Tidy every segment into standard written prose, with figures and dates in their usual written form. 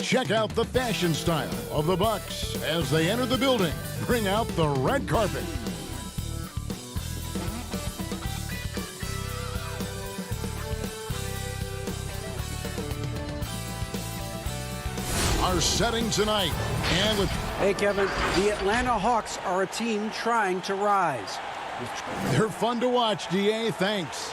Check out the fashion style of the Bucks as they enter the building. Bring out the red carpet. Are setting tonight, and with Hey, Kevin, the Atlanta Hawks are a team trying to rise. they're fun to watch, DA, thanks.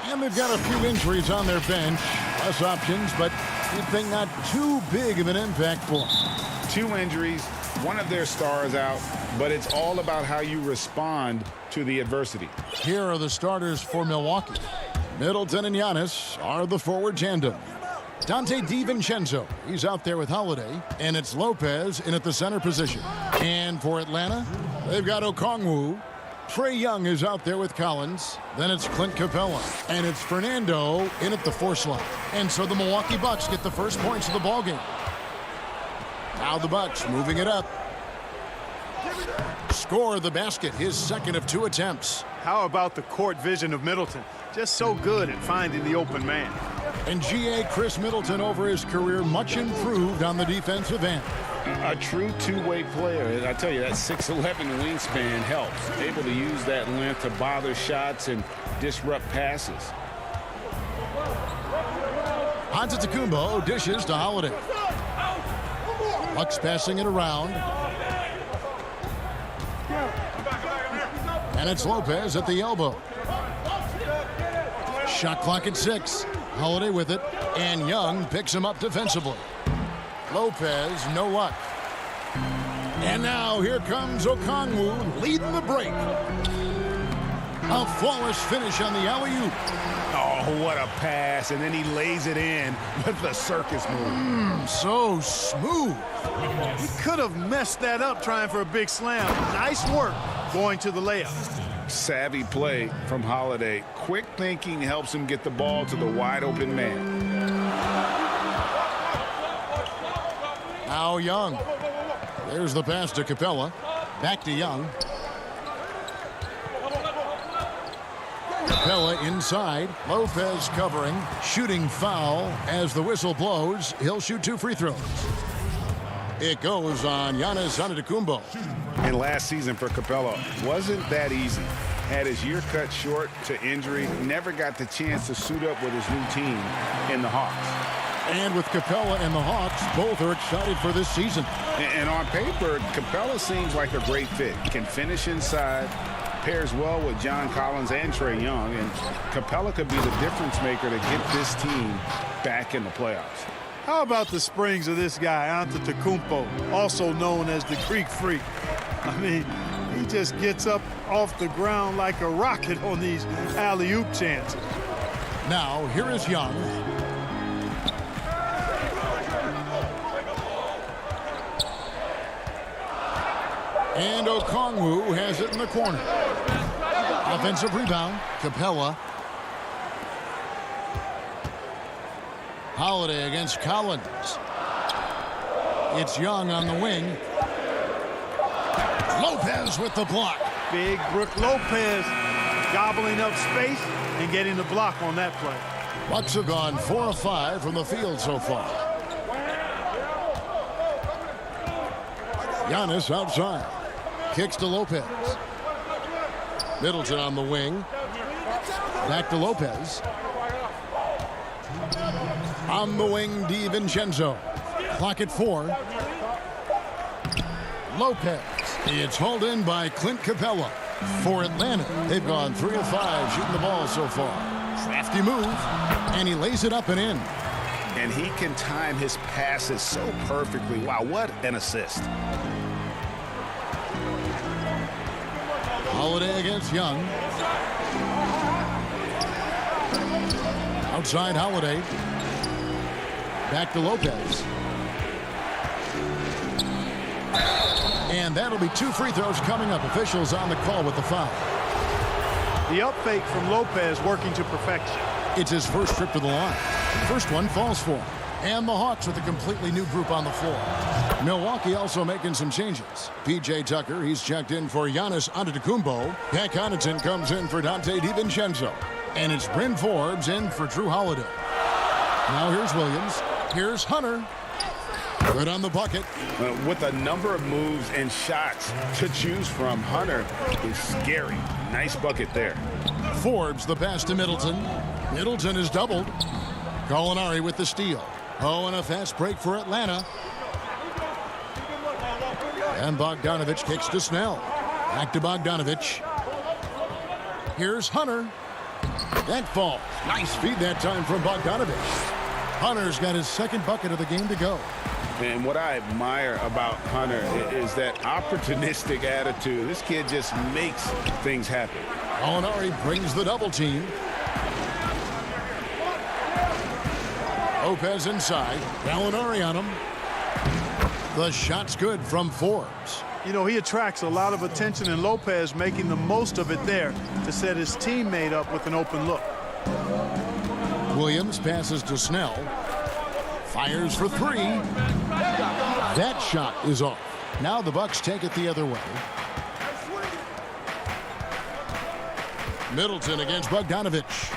And they've got a few injuries on their bench, less options, but you'd think not too big of an impact for them. 2 injuries, one of their stars out, but it's all about how you respond to the adversity. Here are the starters for Milwaukee. Middleton and Giannis are the forward tandem. Dante DiVincenzo, he's out there with Holiday, and it's Lopez in at the center position. And for Atlanta, they've got Okongwu. Trae Young is out there with Collins. Then it's Clint Capella, and it's Fernando in at the 4 slot. And so the Milwaukee Bucks get the first points of the ballgame. Now the Bucks moving it up. Score the basket, his second of 2 attempts. How about the court vision of Middleton? Just so good at finding the open man. And G.A. Chris Middleton over his career much improved on the defensive end. A true two-way player. I tell you, that 6'11" wingspan helps. Able to use that length to bother shots and disrupt passes. Antetokounmpo dishes to Holiday. Bucks passing it around. And it's Lopez at the elbow. Shot clock at 6. Holiday with it, and Young picks him up defensively. Lopez, no luck. And now here comes Okongwu leading the break. A flawless finish on the alley-oop. Oh, what a pass, and then he lays it in with the circus move. So smooth. He could have messed that up trying for a big slam. Nice work going to the layup. Savvy play from Holiday. Quick thinking helps him get the ball to the wide-open man. Now Young. There's the pass to Capella. Back to Young. Capella inside. Lopez covering. Shooting foul as the whistle blows. He'll shoot 2 free throws. It goes on Giannis Antetokounmpo. And last season for Capella wasn't that easy. Had his year cut short to injury. Never got the chance to suit up with his new team in the Hawks. And with Capella and the Hawks, both are excited for this season. And on paper, Capella seems like a great fit. Can finish inside, pairs well with John Collins and Trae Young, and Capella could be the difference maker to get this team back in the playoffs. How about the springs of this guy, Antetokounmpo, also known as the Greek Freak? I mean, he just gets up off the ground like a rocket on these alley-oop chances. Now, here is Young. And Okongwu has it in the corner. Offensive rebound. Capella. Holiday against Collins. It's Young on the wing. Lopez with the block. Big Brook Lopez gobbling up space and getting the block on that play. Bucks have gone 4 of 5 from the field so far. Giannis outside. Kicks to Lopez. Middleton on the wing. Back to Lopez. On the wing, DiVincenzo. Clock at 4. Lopez. It's hauled in by Clint Capella. For Atlanta, they've gone 3 of 5 shooting the ball so far. Crafty move, and he lays it up and in. And he can time his passes so perfectly. Wow, what an assist. Holiday against Young. Outside Holiday. Back to Lopez. And that'll be 2 free throws coming up. Officials on the call with the foul. The up fake from Lopez working to perfection. It's his first trip to the line. First one falls for him. And the Hawks with a completely new group on the floor. Milwaukee also making some changes. P.J. Tucker, he's checked in for Giannis Antetokounmpo. Pat Connaughton comes in for Dante DiVincenzo. And it's Bryn Forbes in for Drew Holiday. Now here's Williams. Here's Hunter. Good on the bucket. With a number of moves and shots to choose from, Hunter is scary. Nice bucket there. Forbes the pass to Middleton. Middleton is doubled. Gallinari with the steal. Oh, and a fast break for Atlanta. And Bogdanovich kicks to Snell. Back to Bogdanovich. Here's Hunter. That falls. Nice feed that time from Bogdanovich. Hunter's got his second bucket of the game to go. And what I admire about Hunter is that opportunistic attitude. This kid just makes things happen. Gallinari brings the double team. Lopez inside. Gallinari on him. The shot's good from Forbes. You know, he attracts a lot of attention, and Lopez making the most of it there to set his teammate up with an open look. Williams passes to Snell. Fires for three. That shot is off. Now the Bucks take it the other way. Middleton against Bogdanovich.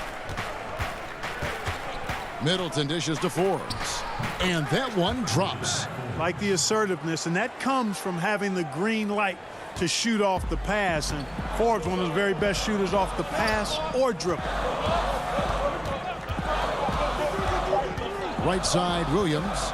Middleton dishes to Forbes. And that one drops. Like the assertiveness, and that comes from having the green light to shoot off the pass. And Forbes, one of the very best shooters off the pass or dribble. Right side, Williams.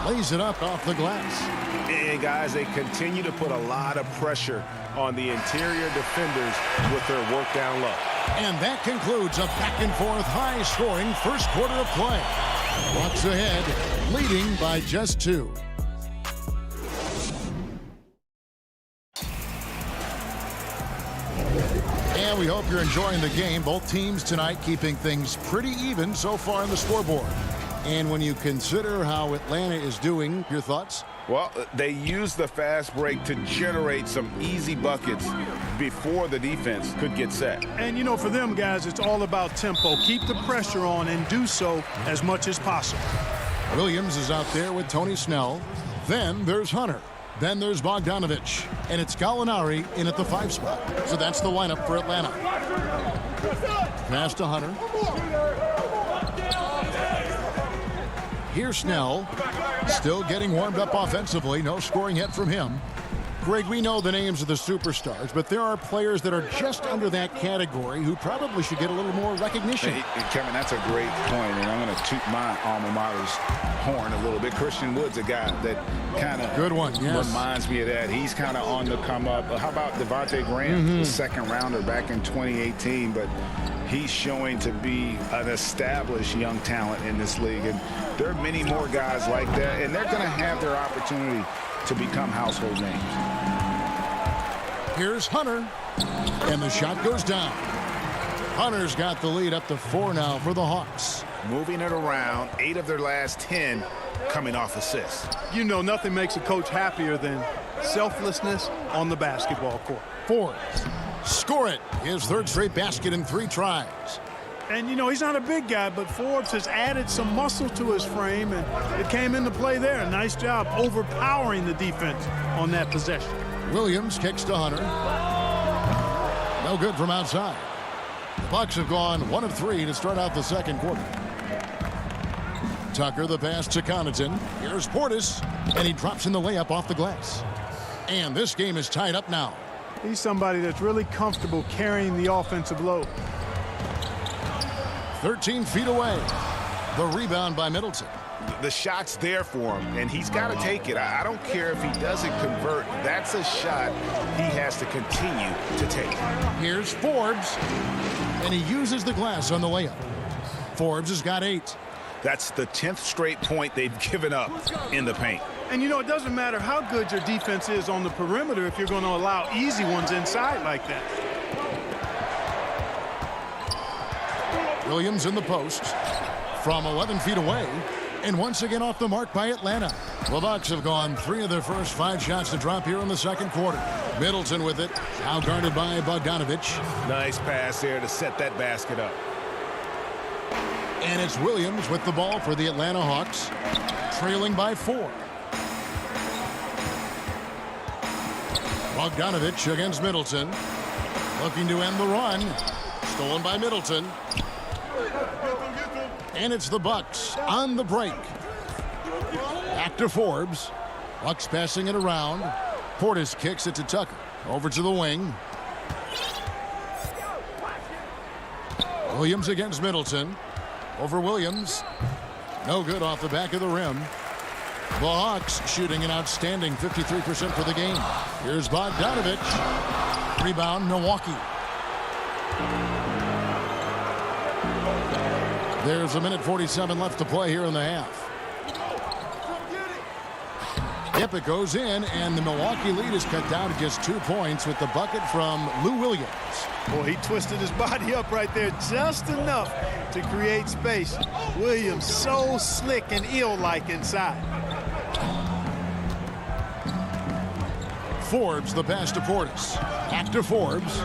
Lays it up off the glass. And guys, they continue to put a lot of pressure on the interior defenders with their work down low. And that concludes a back-and-forth, high-scoring first quarter of play. Bucks ahead, leading by just 2. And we hope you're enjoying the game. Both teams tonight keeping things pretty even so far on the scoreboard. And when you consider how Atlanta is doing, your thoughts? Well, they use the fast break to generate some easy buckets before the defense could get set. And, you know, for them, guys, it's all about tempo. Keep the pressure on and do so as much as possible. Williams is out there with Tony Snell. Then there's Hunter. Then there's Bogdanovich. And it's Gallinari in at the 5 spot. So that's the lineup for Atlanta. Pass to Hunter. Here's Snell. Still getting warmed up offensively. No scoring yet from him. Greg, we know the names of the superstars, but there are players that are just under that category who probably should get a little more recognition. Hey, Kevin, that's a great point, and I'm going to toot my alma mater's horn a little bit. Christian Wood's a guy that kind of reminds me of that. He's kind of on the come up. How about Devontae Graham, the second rounder back in 2018, but he's showing to be an established young talent in this league, and there are many more guys like that, and they're going to have their opportunity to become household names. Here's Hunter, and the shot goes down. Hunter's got the lead up to 4 now for the Hawks. Moving it around, 8 of their last 10 coming off assists. You know, nothing makes a coach happier than selflessness on the basketball court. Forbes, score it. His 3rd straight basket in 3 tries. And, you know, he's not a big guy, but Forbes has added some muscle to his frame, and it came into play there. Nice job overpowering the defense on that possession. Williams kicks to Hunter. No good from outside. The Bucks have gone 1 of 3 to start out the second quarter. Tucker the pass to Connaughton. Here's Portis, and he drops in the layup off the glass. And this game is tied up now. He's somebody that's really comfortable carrying the offensive load. 13 feet away. The rebound by Middleton. The shot's there for him, and he's got to take it. I don't care if he doesn't convert. That's a shot he has to continue to take. Here's Forbes, and he uses the glass on the layup. Forbes has got 8. That's the 10th straight point they've given up in the paint. And, you know, it doesn't matter how good your defense is on the perimeter if you're going to allow easy ones inside like that. Williams in the post from 11 feet away, and once again off the mark by Atlanta. The Bucks have gone 3 of their first 5 shots to drop here in the second quarter. Middleton with it, now guarded by Bogdanovich. Nice pass there to set that basket up. And it's Williams with the ball for the Atlanta Hawks, trailing by 4. Bogdanovich against Middleton, looking to end the run. Stolen by Middleton. And it's the Bucks on the break. Back to Forbes. Bucks passing it around. Portis kicks it to Tucker. Over to the wing. Williams against Middleton. Over Williams. No good off the back of the rim. The Hawks shooting an outstanding 53% for the game. Here's Bogdanovich. Rebound, Milwaukee. There's a minute 47 left to play here in the half. Yep, it goes in, and the Milwaukee lead is cut down to just 2 points with the bucket from Lou Williams. Boy, he twisted his body up right there just enough to create space. Williams so slick and ill-like inside. Forbes, the pass to Portis. Back to Forbes.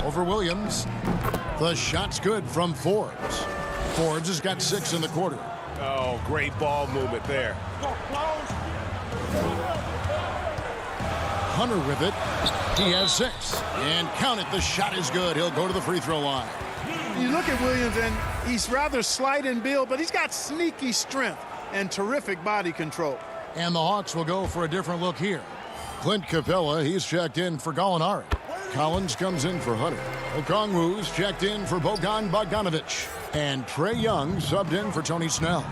Over Williams. The shot's good from Forbes. Forbes has got 6 in the quarter. Oh, great ball movement there. Hunter with it. He has 6. And count it, the shot is good. He'll go to the free throw line. You look at Williams, and he's rather slight in build, but he's got sneaky strength and terrific body control. And the Hawks will go for a different look here. Clint Capella, he's checked in for Gallinari. Collins comes in for Hunter. Okongwu's checked in for Bojan Bogdanovich. And Trae Young subbed in for Tony Snell.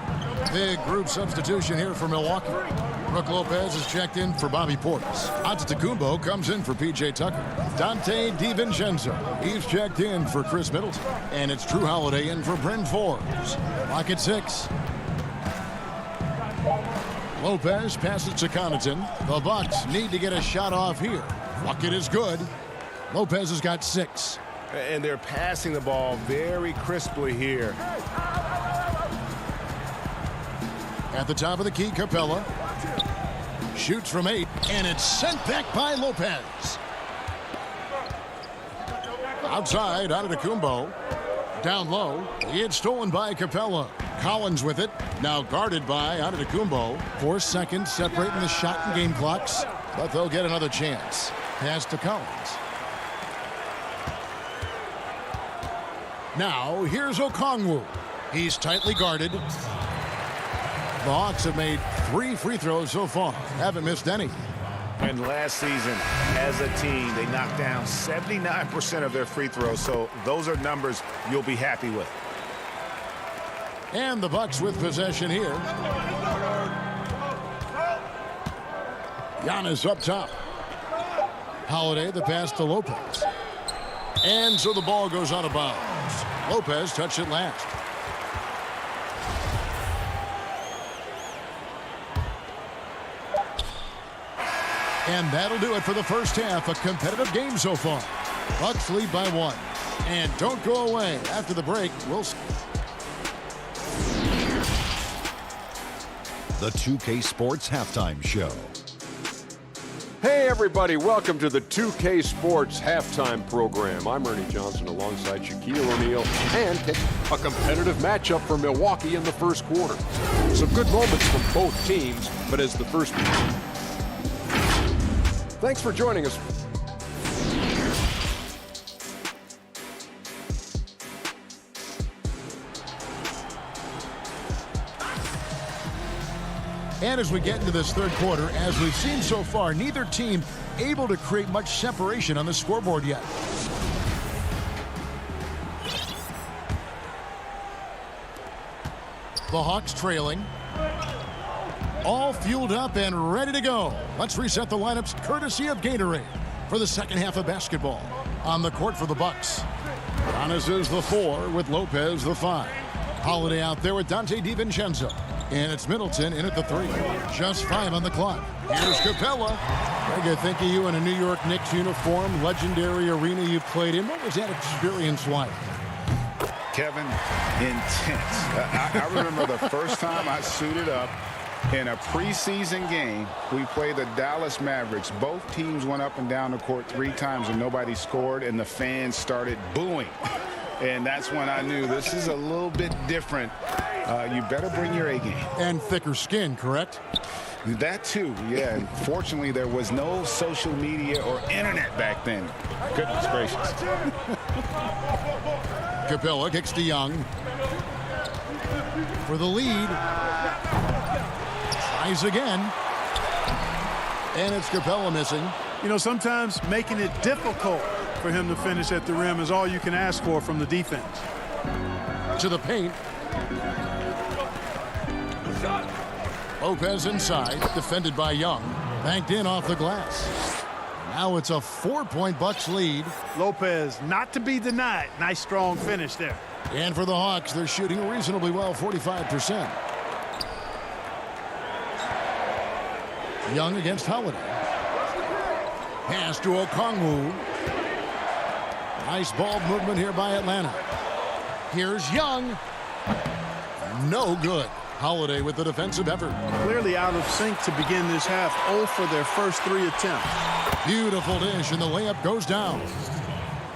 Big group substitution here for Milwaukee. Brook Lopez is checked in for Bobby Portis. Antetokounmpo comes in for P.J. Tucker. Dante DiVincenzo, he's checked in for Chris Middleton. And it's Drew Holiday in for Bryn Forbes. Lock at 6. Lopez passes to Connaughton. The Bucks need to get a shot off here. Bucket is good. Lopez has got 6. And they're passing the ball very crisply here. At the top of the key, Capella. Shoots from 8, and it's sent back by Lopez. Outside, Antetokounmpo. Down low. It's stolen by Capella. Collins with it. Now guarded by Antetokounmpo. 4 seconds separating the shot and game clocks. But they'll get another chance. Pass to Collins. Now, here's Okongwu. He's tightly guarded. The Hawks have made 3 free throws so far. Haven't missed any. And last season, as a team, they knocked down 79% of their free throws. So those are numbers you'll be happy with. And the Bucks with possession here. Giannis up top. Holiday, the pass to Lopez. And so the ball goes out of bounds. Lopez touched it last. And that'll do it for the first half. A competitive game so far. Bucks lead by 1. And don't go away. After the break, we'll see. The 2K Sports Halftime Show. Hey everybody, welcome to the 2K Sports Halftime Program. I'm Ernie Johnson alongside Shaquille O'Neal and a competitive matchup for Milwaukee in the first quarter. Some good moments from both teams, but as the first... Thanks for joining us. And as we get into this third quarter, as we've seen so far, neither team able to create much separation on the scoreboard yet. The Hawks trailing. All fueled up and ready to go. Let's reset the lineups courtesy of Gatorade for the second half of basketball. On the court for the Bucks. Giannis is the 4 with Lopez the 5. Holiday out there with Dante DiVincenzo. And it's Middleton in at the 3. Just 5 on the clock. Here's Capella. Greg, I think of you in a New York Knicks uniform, legendary arena you played in. What was that experience like? Kevin, intense. I remember the first time I suited up in a preseason game. We played the Dallas Mavericks. Both teams went up and down the court 3 times and nobody scored, and the fans started booing. And that's when I knew this is a little bit different. You better bring your A game. And thicker skin, correct? That too, yeah. And fortunately, there was no social media or internet back then. Goodness gracious. Capella kicks to Young. For the lead. Tries again. And it's Capella missing. You know, sometimes making it difficult for him to finish at the rim is all you can ask for from the defense. To the paint. Lopez inside, defended by Young. Banked in off the glass. Now it's a 4-point Bucks lead. Lopez not to be denied. Nice strong finish there. And for the Hawks, they're shooting reasonably well, 45%. Young against Holiday. Pass to Okongwu. Nice ball movement here by Atlanta. Here's Young. No good. Holiday with the defensive effort. Clearly out of sync to begin this half. 0 for their first 3 attempts. Beautiful dish, and the layup goes down.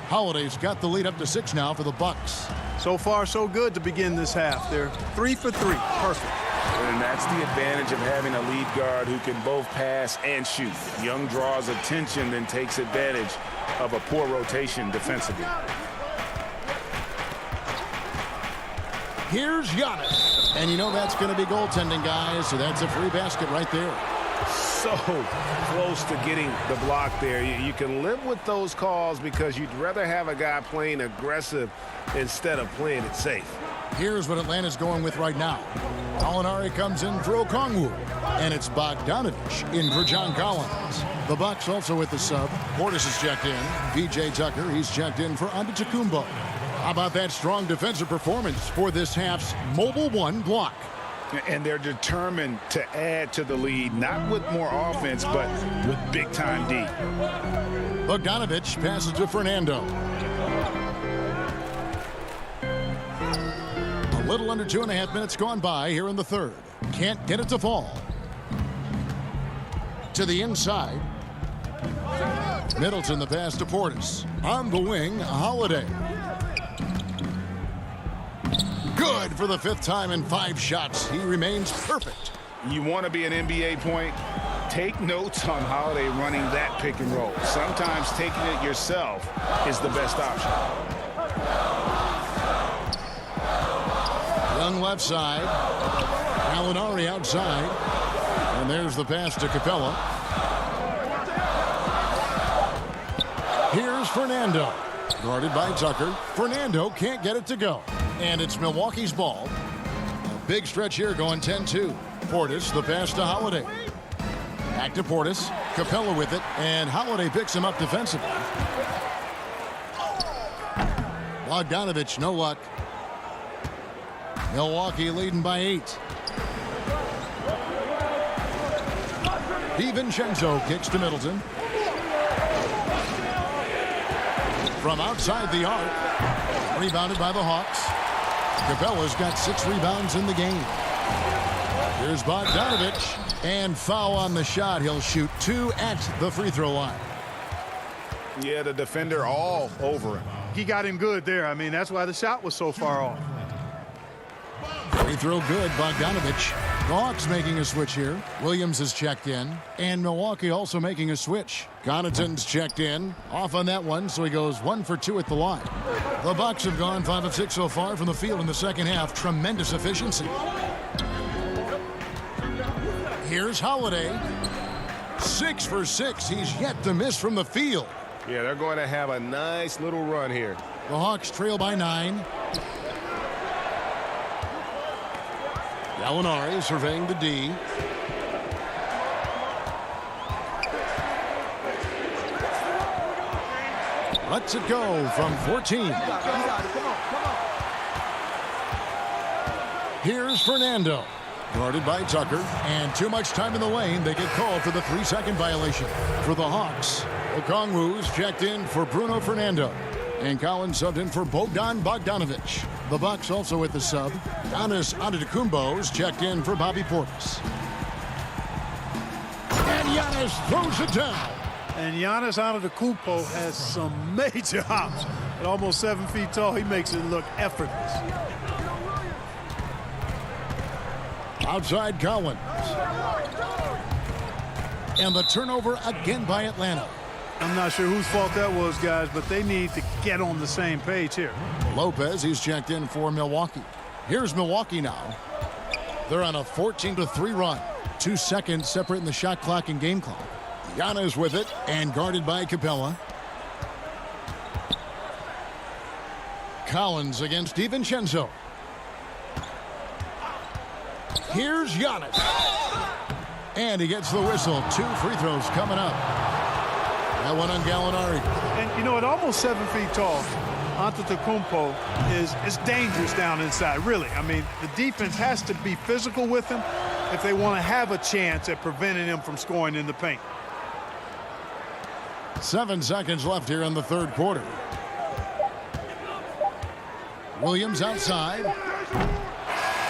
Holiday's got the lead up to 6 now for the Bucks. So far, so good to begin this half. They're 3 for 3. Perfect. And that's the advantage of having a lead guard who can both pass and shoot. Young draws attention, then takes advantage of a poor rotation defensively. Here's Giannis. And you know that's going to be goaltending, guys, so that's a free basket right there. So close to getting the block there. You can live with those calls because you'd rather have a guy playing aggressive instead of playing it safe. Here's what Atlanta's going with right now. Molinari comes in for Okongwu. And it's Bogdanovich in for John Collins. The Bucks also with the sub. Portis is checked in. PJ Tucker, he's checked in for Antetokounmpo. How about that strong defensive performance for this half's Mobile One block? And they're determined to add to the lead, not with more offense, but with big-time D. Bogdanovich passes to Fernando. A little under 2.5 minutes gone by here in the third. Can't get it to fall. To the inside. Middleton the pass to Portis. On the wing, Holiday. Good for the 5th time in 5 shots. He remains perfect. You want to be an NBA point? Take notes on Holiday running that pick and roll. Sometimes taking it yourself is the best option. Young left side. Molinari outside. And there's the pass to Capella. Here's Fernando. Guarded by Tucker. Fernando can't get it to go. And it's Milwaukee's ball. A big stretch here going 10-2. Portis, the pass to Holiday. Back to Portis. Capella with it. And Holiday picks him up defensively. Bogdanovich, no luck. Milwaukee leading by 8. DiVincenzo kicks to Middleton. From outside the arc. Rebounded by the Hawks. Capella's got 6 rebounds in the game. Here's Bogdanovich. And foul on the shot. He'll shoot 2 at the free throw line. Yeah, the defender all over him. He got him good there. I mean, that's why the shot was so far off. Free throw good, Bogdanovich. The Hawks making a switch here. Williams is checked in. And Milwaukee also making a switch. Connaughton's checked in. Off on that one, so he goes 1 for 2 at the line. The Bucks have gone 5 of 6 so far from the field in the second half. Tremendous efficiency. Here's Holiday. 6 for 6. He's yet to miss from the field. Yeah, they're going to have a nice little run here. The Hawks trail by 9. Gallinari surveying the D. Lets it go from 14. Here's Fernando. Guarded by Tucker. And too much time in the lane. They get called for the 3-second violation. For the Hawks, Okongwu's checked in for Bruno Fernando. And Collins subbed in for Bogdan Bogdanovich. The Bucks also with the sub. Giannis Antetokounmpo's checked in for Bobby Portis. And Giannis throws it down. And Giannis Antetokounmpo has some major hops. At almost 7 feet tall, he makes it look effortless. Outside Collins. And the turnover again by Atlanta. I'm not sure whose fault that was, guys, but they need to get on the same page here. Lopez, he's checked in for Milwaukee. Here's Milwaukee now. They're on a 14-3 run. 2 seconds separating the shot clock and game clock. Giannis with it and guarded by Capella. Collins against DiVincenzo. Here's Giannis. And he gets the whistle. 2 free throws coming up. That one on Gallinari. And, you know, at almost 7 feet tall, Antetokounmpo is dangerous down inside, really. I mean, the defense has to be physical with him if they want to have a chance at preventing him from scoring in the paint. 7 seconds left here in the third quarter. Williams outside.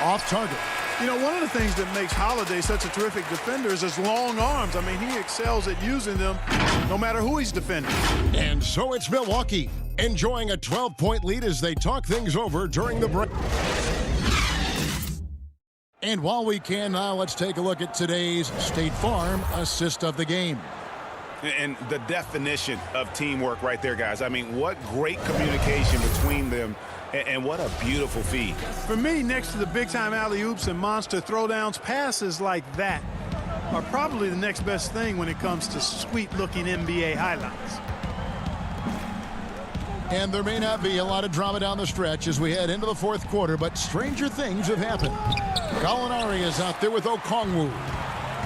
Off target. You know, one of the things that makes Holiday such a terrific defender is his long arms. I mean, he excels at using them no matter who he's defending. And so it's Milwaukee enjoying a 12-point lead as they talk things over during the break. And while we can now, let's take a look at today's State Farm assist of the game. And the definition of teamwork right there, guys. I mean, what great communication between them, and what a beautiful feed. For me, next to the big-time alley-oops and monster throwdowns, passes like that are probably the next best thing when it comes to sweet-looking NBA highlights. And there may not be a lot of drama down the stretch as we head into the fourth quarter, but stranger things have happened. Gallinari is out there with Okongwu.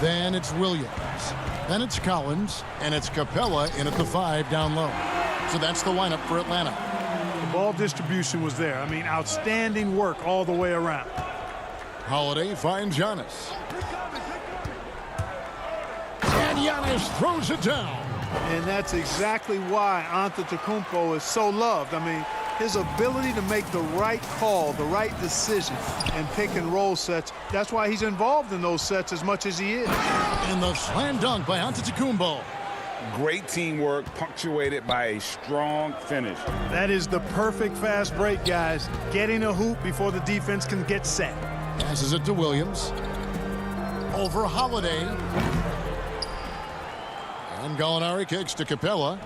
Then it's Williams. Then it's Collins, and it's Capella in at the 5 down low. So that's the lineup for Atlanta. The ball distribution was there. I mean, outstanding work all the way around. Holiday finds Giannis. And Giannis throws it down. And that's exactly why Antetokounmpo is so loved. I mean, his ability to make the right call, the right decision, and pick and roll sets, that's why he's involved in those sets as much as he is. And the slam dunk by Antetokounmpo. Great teamwork punctuated by a strong finish. That is the perfect fast break, guys. Getting a hoop before the defense can get set. Passes it to Williams. Over Holiday. And Gallinari kicks to Capella.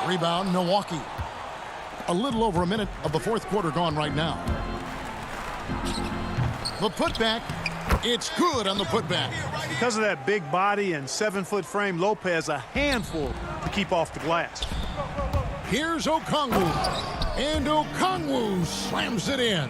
Rebound, Milwaukee. A little over a minute of the fourth quarter gone right now. The putback. It's good on the putback. Because of that big body and 7-foot frame, Lopez a handful to keep off the glass. Here's Okongwu. And Okongwu slams it in.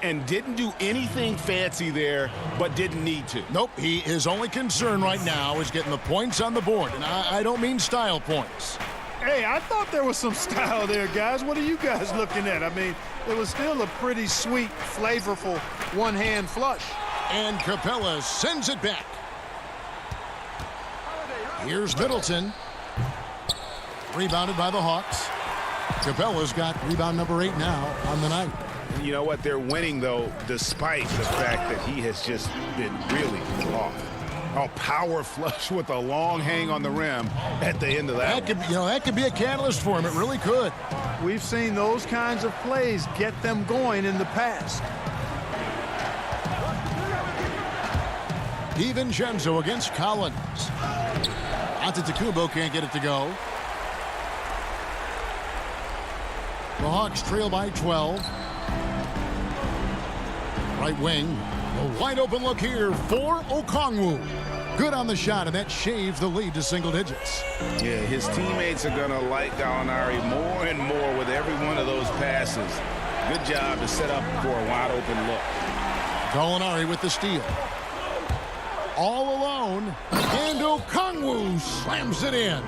And didn't do anything fancy there, but didn't need to. Nope, his only concern right now is getting the points on the board. And I don't mean style points. Hey, I thought there was some style there, guys. What are you guys looking at? I mean, it was still a pretty sweet, flavorful one-hand flush. And Capella sends it back. Here's Middleton. Rebounded by the Hawks. Capella's got rebound number 8 now on the night. You know what? They're winning, though, despite the fact that he has just been really off. Oh, power flush with a long hang on the rim at the end of that. That could be a catalyst for him. It really could. We've seen those kinds of plays get them going in the past. DiVincenzo against Collins. Antetokounmpo can't get it to go. The Hawks trail by 12. Right wing. A wide open look here for Okongwu. Good on the shot, and that shaves the lead to single digits. Yeah, his teammates are going to like Gallinari more and more with every one of those passes. Good job to set up for a wide open look. Gallinari with the steal. All alone, and Okongwu slams it in.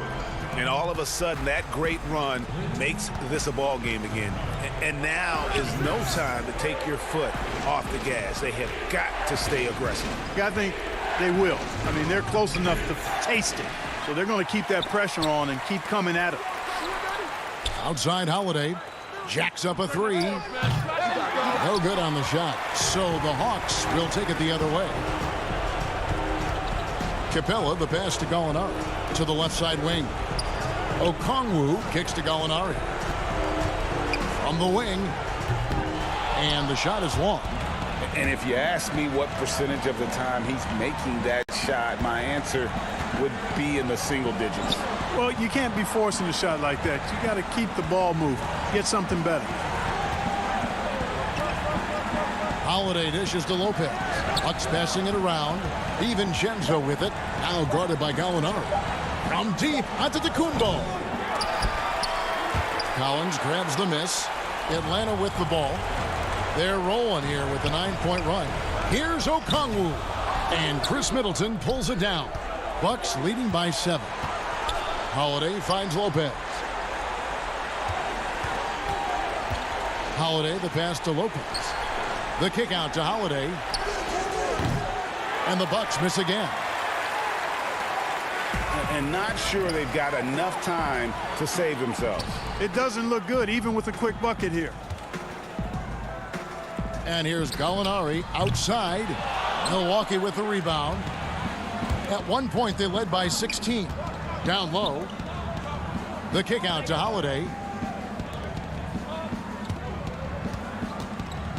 And all of a sudden, that great run makes this a ball game again. And now is no time to take your foot off the gas. They have got to stay aggressive. I think they will. I mean, they're close enough to taste it. So they're going to keep that pressure on and keep coming at it. Outside Holiday. Jacks up a 3. No good on the shot. So the Hawks will take it the other way. Capella, the pass to Gallinari. To the left side wing. Okongwu kicks to Gallinari. From the wing. And the shot is long. And if you ask me what percentage of the time he's making that shot, my answer would be in the single digits. Well, you can't be forcing a shot like that. You got to keep the ball moving. Get something better. Holiday dishes to Lopez. Bucks passing it around. DiVincenzo with it. Now guarded by Gallinari. From deep, Antetokounmpo. Collins grabs the miss. Atlanta with the ball. They're rolling here with a 9-point run. Here's Okongwu. And Chris Middleton pulls it down. Bucks leading by 7. Holiday finds Lopez. Holiday, the pass to Lopez. The kick out to Holiday. And the Bucks miss again. And not sure they've got enough time to save themselves. It doesn't look good, even with a quick bucket here. And here's Gallinari outside. Milwaukee with the rebound. At one point, they led by 16. Down low. The kick out to Holiday.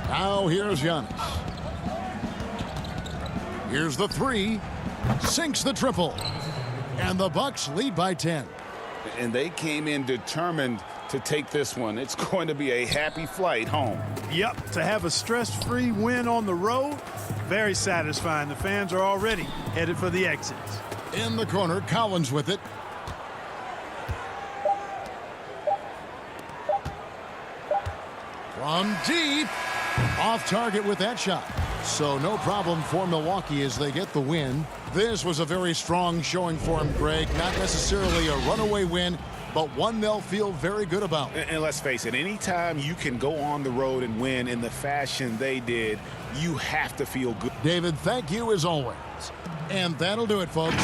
Now here's Giannis. Here's the 3. Sinks the triple. And the Bucks lead by 10. And they came in determined to take this one. It's going to be a happy flight home. Yep, to have a stress-free win on the road, very satisfying. The fans are already headed for the exits. In the corner, Collins with it. From deep. Off target with that shot. So no problem for Milwaukee as they get the win. This was a very strong showing for him, Greg. Not necessarily a runaway win, but one they'll feel very good about. And let's face it, anytime you can go on the road and win in the fashion they did, you have to feel good. David, thank you as always. And that'll do it, folks.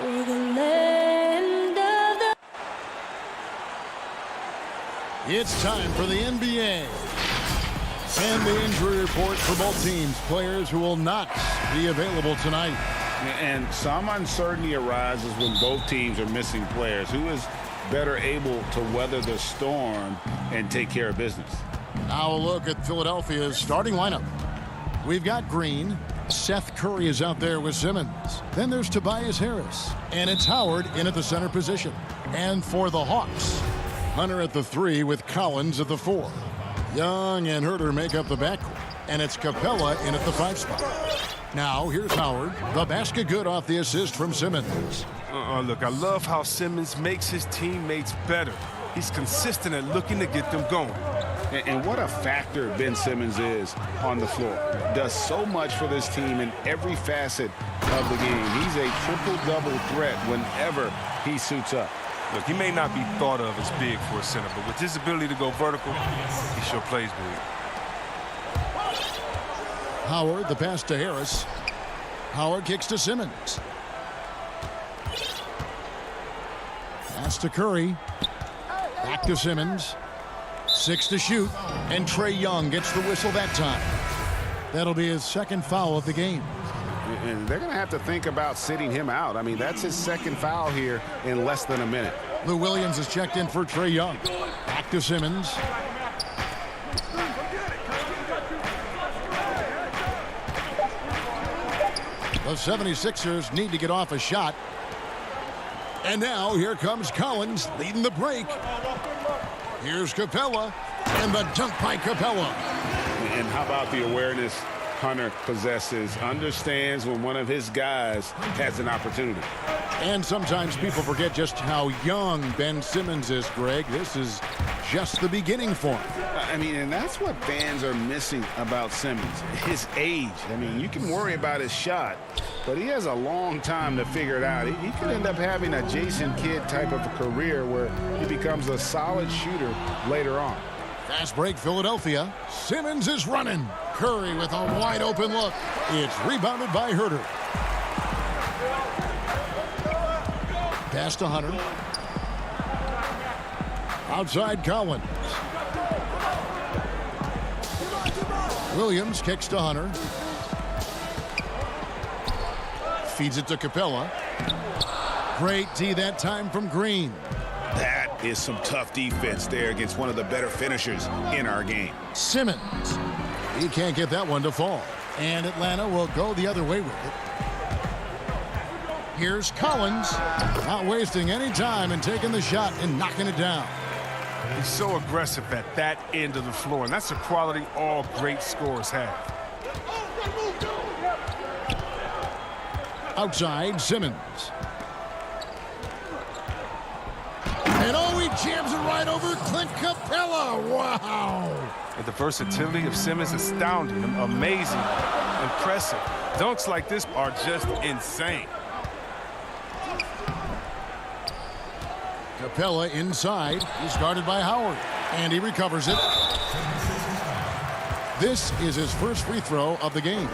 For the land of the... It's time for the NBA. And the injury report for both teams. Players who will not be available tonight. And some uncertainty arises when both teams are missing players. Who is better able to weather the storm and take care of business? Now a look at Philadelphia's starting lineup. We've got Green. Seth Curry is out there with Simmons. Then there's Tobias Harris. And it's Howard in at the center position. And for the Hawks, Hunter at the 3 with Collins at the 4. Young and Herter make up the backcourt. And it's Capella in at the 5 spot. Now here's Howard. The basket good off the assist from Simmons. Look, I love how Simmons makes his teammates better. He's consistent at looking to get them going. And what a factor Ben Simmons is on the floor. Does so much for this team in every facet of the game. He's a triple-double threat whenever he suits up. Look, he may not be thought of as big for a center, but with his ability to go vertical, he sure plays big. Howard, the pass to Harris. Howard kicks to Simmons. Pass to Curry. Back to Simmons. 6 to shoot. And Trae Young gets the whistle that time. That'll be his second foul of the game. And they're going to have to think about sitting him out. I mean, that's his second foul here in less than a minute. Lou Williams is checked in for Trae Young. Back to Simmons. The 76ers need to get off a shot. And now here comes Collins leading the break. Here's Capella, and the dunk by Capella. And how about the awareness Hunter possesses, understands when one of his guys has an opportunity. And sometimes people forget just how young Ben Simmons is, Greg. This is just the beginning for him. I mean, and that's what fans are missing about Simmons, his age. I mean, you can worry about his shot, but he has a long time to figure it out. He could end up having a Jason Kidd type of a career where he becomes a solid shooter later on. Fast break, Philadelphia. Simmons is running. Curry with a wide open look. It's rebounded by Herter. Pass to Hunter. Outside Collins. Williams kicks to Hunter. Feeds it to Capella. Great D that time from Green. That is some tough defense there against one of the better finishers in our game. Simmons. He can't get that one to fall. And Atlanta will go the other way with it. Here's Collins. Not wasting any time and taking the shot and knocking it down. He's so aggressive at that end of the floor, and that's a quality all great scorers have. Outside, Simmons. And oh, he jams it right over Clint Capella. Wow. And the versatility of Simmons is astounding, amazing, impressive. Dunks like this are just insane. Capella inside. He's guarded by Howard. And he recovers it. This is his first free throw of the game.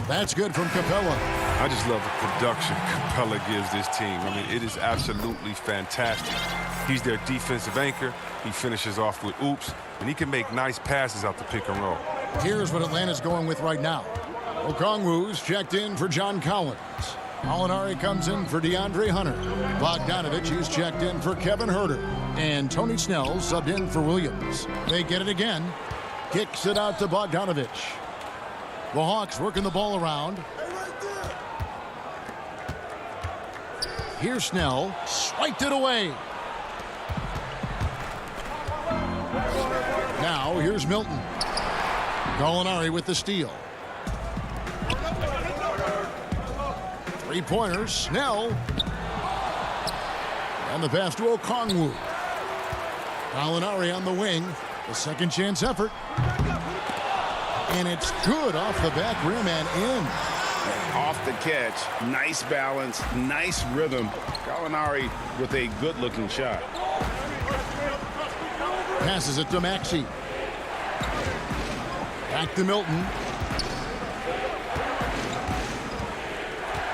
That's good from Capella. I just love the production Capella gives this team. I mean, it is absolutely fantastic. He's their defensive anchor. He finishes off with oops, and he can make nice passes out the pick and roll. Here's what Atlanta's going with right now. Okongwu's checked in for John Collins. Molinari comes in for DeAndre Hunter. Bogdanovich is checked in for Kevin Huerter. And Tony Snell subbed in for Williams. They get it again. Kicks it out to Bogdanovich. The Hawks working the ball around. Here's Snell. Swiped it away. Now here's Milton. Gallinari with the steal. Three-pointers, Snell. And the pass to Okongwu. Gallinari on the wing. The second chance effort. And it's good off the back rim and in. Off the catch, nice balance, nice rhythm. Gallinari with a good-looking shot. Passes it to Maxey. Back to Milton.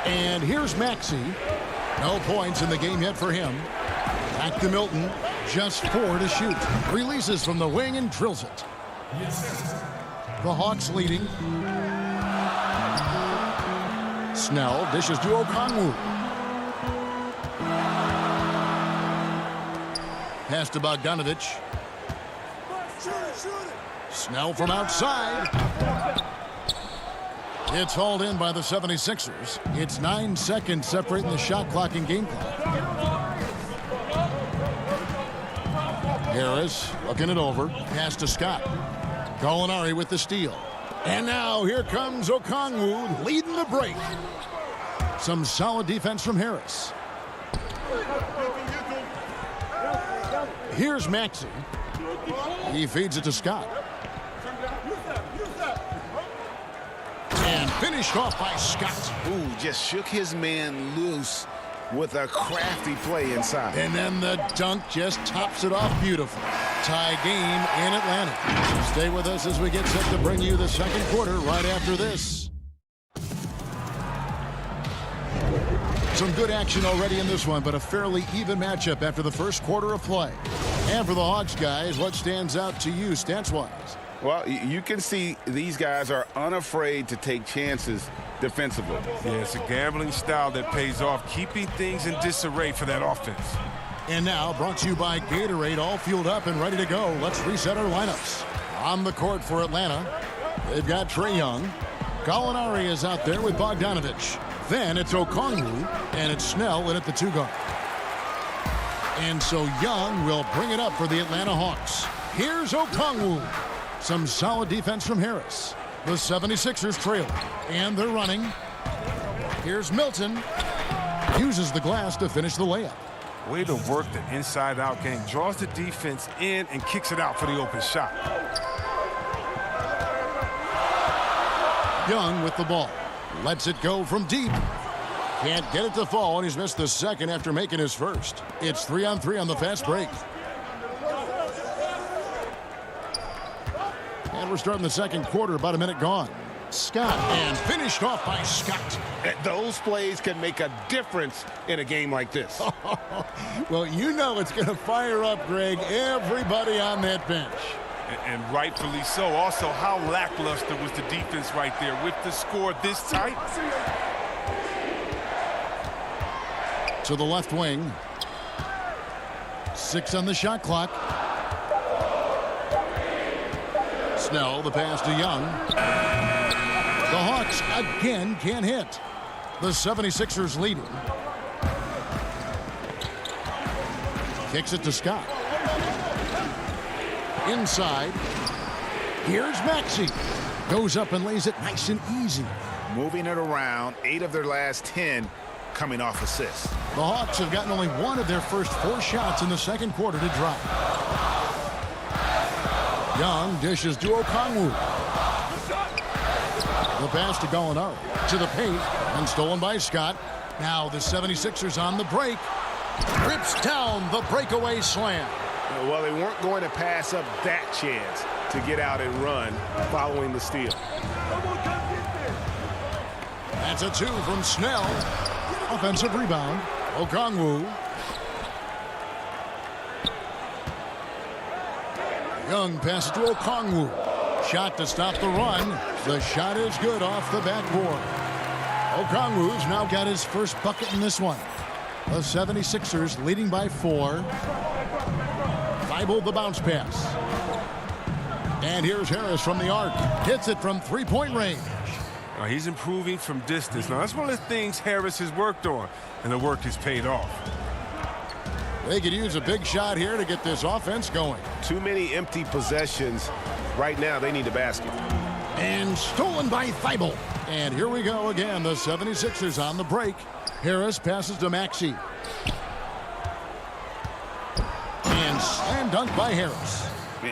And here's Maxey. No points in the game yet for him. Back to Milton. Just 4 to shoot. Releases from the wing and drills it. The Hawks leading. Snell dishes to Okongwu. Pass to Bogdanovich. Snell from outside. It's hauled in by the 76ers. It's 9 seconds separating the shot clock and game clock. Harris looking it over. Pass to Scott. Gallinari with the steal. And now here comes Okongwu leading the break. Some solid defense from Harris. Here's Maxey. He feeds it to Scott. And finished off by Scott. Ooh, just shook his man loose with a crafty play inside. And then the dunk just tops it off beautifully. Tie game in Atlanta. So stay with us as we get set to bring you the second quarter right after this. Some good action already in this one, but a fairly even matchup after the first quarter of play. And for the Hawks guys, what stands out to you stats-wise? Well, you can see these guys are unafraid to take chances defensively. Yeah, it's a gambling style that pays off, keeping things in disarray for that offense. And now, brought to you by Gatorade, all fueled up and ready to go. Let's reset our lineups. On the court for Atlanta, they've got Trae Young. Gallinari is out there with Bogdanovich. Then it's Okongwu, and it's Snell in at the 2-guard. And so Young will bring it up for the Atlanta Hawks. Here's Okongwu. Some solid defense from Harris. The 76ers trail, and they're running. Here's Milton. Uses the glass to finish the layup. Way to work the inside-out game. Draws the defense in and kicks it out for the open shot. Young with the ball. Lets it go from deep. Can't get it to fall, and he's missed the second after making his first. It's 3-on-3 on the fast break. And we're starting the second quarter, about a minute gone. Scott, and finished off by Scott. Those plays can make a difference in a game like this. Well, you know it's going to fire up, Greg, everybody on that bench. And rightfully so. Also, how lackluster was the defense right there with the score this tight? To the left wing. 6 on the shot clock. Snell, the pass to Young. The Hawks again can't hit. The 76ers leading. Kicks it to Scott. Inside. Here's Maxey. Goes up and lays it nice and easy. Moving it around, 8 of their last 10 coming off assists. The Hawks have gotten only 1 of their first 4 shots in the second quarter to drop. Young dishes to Okongwu. The pass to Gallinari. To the paint and stolen by Scott. Now the 76ers on the break. Rips down the breakaway slam. Well, they weren't going to pass up that chance to get out and run following the steal. That's a 2 from Snell. Offensive rebound. Okongwu. Young passes to Okongwu. Shot to stop the run. The shot is good off the backboard. Okongwu's now got his first bucket in this one. The 76ers leading by 4. Thibault the bounce pass. And here's Harris from the arc. Hits it from three-point range. Now, he's improving from distance. Now, that's one of the things Harris has worked on, and the work has paid off. They could use a big shot here to get this offense going. Too many empty possessions. Right now, they need a basket. And stolen by Thibault. And here we go again. The 76ers on the break. Harris passes to Maxey. And slam dunk by Harris.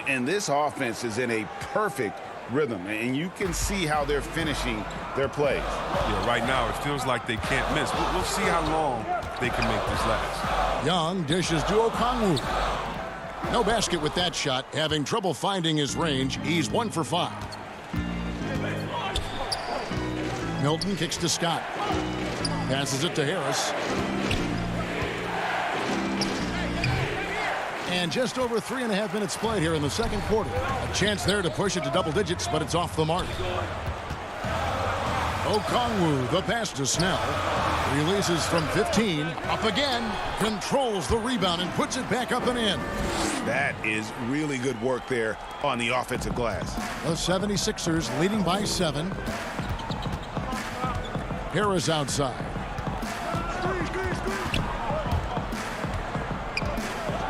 And this offense is in a perfect rhythm, and you can see how they're finishing their plays. Yeah, right now it feels like they can't miss. We'll see how long they can make this last. Young dishes to Okongwu. No basket with that shot. Having trouble finding his range. He's 1 for 5. Milton kicks to Scott. Passes it to Harris. And just over 3.5 minutes played here in the second quarter. A chance there to push it to double digits, but it's off the mark. Okongwu, the pass to Snell. Releases from 15. Up again. Controls the rebound and puts it back up and in. That is really good work there on the offensive glass. The 76ers leading by 7. Harris outside.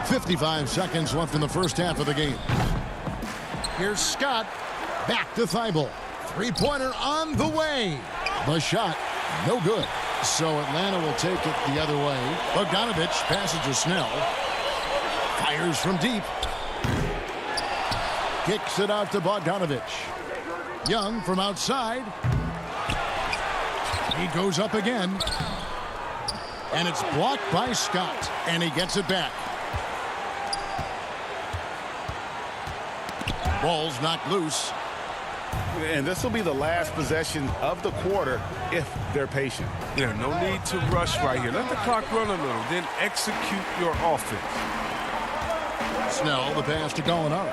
55 seconds left in the first half of the game. Here's Scott. Back to Thibault. Three-pointer on the way. The shot, no good. So Atlanta will take it the other way. Bogdanovich passes to Snell. Fires from deep. Kicks it out to Bogdanovich. Young from outside. He goes up again. And it's blocked by Scott. And he gets it back. Ball's knocked loose. And this will be the last possession of the quarter if they're patient. Yeah, no need to rush right here. Let the clock run a little, then execute your offense. Snell, the pass to Gallinari.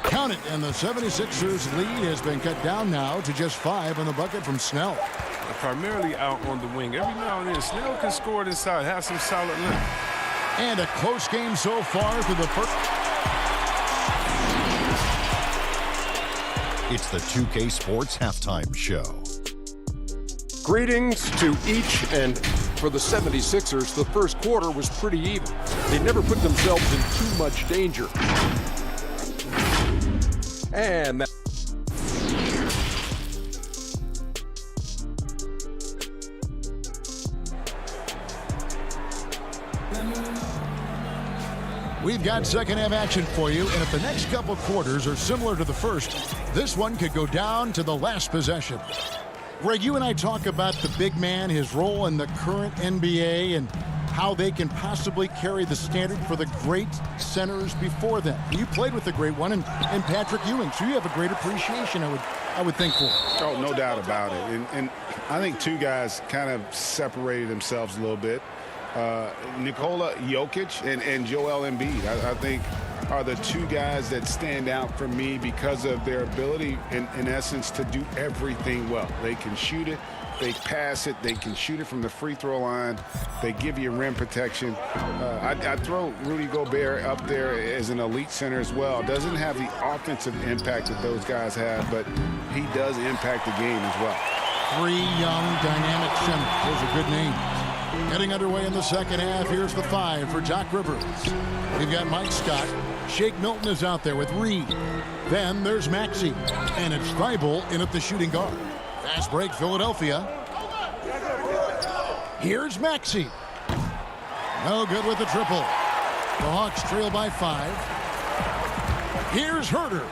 Count it, and the 76ers lead has been cut down now to just 5 on the bucket from Snell. They're primarily out on the wing. Every now and then, Snell can score it inside, have some solid length. And a close game so far through the first. It's the 2K Sports Halftime Show. Greetings to each, and for the 76ers, the first quarter was pretty even. They never put themselves in too much danger. And that We've got second half action for you, and if the next couple quarters are similar to the first, this one could go down to the last possession. Greg, you and I talk about the big man, his role in the current NBA, and how they can possibly carry the standard for the great centers before them. You played with the great one and Patrick Ewing, so you have a great appreciation, I would think, for it. Oh, no doubt about it. And I think two guys kind of separated themselves a little bit. Nikola Jokic and Joel Embiid, I think, are the two guys that stand out for me because of their ability, in essence, to do everything well. They can shoot it, they pass it, they can shoot it from the free throw line, they give you rim protection. I'd throw Rudy Gobert up there as an elite center as well. Doesn't have the offensive impact that those guys have, but he does impact the game as well. 3 young, dynamic centers. Those are good names. Getting underway in the second half. Here's the 5 for Doc Rivers. We've got Mike Scott. Shake Milton is out there with Reed. Then there's Maxey. And it's Thibault in at the shooting guard. Fast break, Philadelphia. Here's Maxey. No good with the triple. The Hawks trail by 5. Here's Herter.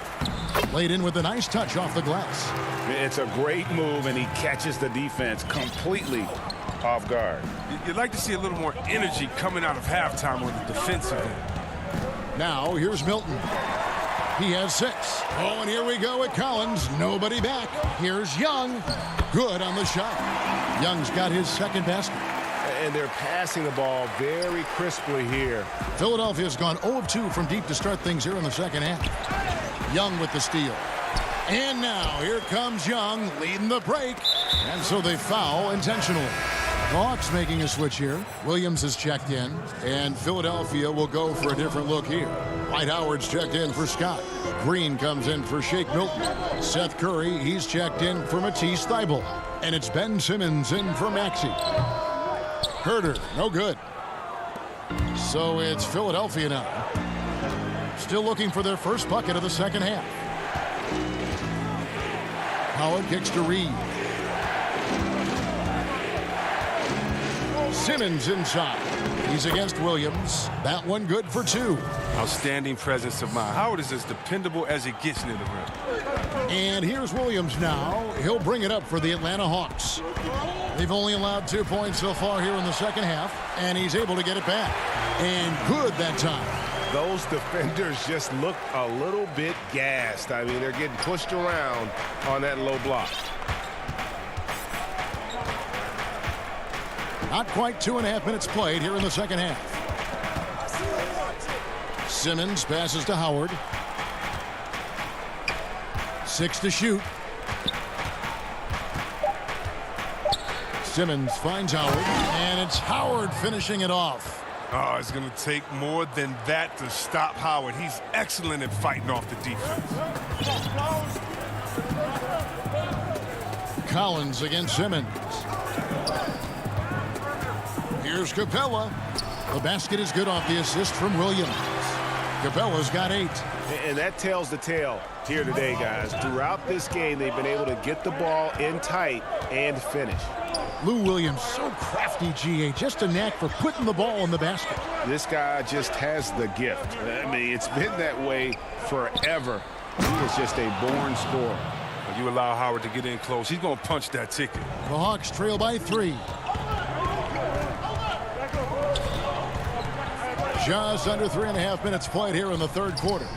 Laid in with a nice touch off the glass. It's a great move, and he catches the defense completely off guard. You'd like to see a little more energy coming out of halftime on the defensive end. Now, here's Milton. He has 6. Oh, and here we go with Collins. Nobody back. Here's Young. Good on the shot. Young's got his second basket. And they're passing the ball very crisply here. Philadelphia's gone 0 of 2 from deep to start things here in the second half. Young with the steal. And now, here comes Young leading the break. And so they foul intentionally. The Hawks making a switch here. Williams has checked in, and Philadelphia will go for a different look here. Dwight Howard's checked in for Scott. Green comes in for Shake Milton. Seth Curry, he's checked in for Matisse Thybulle. And it's Ben Simmons in for Maxey. Herter, no good. So it's Philadelphia now. Still looking for their first bucket of the second half. Howard kicks to Reed. Simmons inside. He's against Williams. That one good for 2. Outstanding presence of mind. Howard is as dependable as it gets near the rim. And here's Williams now. He'll bring it up for the Atlanta Hawks. They've only allowed 2 points so far here in the second half, and he's able to get it back. And good that time. Those defenders just look a little bit gassed. I mean, they're getting pushed around on that low block. Not quite 2.5 minutes played here in the second half. Simmons passes to Howard. 6 to shoot. Simmons finds Howard, and it's Howard finishing it off. Oh, it's going to take more than that to stop Howard. He's excellent at fighting off the defense. Collins against Simmons. Here's Capella. The basket is good off the assist from Williams. Capella's got 8. And that tells the tale here today, guys. Throughout this game, they've been able to get the ball in tight and finish. Lou Williams, so crafty, GA. Just a knack for putting the ball in the basket. This guy just has the gift. I mean, it's been that way forever. He is just a born scorer. When you allow Howard to get in close, he's going to punch that ticket. The Hawks trail by 3. Just under 3.5 minutes played here in the third quarter.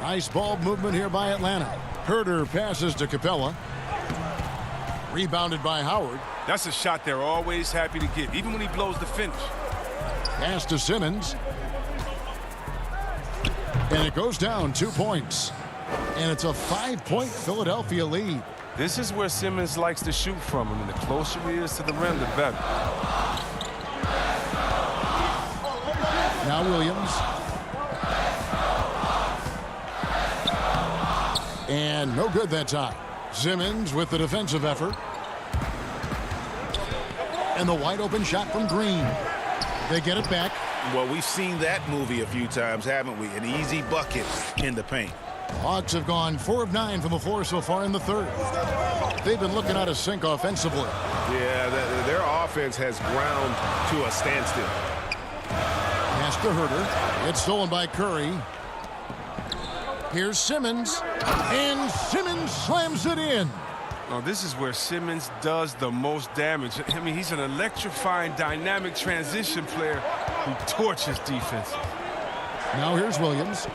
Nice ball movement here by Atlanta. Herter passes to Capella. Rebounded by Howard. That's a shot they're always happy to get, even when he blows the finish. Pass to Simmons. And it goes down 2 points. And it's a 5-point Philadelphia lead. This is where Simmons likes to shoot from him, and the closer he is to the rim, the better. Now Williams. And no good that time. Simmons with the defensive effort. And the wide open shot from Green. They get it back. Well, we've seen that movie a few times, haven't we? An easy bucket in the paint. Hawks have gone 4 of 9 from the floor so far in the third. They've been looking out of sync offensively. Yeah, their offense has ground to a standstill. Pass to Herter. It's stolen by Curry. Here's Simmons. And Simmons slams it in. Now, this is where Simmons does the most damage. I mean, he's an electrifying, dynamic transition player who torches defense. Now here's Williams.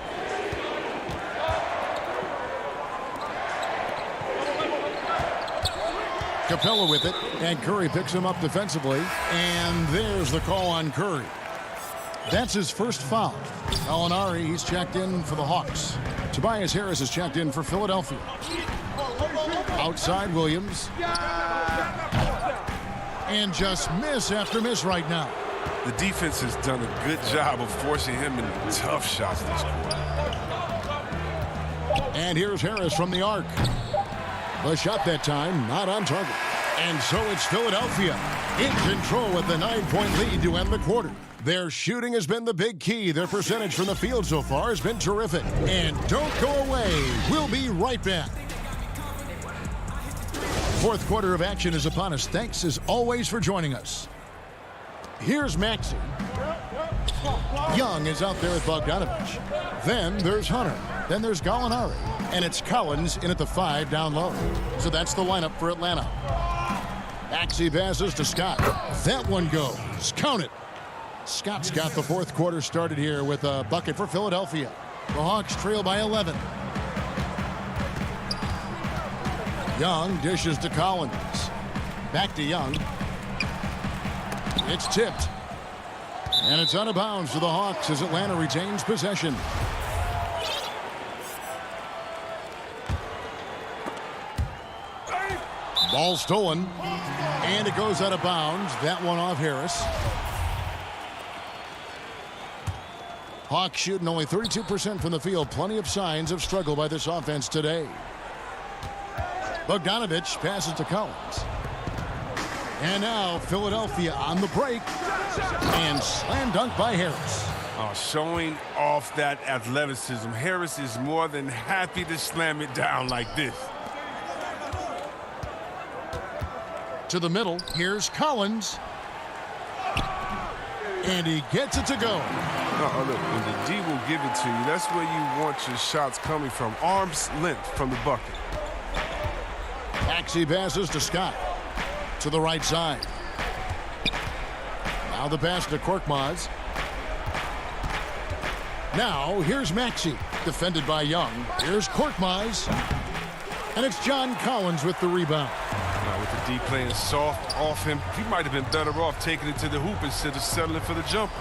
Capella with it, and Curry picks him up defensively. And there's the call on Curry. That's his first foul. Gallinari, he's checked in for the Hawks. Tobias Harris is checked in for Philadelphia. Outside Williams. And just miss after miss right now. The defense has done a good job of forcing him into tough shots this quarter. And here's Harris from the arc. The shot that time, not on target. And so it's Philadelphia in control with the 9-point lead to end the quarter. Their shooting has been the big key. Their percentage from the field so far has been terrific. And don't go away. We'll be right back. Fourth quarter of action is upon us. Thanks as always for joining us. Here's Maxey. Young is out there with Bogdanovich. Then there's Hunter. Then there's Gallinari. And it's Collins in at the 5 down low. So that's the lineup for Atlanta. Maxey passes to Scott. That one goes. Count it. Scott's got the fourth quarter started here with a bucket for Philadelphia. The Hawks trail by 11. Young dishes to Collins. Back to Young. It's tipped. And it's out of bounds to the Hawks as Atlanta retains possession. Ball stolen. And it goes out of bounds. That one off Harris. Hawks shooting only 32% from the field. Plenty of signs of struggle by this offense today. Bogdanovich passes to Collins. And now Philadelphia on the break. And slam dunk by Harris. Showing off that athleticism. Harris is more than happy to slam it down like this. To the middle, here's Collins. And he gets it to go. Look, when the D will give it to you, that's where you want your shots coming from. Arm's length from the bucket. Maxey passes to Scott. To the right side. Now the pass to Korkmaz. Now here's Maxey. Defended by Young. Here's Korkmaz. And it's John Collins with the rebound. Now with the D playing soft off him, he might have been better off taking it to the hoop instead of settling for the jumper.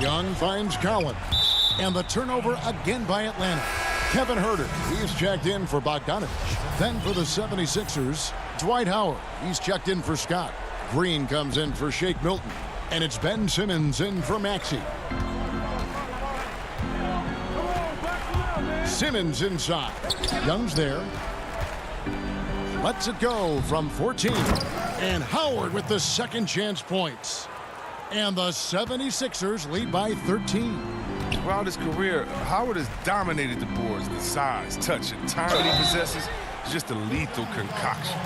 Young finds Collins. And the turnover again by Atlanta. Kevin Huerter, he's checked in for Bogdanovich. Then for the 76ers, Dwight Howard. He's checked in for Scott. Green comes in for Shake Milton. And it's Ben Simmons in for Maxey. Simmons inside. Young's there. Lets it go from 14. And Howard with the second chance points. And the 76ers lead by 13. Throughout his career, Howard has dominated the boards. The size, touch, and time that he possesses is just a lethal concoction.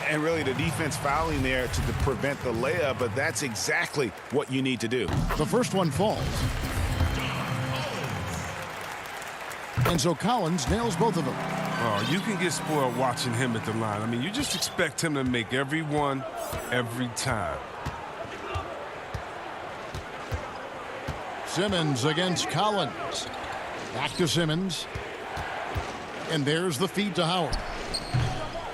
And really the defense fouling there to prevent the layup, but that's exactly what you need to do. The first one falls. And so Collins nails both of them. Oh, you can get spoiled watching him at the line. I mean, you just expect him to make every one, every time. Simmons against Collins. Back to Simmons. And there's the feed to Howard.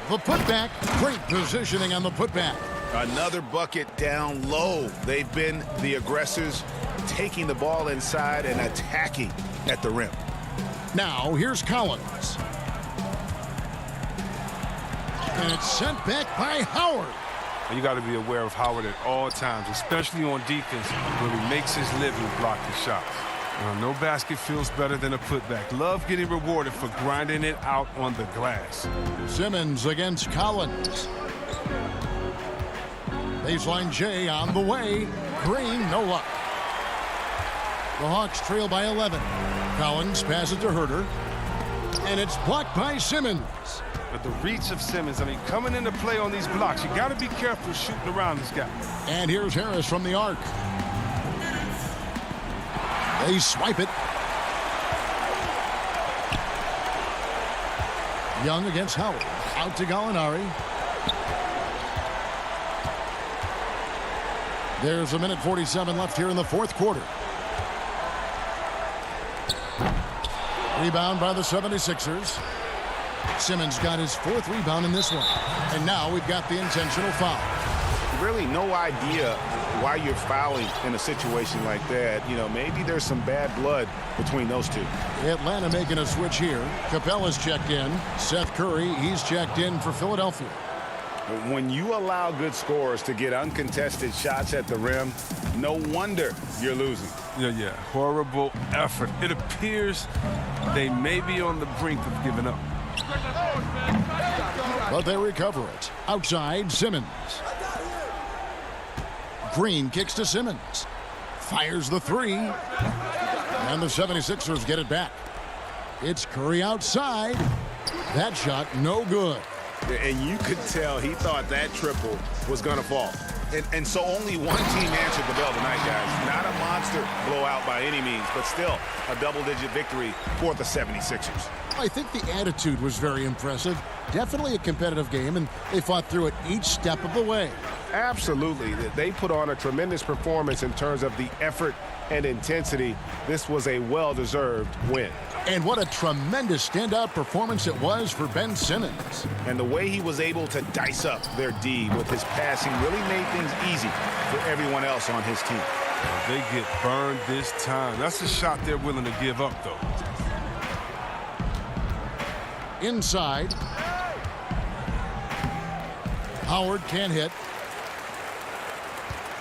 The putback. Great positioning on the putback. Another bucket down low. They've been the aggressors, taking the ball inside and attacking at the rim. Now here's Collins. And it's sent back by Howard. You got to be aware of Howard at all times, especially on defense, where he makes his living blocking shots. No basket feels better than a putback. Love getting rewarded for grinding it out on the glass. Simmons against Collins. Baseline J on the way. Green, no luck. The Hawks trail by 11. Collins passes to Huerter. And it's blocked by Simmons. But the reach of Simmons, I mean, coming into play on these blocks, you got to be careful shooting around this guy. And here's Harris from the arc. They swipe it. Young against Howard. Out to Gallinari. There's a minute 47 left here in the fourth quarter. Rebound by the 76ers. Simmons got his fourth rebound in this one. And now we've got the intentional foul. Really no idea why you're fouling in a situation like that. You know, maybe there's some bad blood between those two. Atlanta making a switch here. Capella's checked in. Seth Curry, he's checked in for Philadelphia. When you allow good scorers to get uncontested shots at the rim, no wonder you're losing. Yeah, horrible effort. It appears they may be on the brink of giving up. But they recover it. Outside, Simmons. Green kicks to Simmons. Fires the three. And the 76ers get it back. It's Curry outside. That shot no good. And you could tell he thought that triple was going to fall. And so only one team answered the bell tonight, guys. Not a monster blowout by any means, but still a double-digit victory for the 76ers. I think the attitude was very impressive. Definitely a competitive game, and they fought through it each step of the way. Absolutely. They put on a tremendous performance in terms of the effort and intensity. This was a well-deserved win. And what a tremendous standout performance it was for Ben Simmons. And the way he was able to dice up their D with his passing really made things easy for everyone else on his team. They get burned this time. That's a shot they're willing to give up, though. Inside. Howard can't hit.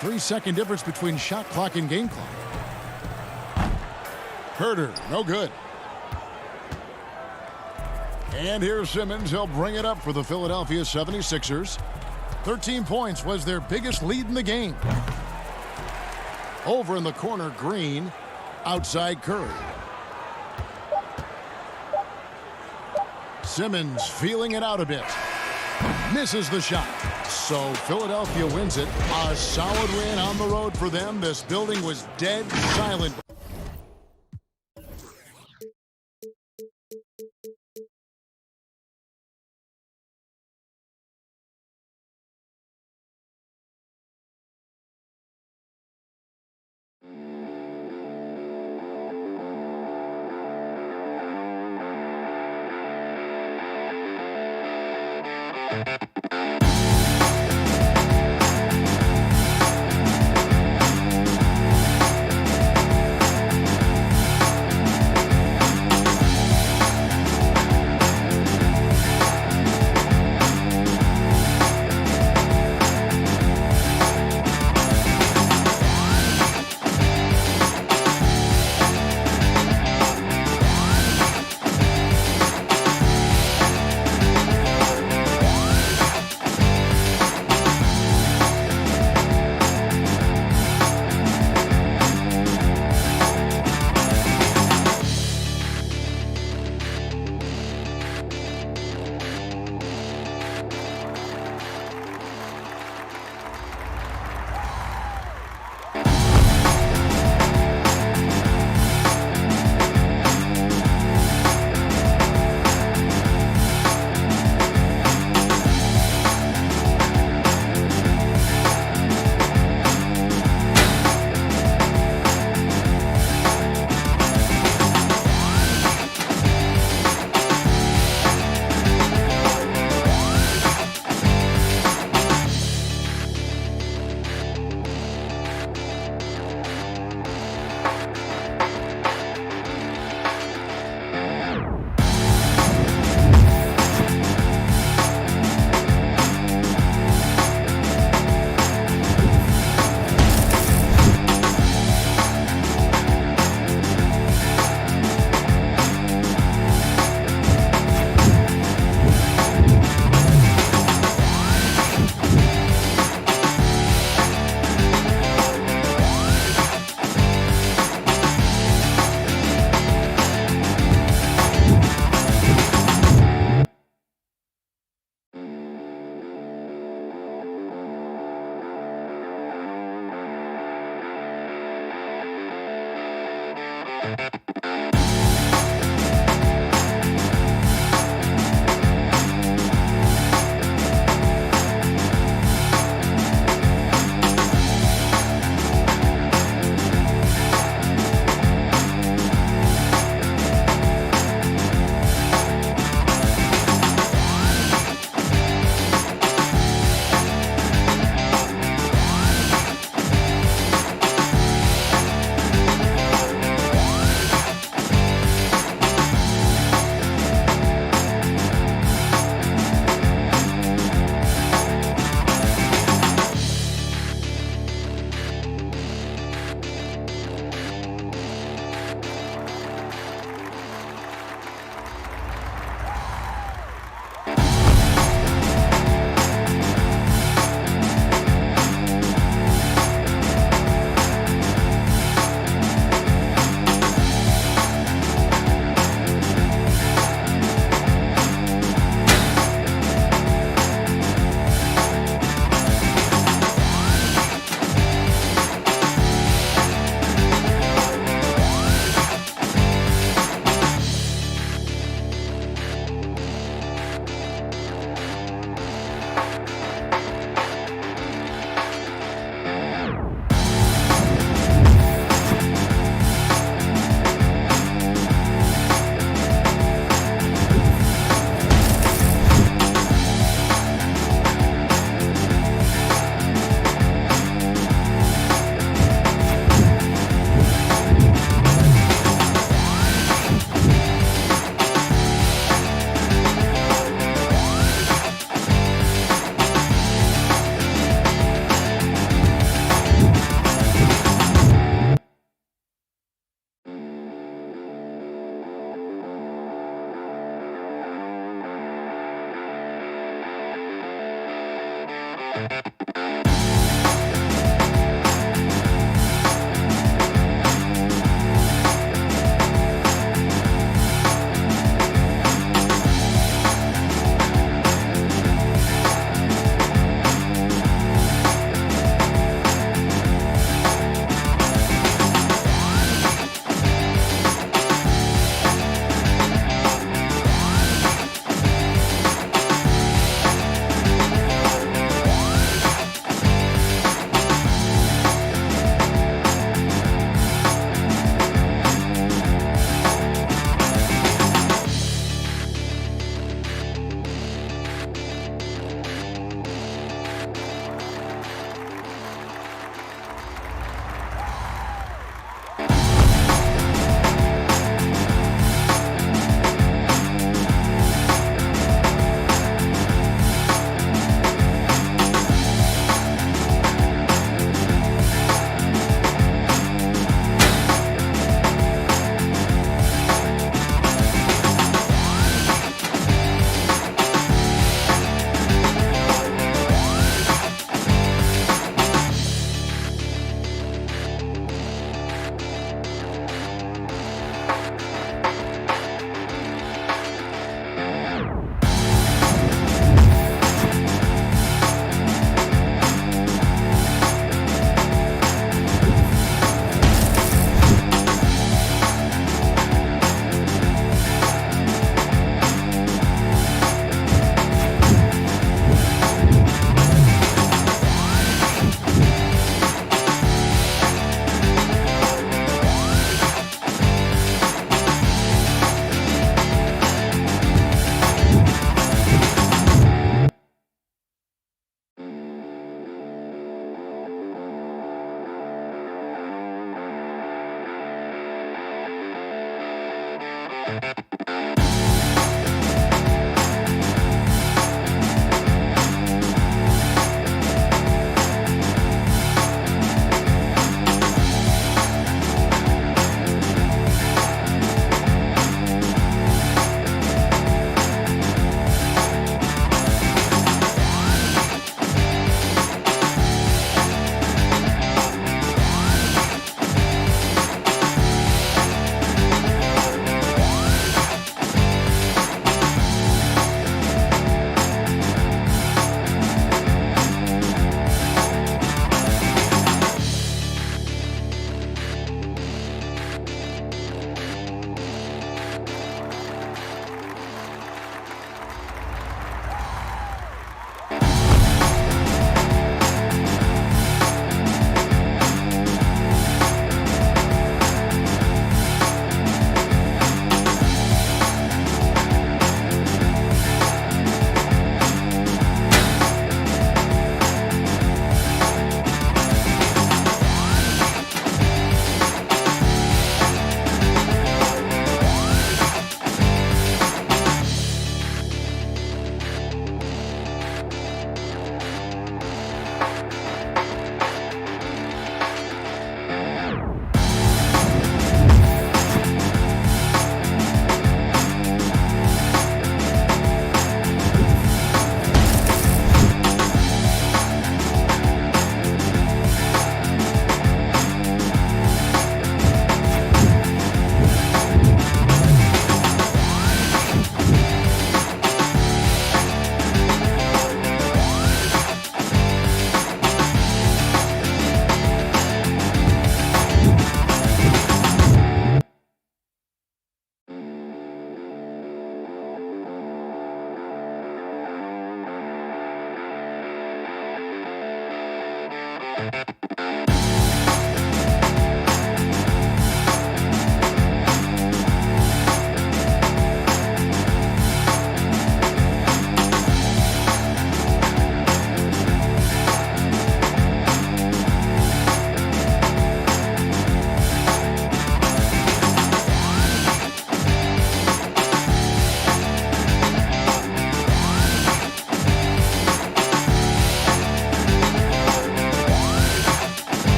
3-second difference between shot clock and game clock. Herter, no good. And here's Simmons. He'll bring it up for the Philadelphia 76ers. 13 points was their biggest lead in the game. Over in the corner, Green. Outside, Curry. Simmons feeling it out a bit. Misses the shot. So Philadelphia wins it. A solid win on the road for them. This building was dead silent.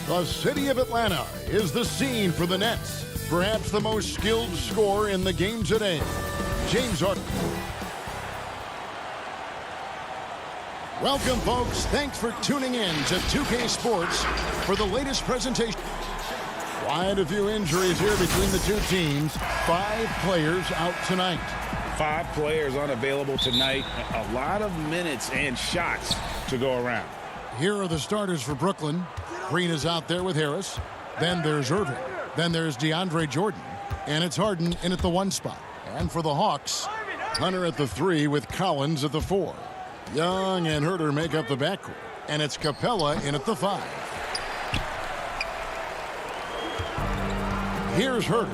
The city of Atlanta is the scene for the Nets. Perhaps the most skilled scorer in the game today, James Harden. Welcome, folks. Thanks for tuning in to 2K Sports for the latest presentation. Quite a few injuries here between the two teams. 5 players out tonight. 5 players unavailable tonight. A lot of minutes and shots to go around. Here are the starters for Brooklyn. Green is out there with Harris. Then there's Irving. Then there's DeAndre Jordan. And it's Harden in at the 1 spot. And for the Hawks, Hunter at the 3 with Collins at the 4. Young and Herter make up the backcourt. And it's Capella in at the 5. Here's Herter.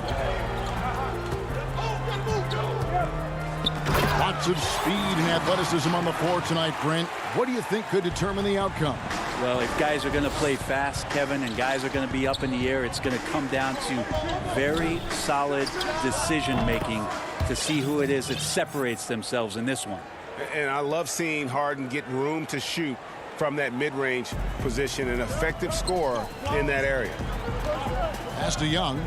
Lots of speed and athleticism on the floor tonight, Brent. What do you think could determine the outcome? Well, if guys are going to play fast, Kevin, and guys are going to be up in the air, it's going to come down to very solid decision-making to see who it is that separates themselves in this one. And I love seeing Harden get room to shoot from that mid-range position, an effective scorer in that area. Pass to Young.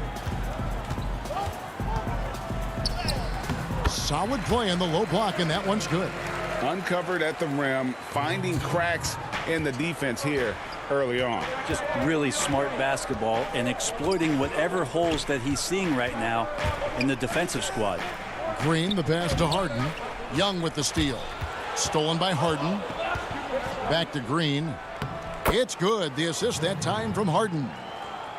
Solid play in the low block, and that one's good. Uncovered at the rim, finding cracks in the defense here early on. Just really smart basketball and exploiting whatever holes that he's seeing right now in the defensive squad. Green, the pass to Harden. Young with the steal. Stolen by Harden. Back to Green. It's good. The assist that time from Harden.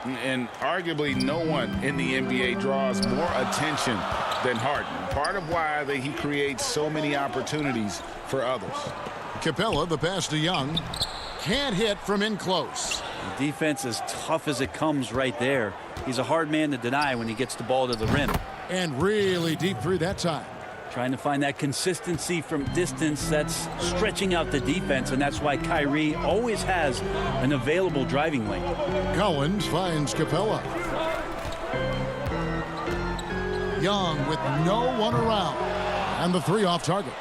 And arguably no one in the NBA draws more attention than Harden. Part of why he creates so many opportunities for others. Capella, the pass to Young. Can't hit from in close. The defense is tough as it comes right there. He's a hard man to deny when he gets the ball to the rim. And really deep through that time. Trying to find that consistency from distance that's stretching out the defense, and that's why Kyrie always has an available driving lane. Collins finds Capella. Young with no one around. And the three off target.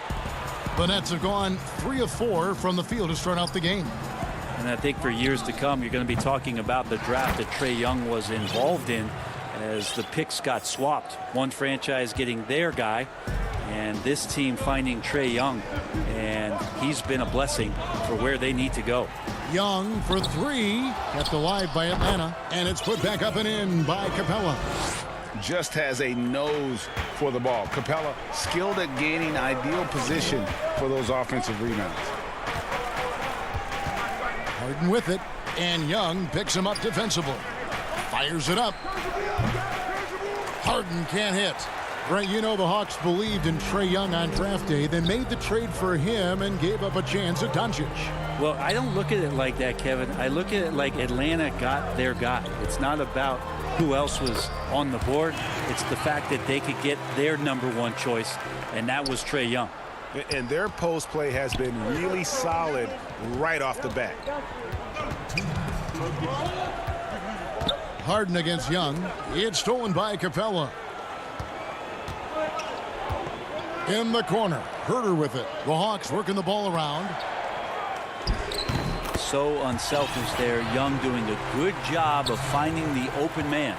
The Nets have gone 3 of 4 from the field to start out the game. And I think for years to come, you're going to be talking about the draft that Trae Young was involved in as the picks got swapped. One franchise getting their guy, and this team finding Trae Young, and he's been a blessing for where they need to go. Young for 3, kept alive by Atlanta, and it's put back up and in by Capella. Just has a nose for the ball. Capella skilled at gaining ideal position for those offensive rebounds. Harden with it, and Young picks him up defensively. Fires it up. Harden can't hit. Right, you know the Hawks believed in Trae Young on draft day. They made the trade for him and gave up a chance at Doncic. Well, I don't look at it like that, Kevin. I look at it like Atlanta got their guy. It's not about who else was on the board. It's the fact that they could get their #1 choice, and that was Trae Young. And their post play has been really solid right off the bat. Harden against Young. It's stolen by Capella. In the corner. Herter with it. The Hawks working the ball around. So unselfish there. Young doing a good job of finding the open man.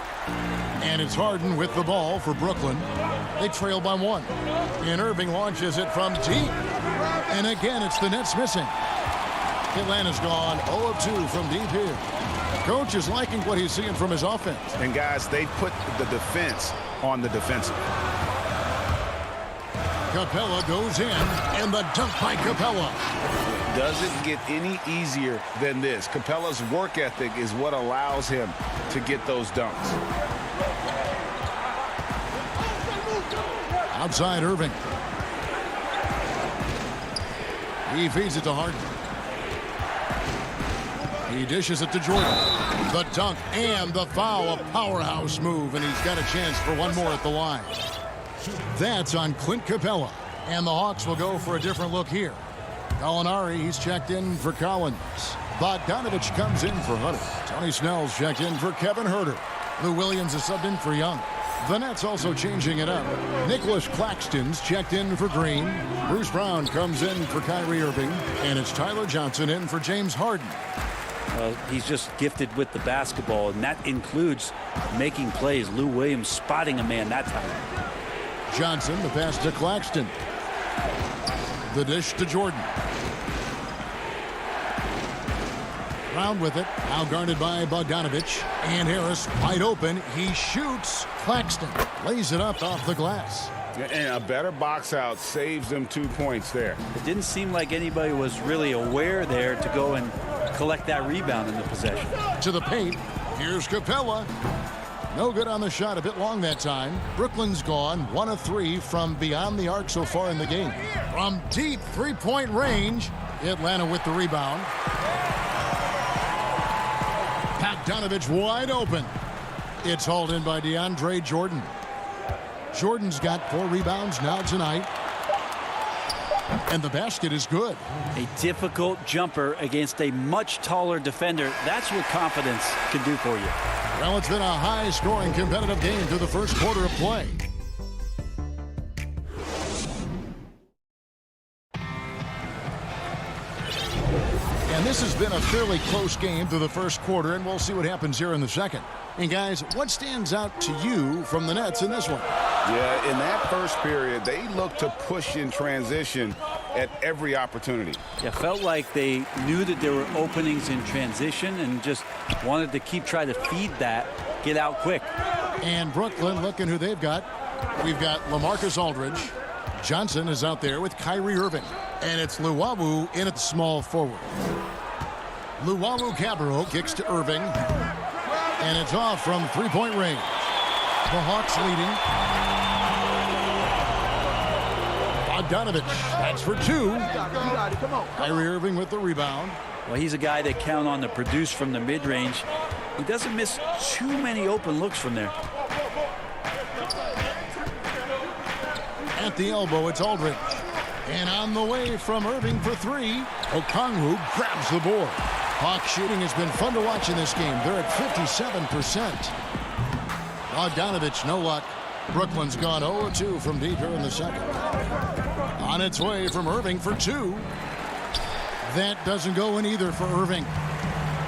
And it's Harden with the ball for Brooklyn. They trail by 1. And Irving launches it from deep. And again, it's the Nets missing. Atlanta's gone 0 of 2 from deep here. Coach is liking what he's seeing from his offense. And guys, they put the defense on the defensive. Capella goes in, and the dunk by Capella. Doesn't get any easier than this. Capella's work ethic is what allows him to get those dunks. Outside Irving. He feeds it to Harden. He dishes it to Jordan. The dunk and the foul, a powerhouse move, and he's got a chance for one more at the line. That's on Clint Capella, and the Hawks will go for a different look here. Gallinari, he's checked in for Collins. Bogdanovich comes in for Hutter. Tony Snell's checked in for Kevin Herter. Lou Williams is subbed in for Young. The Nets also changing it up. Nicholas Claxton's checked in for Green. Bruce Brown comes in for Kyrie Irving, and it's Tyler Johnson in for James Harden. He's just gifted with the basketball, and that includes making plays. Lou Williams spotting a man that time. Johnson, the pass to Claxton. The dish to Jordan. Brown with it. Now guarded by Bogdanovich. And Harris wide open. He shoots. Claxton lays it up off the glass. And a better box out saves them 2 points there. It didn't seem like anybody was really aware there to go and collect that rebound in the possession. To the paint. Here's Capella. No good on the shot, a bit long that time. Brooklyn's gone 1 of 3 from beyond the arc so far in the game. From deep three-point range, Atlanta with the rebound. Bogdanovich wide open. It's hauled in by DeAndre Jordan. Jordan's got 4 rebounds now tonight. And the basket is good. A difficult jumper against a much taller defender. That's what confidence can do for you. Well, it's been a high-scoring competitive game through the first quarter of play. And this has been a fairly close game through the first quarter, and we'll see what happens here in the second. And guys, what stands out to you from the Nets in this one? Yeah, in that first period, they looked to push in transition at every opportunity. It felt like they knew that there were openings in transition and just wanted to keep trying to feed that, get out quick. And Brooklyn, looking who they've got. We've got LaMarcus Aldridge. Johnson is out there with Kyrie Irving. And it's Luwawu in at the small forward. Luwawu-Cabarrot kicks to Irving. And it's off from three-point range. The Hawks leading. Bogdanovich, that's for two. Kyrie Irving with the rebound. Well, he's a guy that count on to produce from the mid-range. He doesn't miss too many open looks from there. At the elbow, it's Aldridge. And on the way from Irving for three, Okongwu grabs the board. Hawks shooting has been fun to watch in this game. They're at 57%. Bogdanovich, no luck. Brooklyn's gone 0-2 from deep here in the second. On its way from Irving for two. That doesn't go in either for Irving.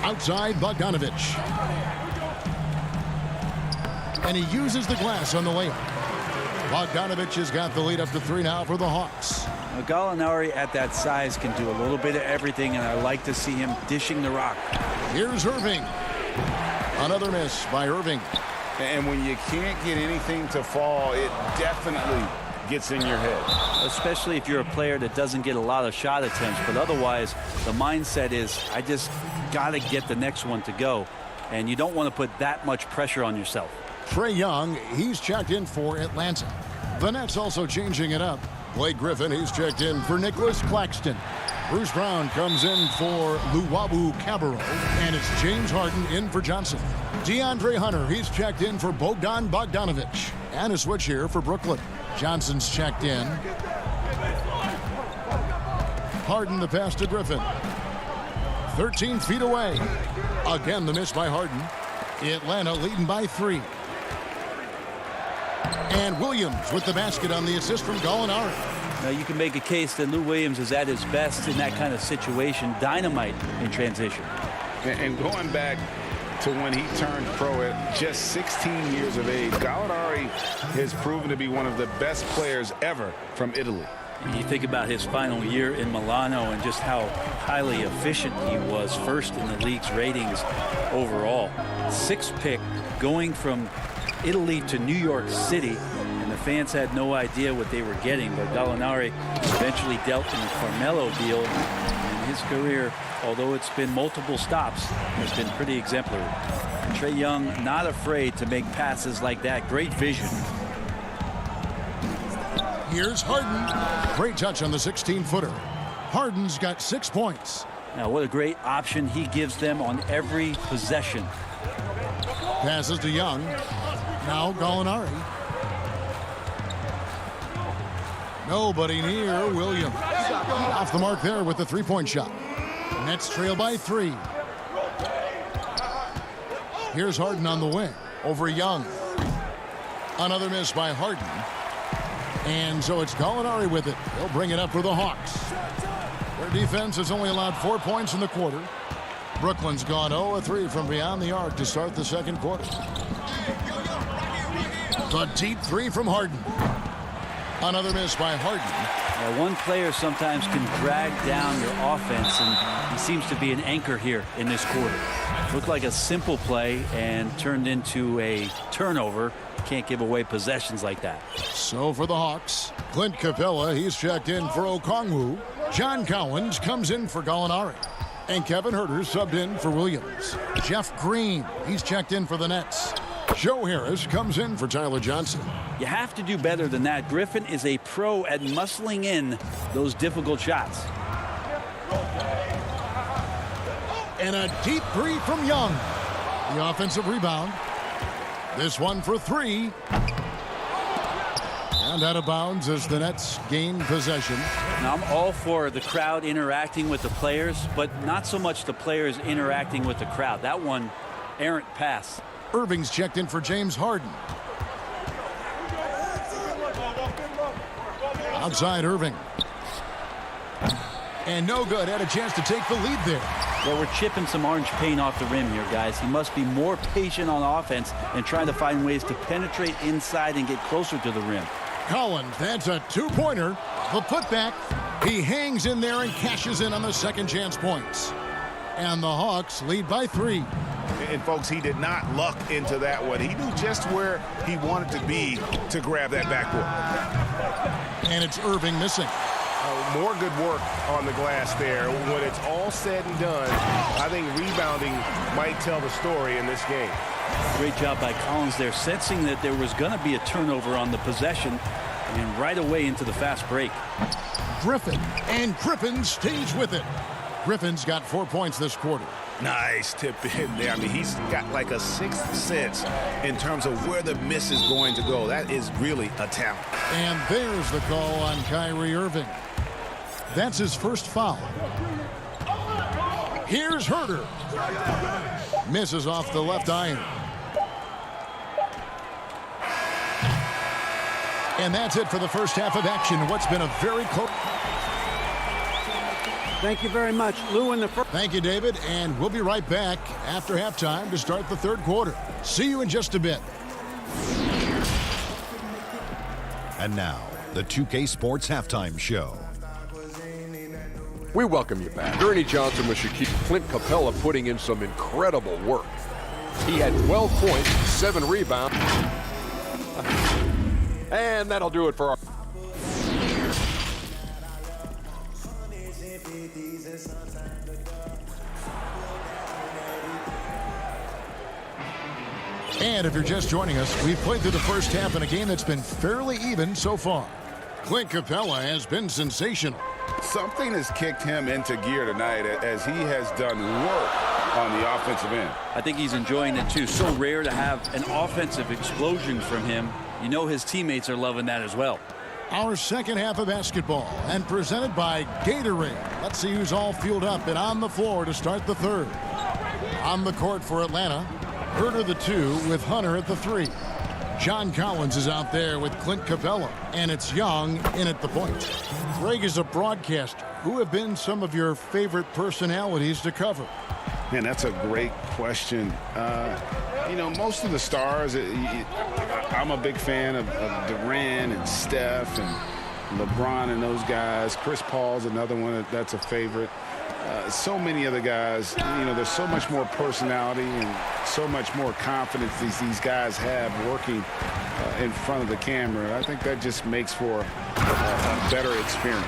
Outside, Bogdanovich. And he uses the glass on the layup. Bogdanovich has got the lead up to three now for the Hawks. Now, Gallinari at that size can do a little bit of everything, and I like to see him dishing the rock. Here's Irving. Another miss by Irving. And when you can't get anything to fall, it definitely gets in your head. Especially if you're a player that doesn't get a lot of shot attempts, but otherwise the mindset is, I just got to get the next one to go. And you don't want to put that much pressure on yourself. Trae Young, he's checked in for Atlanta. The Nets also changing it up. Blake Griffin, he's checked in for Nicholas Claxton. Bruce Brown comes in for Luwawu-Cabarrot. And it's James Harden in for Johnson. DeAndre Hunter, he's checked in for Bogdan Bogdanovich. And a switch here for Brooklyn. Johnson's checked in. Harden the pass to Griffin. 13 feet away. Again the miss by Harden. Atlanta leading by three. And Williams with the basket on the assist from Gallinari. Now you can make a case that Lou Williams is at his best in that kind of situation. Dynamite in transition. And going back to when he turned pro at just 16 years of age, Gallinari has proven to be one of the best players ever from Italy. You think about his final year in Milano and just how highly efficient he was, first in the league's ratings overall. Sixth pick going from Italy to New York City, and the fans had no idea what they were getting, but Gallinari eventually dealt in the Carmelo deal, and his career, although it's been multiple stops, has been pretty exemplary. Trae Young not afraid to make passes like that. Great vision. Here's Harden. Great touch on the 16-footer. Harden's got 6 points. Now what a great option he gives them on every possession. Passes to Young. Now Gallinari. Nobody near Williams. Off the mark there with the three-point shot. Nets trail by three. Here's Harden on the wing over Young. Another miss by Harden. And so it's Gallinari with it. He'll bring it up for the Hawks. Their defense has only allowed 4 points in the quarter. Brooklyn's gone 0-3 from beyond the arc to start the second quarter. The deep three from Harden. Another miss by Harden. Yeah, one player sometimes can drag down your offense, and he seems to be an anchor here in this quarter. Looked like a simple play and turned into a turnover. Can't give away possessions like that. So for the Hawks, Clint Capella, he's checked in for Okongwu. John Collins comes in for Gallinari. And Kevin Huerter subbed in for Williams. Jeff Green, he's checked in for the Nets. Joe Harris comes in for Tyler Johnson. You have to do better than that. Griffin is a pro at muscling in those difficult shots. And a deep three from Young. The offensive rebound. This one for three. And out of bounds as the Nets gain possession. Now, I'm all for the crowd interacting with the players, but not so much the players interacting with the crowd. That one, errant pass. Irving's checked in for James Harden. Outside Irving. And no good. Had a chance to take the lead there. Well, we're chipping some orange paint off the rim here, guys. He must be more patient on offense and trying to find ways to penetrate inside and get closer to the rim. Collins, that's a two-pointer. The putback. He hangs in there and cashes in on the second chance points. And the Hawks lead by 3. And, folks, he did not luck into that one. He knew just where he wanted to be to grab that backboard. And it's Irving missing. More good work on the glass there. When it's all said and done, I think rebounding might tell the story in this game. Great job by Collins there, sensing that there was going to be a turnover on the possession, and right away into the fast break. Griffin, and Griffin stays with it. Griffin's got 4 points this quarter. Nice tip in there. I mean, he's got like a sixth sense in terms of where the miss is going to go. That is really a talent. And there's the call on Kyrie Irving. That's his first foul. Here's Herter. Misses off the left iron. And that's it for the first half of action. What's been a very close. Thank you very much. Lou in the first. Thank you, David. And we'll be right back after halftime to start the third quarter. See you in just a bit. And now, the 2K Sports Halftime Show. We welcome you back. Ernie Johnson with Shaquille. Clint Capella putting in some incredible work. He had 12 points, 7 rebounds. And that'll do it for our... And if you're just joining us, we've played through the first half in a game that's been fairly even so far. Clint Capella has been sensational. Something has kicked him into gear tonight as he has done work on the offensive end. I think he's enjoying it too. So rare to have an offensive explosion from him. You know his teammates are loving that as well. Our second half of basketball and presented by Gatorade. Let's see who's all fueled up and on the floor to start the third. On the court for Atlanta, Herter the 2 with Hunter at the 3. John Collins is out there with Clint Capella, and it's Young in at the point. Greg is a broadcaster. Who have been some of your favorite personalities to cover? Man, that's a great question. You know, most of the stars, I'm a big fan of Durant and Steph and LeBron and those guys. Chris Paul's another one that's a favorite. So many other guys, you know, there's so much more personality and so much more confidence these guys have working in front of the camera. I think that just makes for a better experience.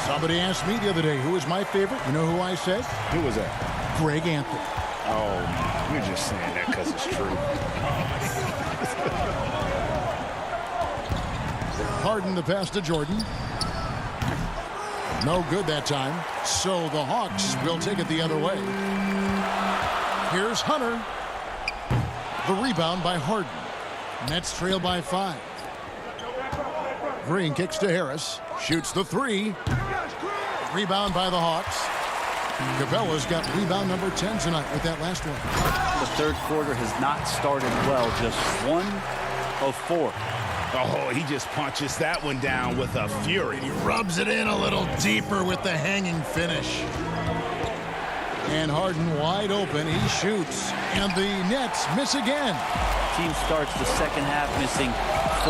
Somebody asked me the other day, who was my favorite? You know who I said? Who was that? Greg Anthony. Oh, you're just saying that because it's true. Harden the pass to Jordan. No good that time. So the Hawks will take it the other way. Here's Hunter. The rebound by Harden. Nets trail by 5. Green kicks to Harris. Shoots the 3. Rebound by the Hawks. Capella's got rebound number 10 tonight with that last one. The third quarter has not started well. Just 1 of 4. Oh, he just punches that one down with a fury. He rubs it in a little deeper with the hanging finish. And Harden wide open. He shoots. And the Nets miss again. Team starts the second half missing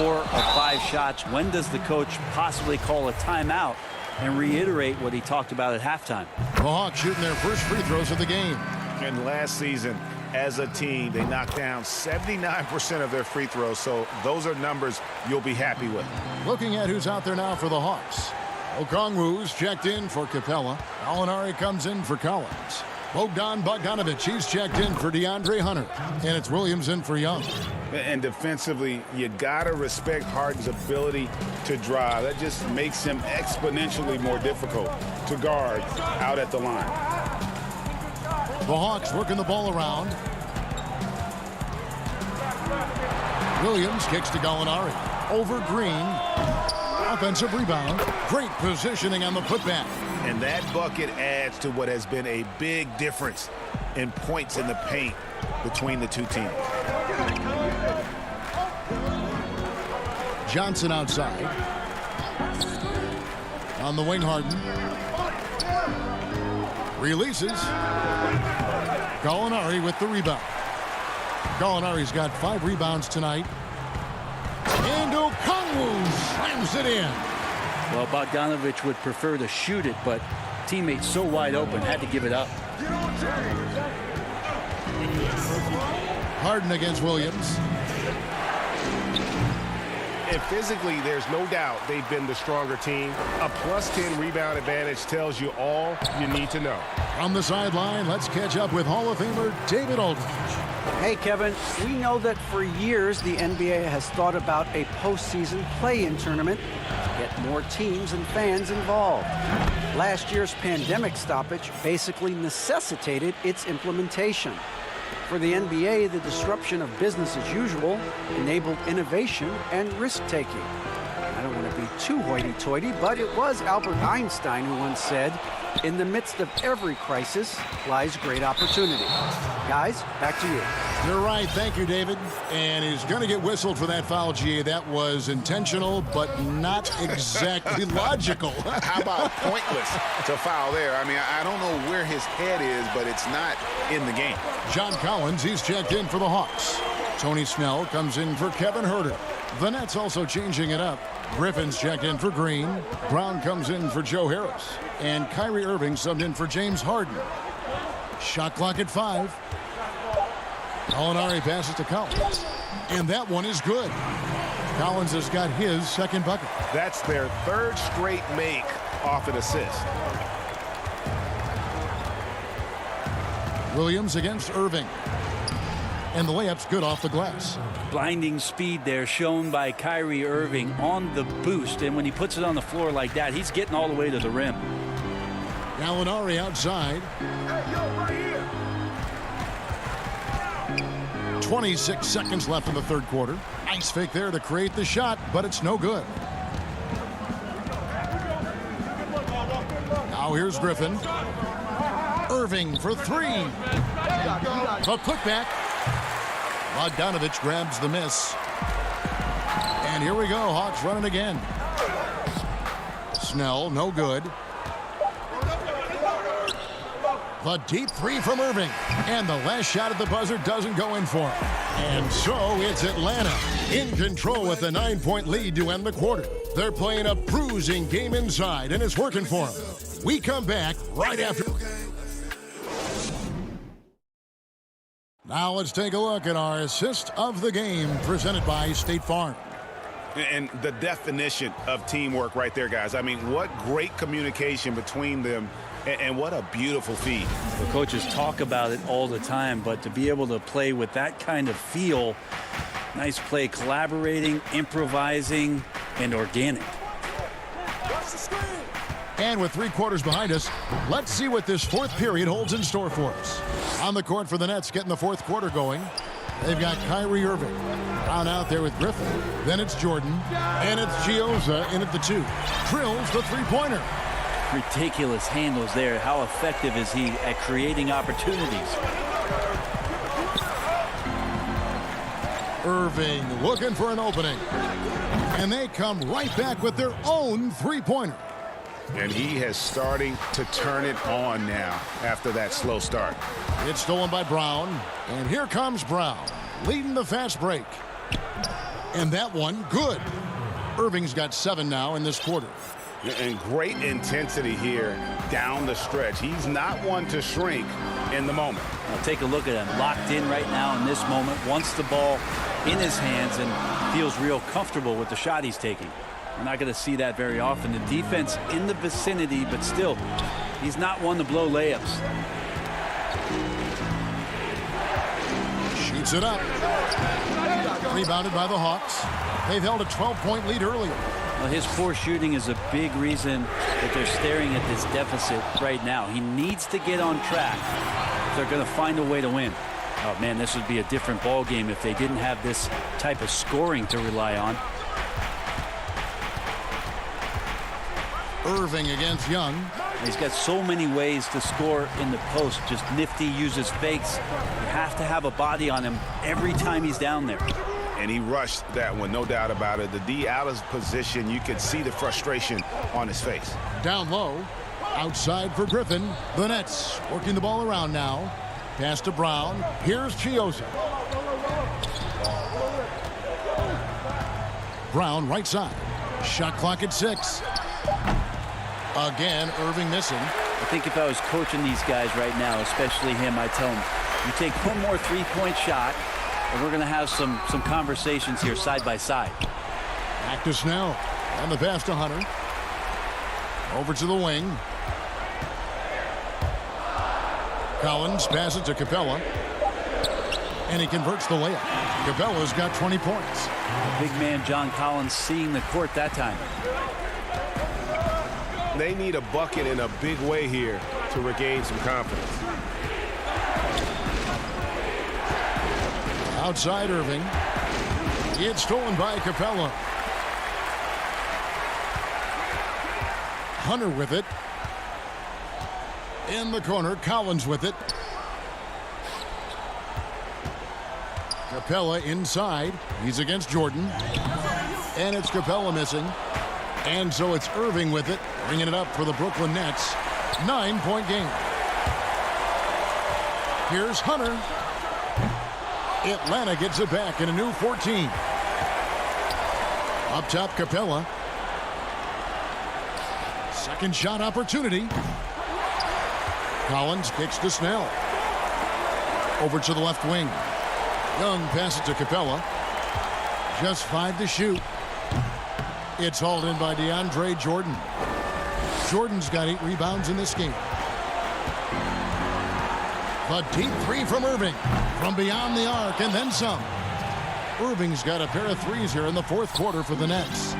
4 of 5 shots. When does the coach possibly call a timeout and reiterate what he talked about at halftime? The Hawks shooting their first free throws of the game. And last season, as a team, they knocked down 79% of their free throws, so those are numbers you'll be happy with. Looking at who's out there now for the Hawks. Okongwu's checked in for Capella. Alinari comes in for Collins. Bogdan Bogdanovic, he's checked in for DeAndre Hunter. And it's Williams in for Young. And defensively, you got to respect Harden's ability to drive. That just makes him exponentially more difficult to guard out at the line. The Hawks working the ball around. Williams kicks to Gallinari. Over Green. offensive rebound. Great positioning on the putback. And that bucket adds to what has been a big difference in points in the paint between the two teams. Johnson outside. On the wing, Harden. Releases. Gallinari with the rebound. Gallinari's got 5 rebounds tonight. And Okongwu slams it in. Well, Bogdanovich would prefer to shoot it, but teammates so wide open had to give it up. Harden against Williams. And physically, there's no doubt they've been the stronger team. A +10 rebound advantage tells you all you need to know. From the sideline, let's catch up with Hall of Famer David Aldridge. Hey, Kevin, we know that for years the NBA has thought about a postseason play-in tournament to get more teams and fans involved. Last year's pandemic stoppage basically necessitated its implementation. For the NBA, the disruption of business as usual enabled innovation and risk-taking. I don't want to be too hoity-toity, but it was Albert Einstein who once said, "In the midst of every crisis lies great opportunity." Guys, back to you. You're right. Thank you, David. And he's going to get whistled for that foul, GA. That was intentional, but not exactly logical. How about pointless to foul there? I mean, I don't know where his head is, but it's not in the game. John Collins, he's checked in for the Hawks. Tony Snell comes in for Kevin Huerter. The Nets also changing it up. Griffin's checked in for Green. Brown comes in for Joe Harris. And Kyrie Irving subbed in for James Harden. Shot clock at 5. Gallinari passes to Collins. And that one is good. Collins has got his second bucket. That's their 3rd straight make off an assist. Williams against Irving. And the layup's good off the glass. Blinding speed there shown by Kyrie Irving on the boost. And when he puts it on the floor like that, he's getting all the way to the rim. Gallinari outside. 26 seconds left in the 3rd quarter. Nice fake there to create the shot, but it's no good. Now here's Griffin. Irving for 3. The putback. Bogdanovich grabs the miss. And here we go. Hawks running again. Snell, no good. The deep 3 from Irving. And the last shot at the buzzer doesn't go in for him. And so it's Atlanta in control with a 9-point lead to end the quarter. They're playing a bruising game inside, and it's working for them. We come back right after. Now let's take a look at our assist of the game presented by State Farm. And the definition of teamwork right there, guys. I mean, what great communication between them, and what a beautiful feed. The coaches talk about it all the time, but to be able to play with that kind of feel, nice play, collaborating, improvising, and organic. And with 3 quarters behind us, let's see what this 4th period holds in store for us. On the court for the Nets, getting the 4th quarter going. They've got Kyrie Irving. Brown out there with Griffin. Then it's Jordan. And it's Gioza in at the 2. Drills the 3-pointer. Ridiculous handles there. How effective is he at creating opportunities? Irving looking for an opening. And they come right back with their own 3-pointer. And he is starting to turn it on now after that slow start. It's stolen by Brown. And here comes Brown, leading the fast break. And that one, good. Irving's got 7 now in this quarter. And great intensity here down the stretch. He's not one to shrink in the moment. Now take a look at him, locked in right now in this moment, wants the ball in his hands and feels real comfortable with the shot he's taking. We're not going to see that very often. The defense in the vicinity, but still, he's not one to blow layups. Shoots it up. Rebounded by the Hawks. They've held a 12-point lead earlier. Well, his poor shooting is a big reason that they're staring at this deficit right now. He needs to get on track if they're going to find a way to win. Oh, man, this would be a different ball game if they didn't have this type of scoring to rely on. Irving against Young. He's got so many ways to score in the post. Just nifty, uses fakes. You have to have a body on him every time he's down there. And he rushed that one, no doubt about it. The D out of position, you could see the frustration on his face. Down low, outside for Griffin. The Nets working the ball around now. Pass to Brown. Here's Chioza. Brown right side. Shot clock at 6. Again, Irving missing. I think if I was coaching these guys right now, especially him, I'd tell him, you take one more three-point shot, and we're going to have some conversations here side by side. Back to Snell. And the pass to Hunter. Over to the wing. Collins passes to Capella. And he converts the layup. Capella's got 20 points. Big man John Collins seeing the court that time. They need a bucket in a big way here to regain some confidence. Outside Irving. It's stolen by Capella. Hunter with it. In the corner, Collins with it. Capella inside. He's against Jordan. And it's Capella missing. And so it's Irving with it, bringing it up for the Brooklyn Nets. 9-point game. Here's Hunter. Atlanta gets it back in a new 14. Up top, Capella. Second shot opportunity. Collins kicks to Snell. Over to the left wing. Young passes to Capella. Just 5 to shoot. It's hauled in by DeAndre Jordan. Jordan's got 8 rebounds in this game. The deep 3 from Irving. From beyond the arc and then some. Irving's got a pair of threes here in the fourth quarter for the Nets.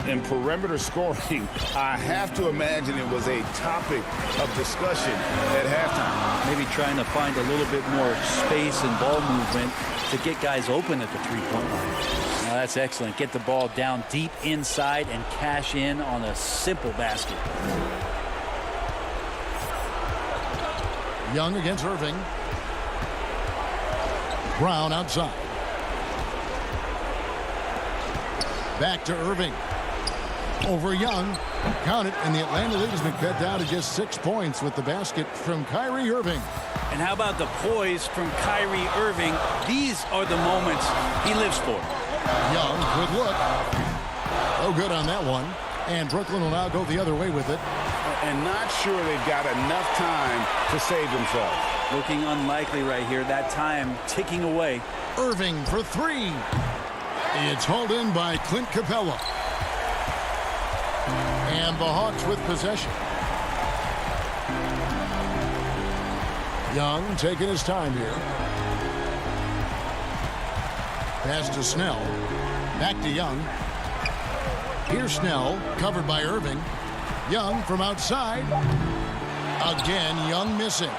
And perimeter scoring, I have to imagine it was a topic of discussion at halftime. Maybe trying to find a little bit more space and ball movement to get guys open at the three-point line. Now that's excellent. Get the ball down deep inside and cash in on a simple basket. Young against Irving. Brown outside. Back to Irving. Over Young. Count it, and the Atlanta League has been cut down to just 6 points with the basket from Kyrie Irving. And how about the poise from Kyrie Irving? These are the moments he lives for. Young, good look. No good on that one. And Brooklyn will now go the other way with it. And not sure they've got enough time to save themselves. Looking unlikely right here. That time ticking away. Irving for 3. It's hauled in by Clint Capella. And the Hawks with possession. Young taking his time here. Pass to Snell. Back to Young. Here's Snell, covered by Irving. Young from outside. Again, Young missing.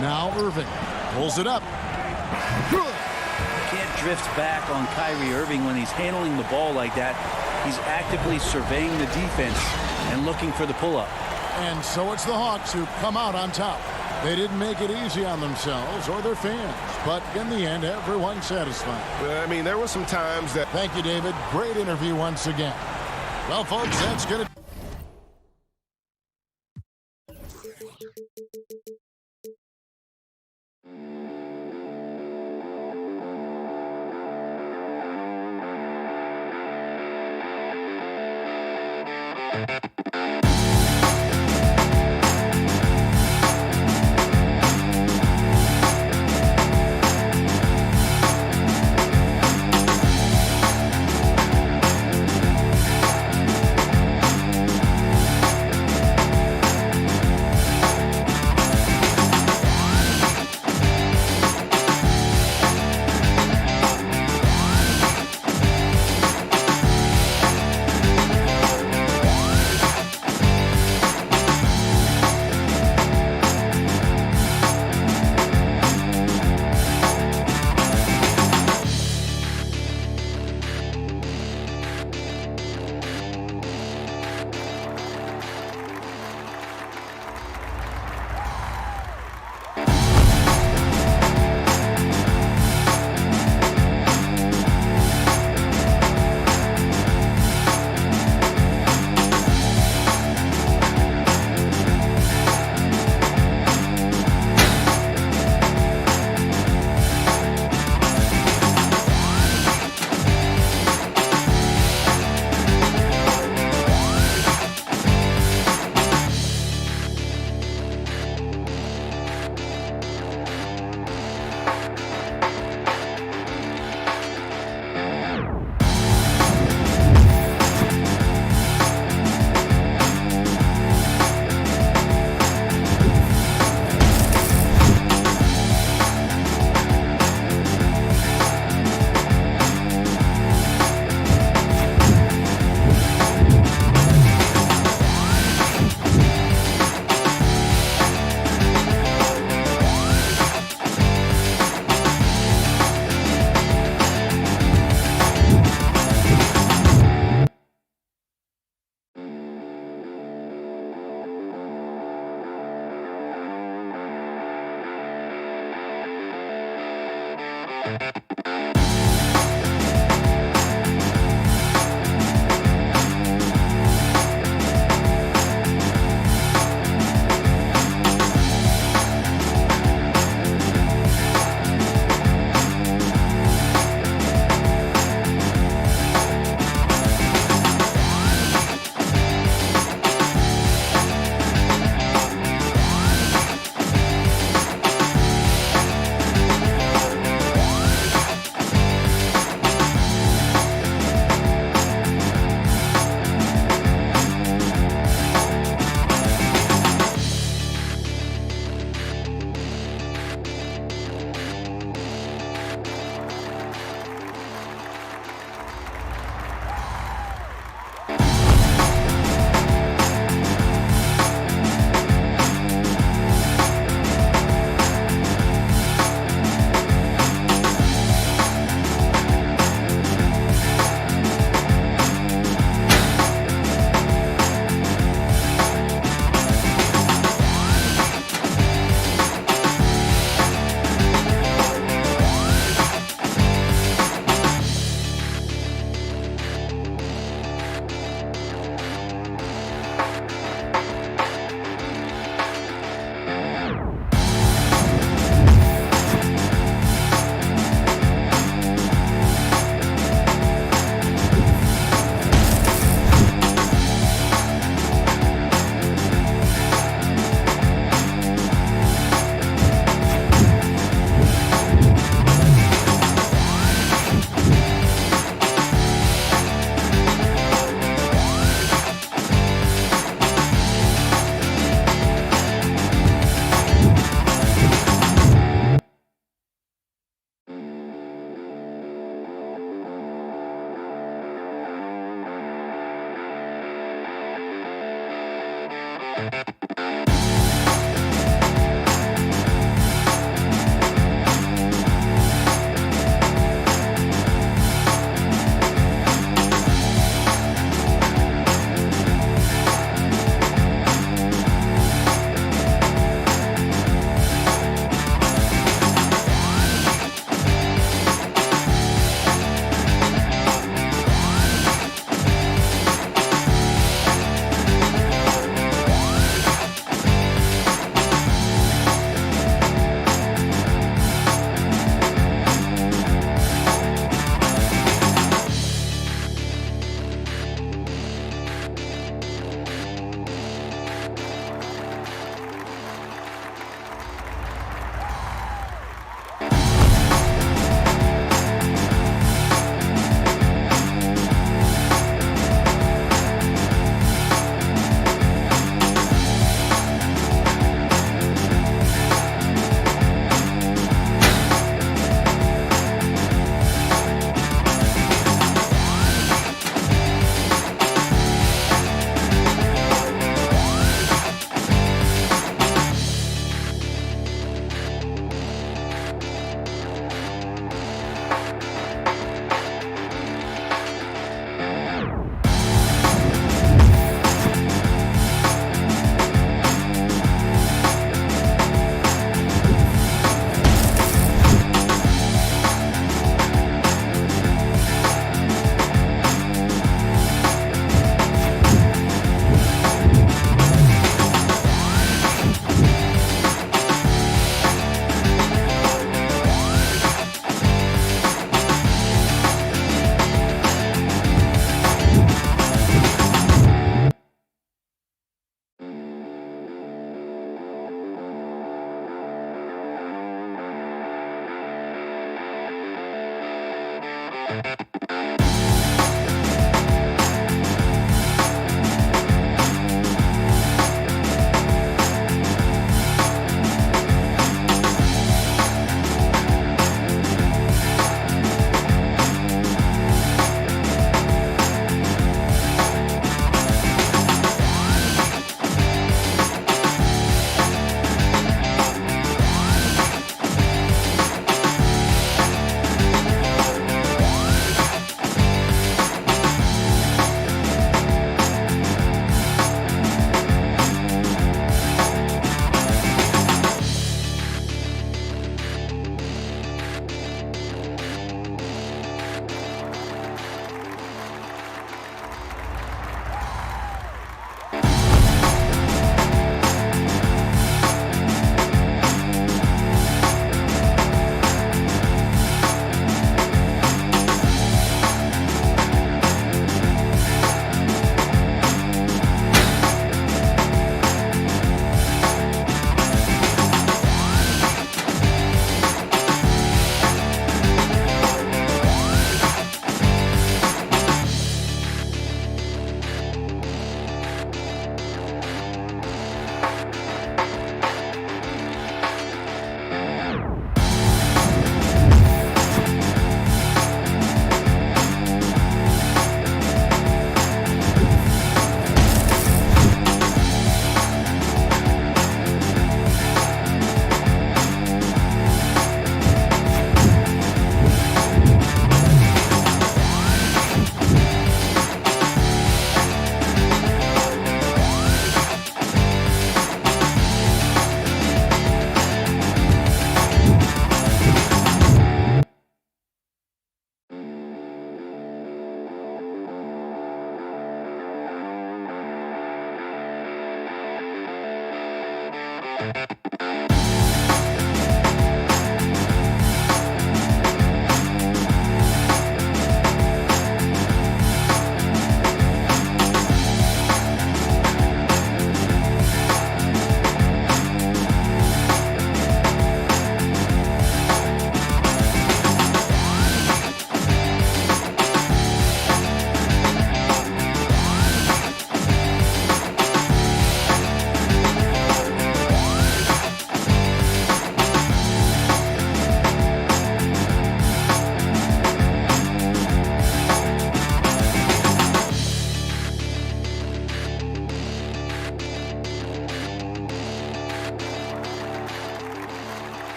Now Irving pulls it up. Good. Can't drift back on Kyrie Irving when he's handling the ball like that. He's actively surveying the defense and looking for the pull-up. And so it's the Hawks who come out on top. They didn't make it easy on themselves or their fans, but in the end, everyone's satisfied. I mean, there were some times that... Thank you, David. Great interview once again. Well, folks, that's going to...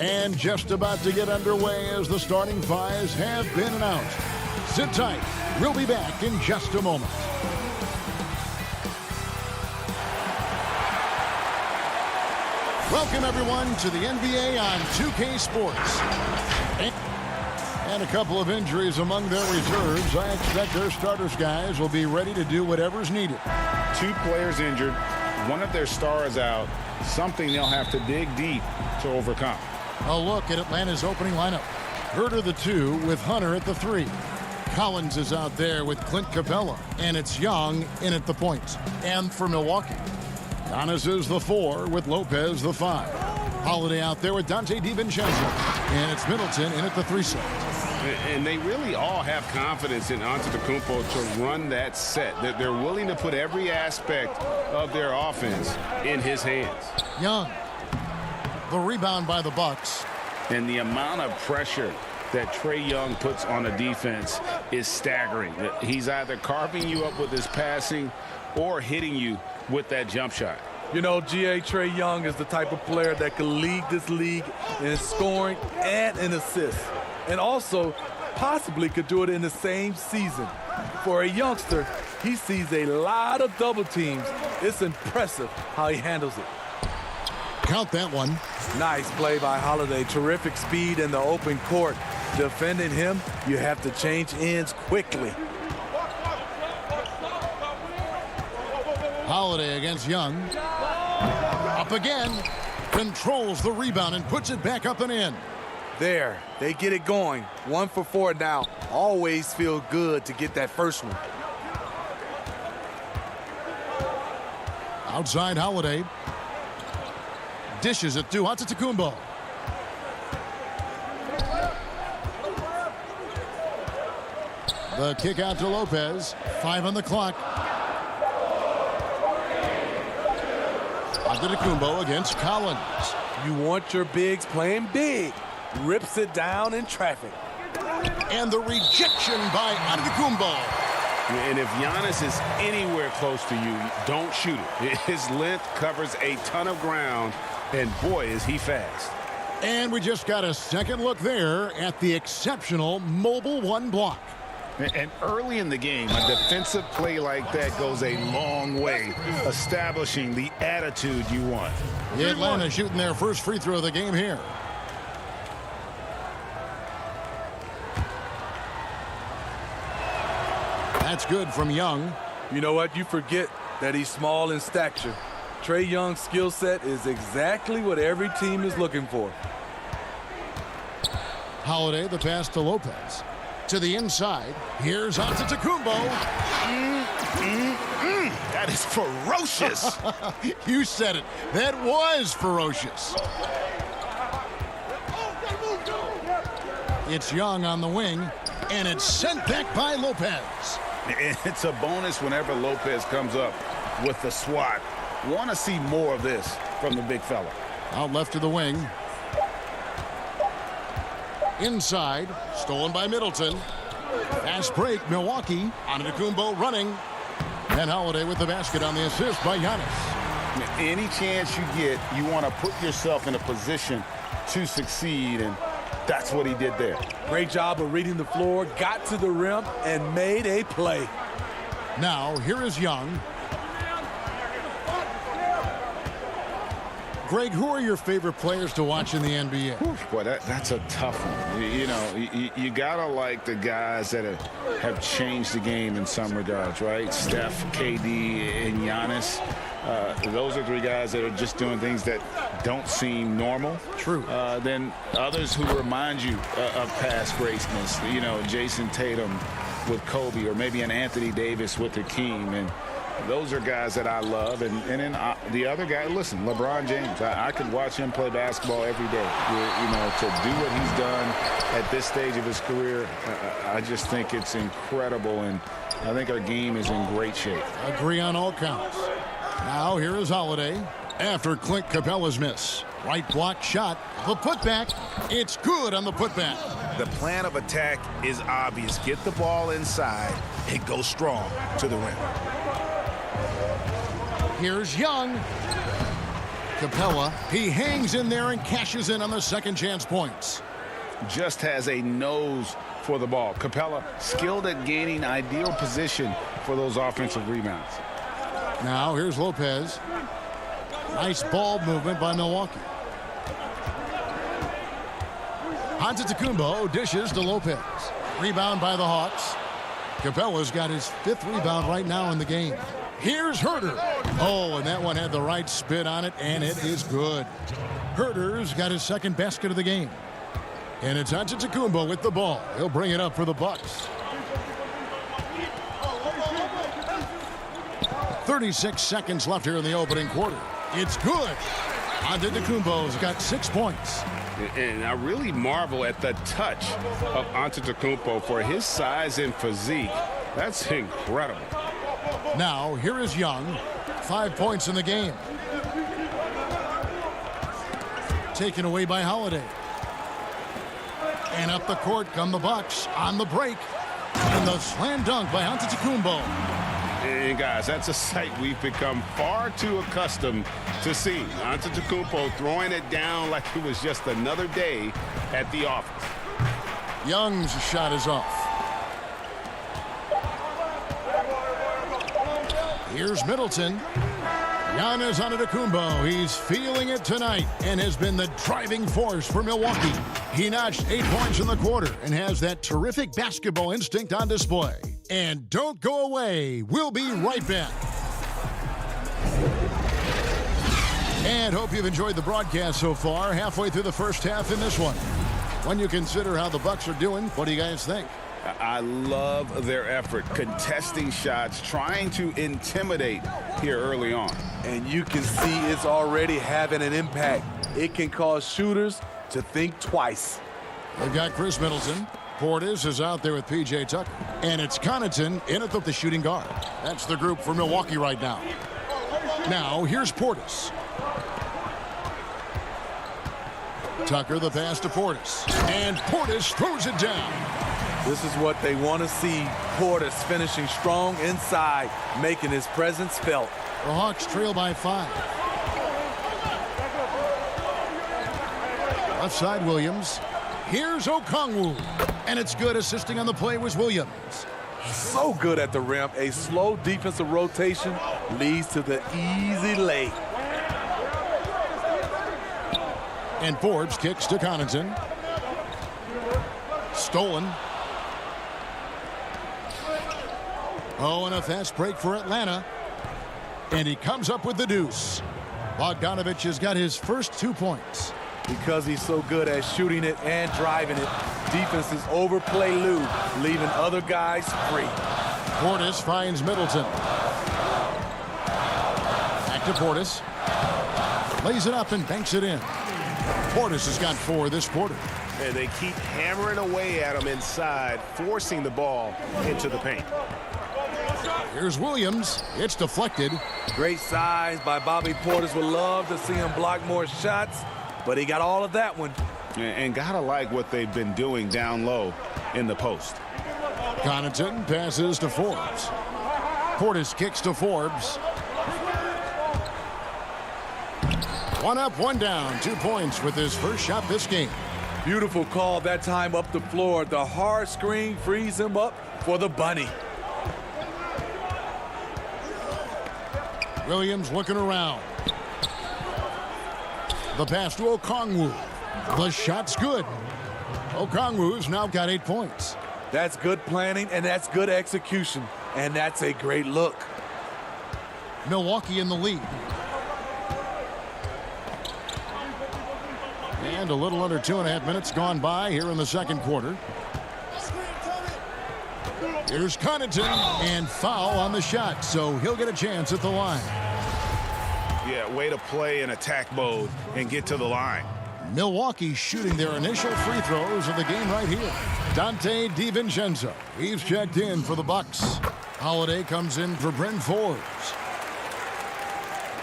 And just about to get underway as the starting fives have been announced. Sit tight. We'll be back in just a moment. Welcome, everyone, to the NBA on 2K Sports. And a couple of injuries among their reserves. I expect their starters guys will be ready to do whatever's needed. 2 players injured, one of their stars out, something they'll have to dig deep to overcome. A look at Atlanta's opening lineup. Herter the 2 with Hunter at the 3. Collins is out there with Clint Capella, and it's Young in at the point. And for Milwaukee, Giannis is the 4 with Lopez the 5. Holiday out there with Donte DiVincenzo, and it's Middleton in at the 3 slot. And they really all have confidence in Antetokounmpo to run that set. They're willing to put every aspect of their offense in his hands. Young, the rebound by the Bucks. And the amount of pressure that Trae Young puts on a defense is staggering. He's either carving you up with his passing or hitting you with that jump shot. You know, Trae Young is the type of player that could lead this league in scoring and in assists. And also possibly could do it in the same season. For a youngster, he sees a lot of double teams. It's impressive how he handles it. Count that one. Nice play by Holiday. Terrific speed in the open court. Defending him, you have to change ends quickly. Holiday against Young. Up again. Controls the rebound and puts it back up and in. There, they get it going. 1 for 4 now. Always feel good to get that first one. Outside Holiday. Dishes it to Antetokounmpo. The kick out to Lopez. 5 on the clock. Antetokounmpo against Collins. You want your bigs playing big. Rips it down in traffic. And the rejection by Antetokounmpo. And if Giannis is anywhere close to you, don't shoot it. His length covers a ton of ground, and boy, is he fast. And we just got a second look there at the exceptional mobile 1 block. And early in the game, a defensive play like that goes a long way, establishing the attitude you want. Atlanta shooting their first free throw of the game here. That's good from Young. You know what? You forget that he's small in stature. Trae Young's skill set is exactly what every team is looking for. Holiday, the pass to Lopez. To the inside. Here's Antetokounmpo. That is ferocious. You said it. That was ferocious. It's Young on the wing, and it's sent back by Lopez. It's a bonus whenever Lopez comes up with the swat. Want to see more of this from the big fella. Out left to the wing. Inside, stolen by Middleton. Fast break, Milwaukee. Antetokounmpo running. And Holiday with the basket on the assist by Giannis. Any chance you get, you want to put yourself in a position to succeed, and that's what he did there. Great job of reading the floor, got to the rim, and made a play. Now, here is Young. Greg, who are your favorite players to watch in the NBA? Boy, that's a tough one. You know, you got to like the guys that have changed the game in some regards, right? Steph, KD, and Giannis. Those are 3 guys that are just doing things that don't seem normal. True. Then others who remind you of past greatness. You know, Jason Tatum with Kobe, or maybe an Anthony Davis with Hakeem. And those are guys that I love. And then the other guy, listen, LeBron James. I could watch him play basketball every day. You know, to do what he's done at this stage of his career, I just think it's incredible. And I think our game is in great shape. Agree on all counts. Now here is Holiday after Clint Capella's miss. Right block shot. The putback. It's good on the putback. The plan of attack is obvious. Get the ball inside and go strong to the rim. Here's Young. Capella, he hangs in there and cashes in on the second chance points. Just has a nose for the ball. Capella skilled at gaining ideal position for those offensive rebounds. Now here's Lopez. Nice ball movement by Milwaukee. Antetokounmpo dishes to Lopez. Rebound by the Hawks. Capella's got his 5th rebound right now in the game. Here's Herter. Oh, and that one had the right spin on it, and it is good. Herter's got his 2nd basket of the game. And it's Antetokounmpo with the ball. He'll bring it up for the Bucks. 36 seconds left here in the opening quarter. It's good. Antetokounmpo's got 6 points. And I really marvel at the touch of Antetokounmpo for his size and physique. That's incredible. Now, here is Young. 5 points in the game. Taken away by Holiday. And up the court come the Bucks on the break. And the slam dunk by Antetokounmpo. And guys, that's a sight we've become far too accustomed to seeing. Antetokounmpo throwing it down like it was just another day at the office. Young's shot is off. Here's Middleton. Giannis Antetokounmpo, he's feeling it tonight and has been the driving force for Milwaukee. He notched 8 points in the quarter and has that terrific basketball instinct on display. And don't go away. We'll be right back. And hope you've enjoyed the broadcast so far. Halfway through the first half in this one. When you consider how the Bucks are doing, what do you guys think? I love their effort, contesting shots, trying to intimidate here early on. And you can see it's already having an impact. It can cause shooters to think twice. They've got Chris Middleton. Portis is out there with P.J. Tucker. And it's Connaughton in at the shooting guard. That's the group for Milwaukee right now. Now, here's Portis. Tucker the pass to Portis. And Portis throws it down. This is what they want to see. Portis finishing strong inside, making his presence felt. The Hawks trail by 5. Left side Williams. Here's Okongwu. And it's good. Assisting on the play was Williams. So good at the rim. A slow defensive rotation leads to the easy lay. And Forbes kicks to Connaughton. Stolen. Oh, and a fast break for Atlanta. And he comes up with the deuce. Bogdanovich has got his first 2 points. Because he's so good at shooting it and driving it, defenses overplay Lou, leaving other guys free. Portis finds Middleton. Back to Portis. Lays it up and banks it in. Portis has got 4 this quarter. And they keep hammering away at him inside, forcing the ball into the paint. Here's Williams. It's deflected. Great size by Bobby Portis. Would love to see him block more shots, but he got all of that one. And gotta like what they've been doing down low in the post. Connaughton passes to Forbes. Portis kicks to Forbes. 1 up, 1 down. 2 points with his first shot this game. Beautiful call that time up the floor. The hard screen frees him up for the bunny. Williams looking around. The pass to Okongwu. The shot's good. Okongwu's now got 8 points. That's good planning, and that's good execution. And that's a great look. Milwaukee in the lead. And a little under 2.5 minutes gone by here in the second quarter. Here's Connaughton, and foul on the shot, so he'll get a chance at the line. Yeah, way to play in attack mode and get to the line. Milwaukee shooting their initial free throws of the game right here. Dante DiVincenzo, he's checked in for the Bucks. Holiday comes in for Bryn Forbes.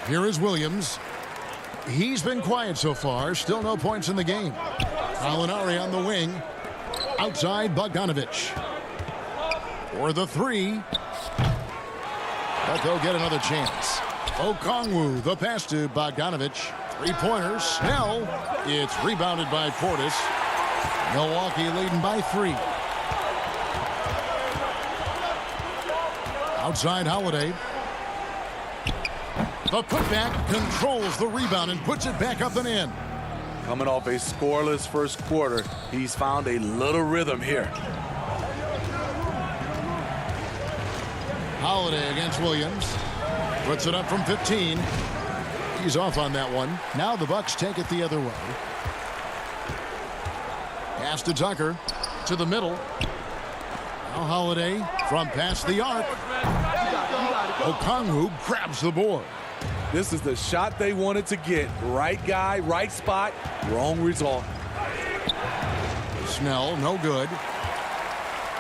Here is Williams. He's been quiet so far, still no points in the game. Alinari on the wing. Outside Bogdanovich. For the 3. But they'll get another chance. Okongwu, the pass to Bogdanovich. Three-pointer, Snell. It's rebounded by Portis. Milwaukee leading by 3. Outside Holiday. The putback controls the rebound and puts it back up and in. Coming off a scoreless first quarter, he's found a little rhythm here. Holiday against Williams. Puts it up from 15. He's off on that one. Now the Bucks take it the other way. Pass to Tucker. To the middle. Now Holiday from past the arc. Okongwu grabs the board. This is the shot they wanted to get. Right guy, right spot, wrong result. Snell, no good.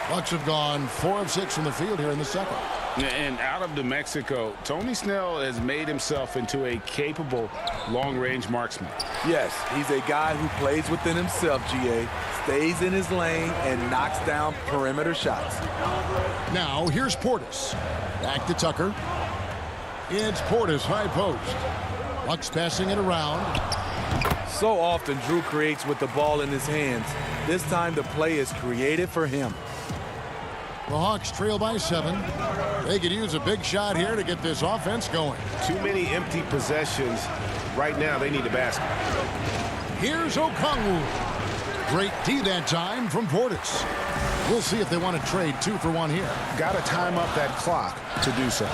Bucks have gone 4 of 6 from the field here in the second. And out of New Mexico, Tony Snell has made himself into a capable long-range marksman. Yes, he's a guy who plays within himself, GA. Stays in his lane and knocks down perimeter shots. Now here's Portis. Back to Tucker. It's Portis, high post. Bucks passing it around. So often Drew creates with the ball in his hands. This time the play is created for him. The Hawks trail by 7. They could use a big shot here to get this offense going. Too many empty possessions. Right now they need a basket. Here's Okongwu. Great D that time from Portis. We'll see if they want to trade 2 for 1 here. Got to time up that clock to do so.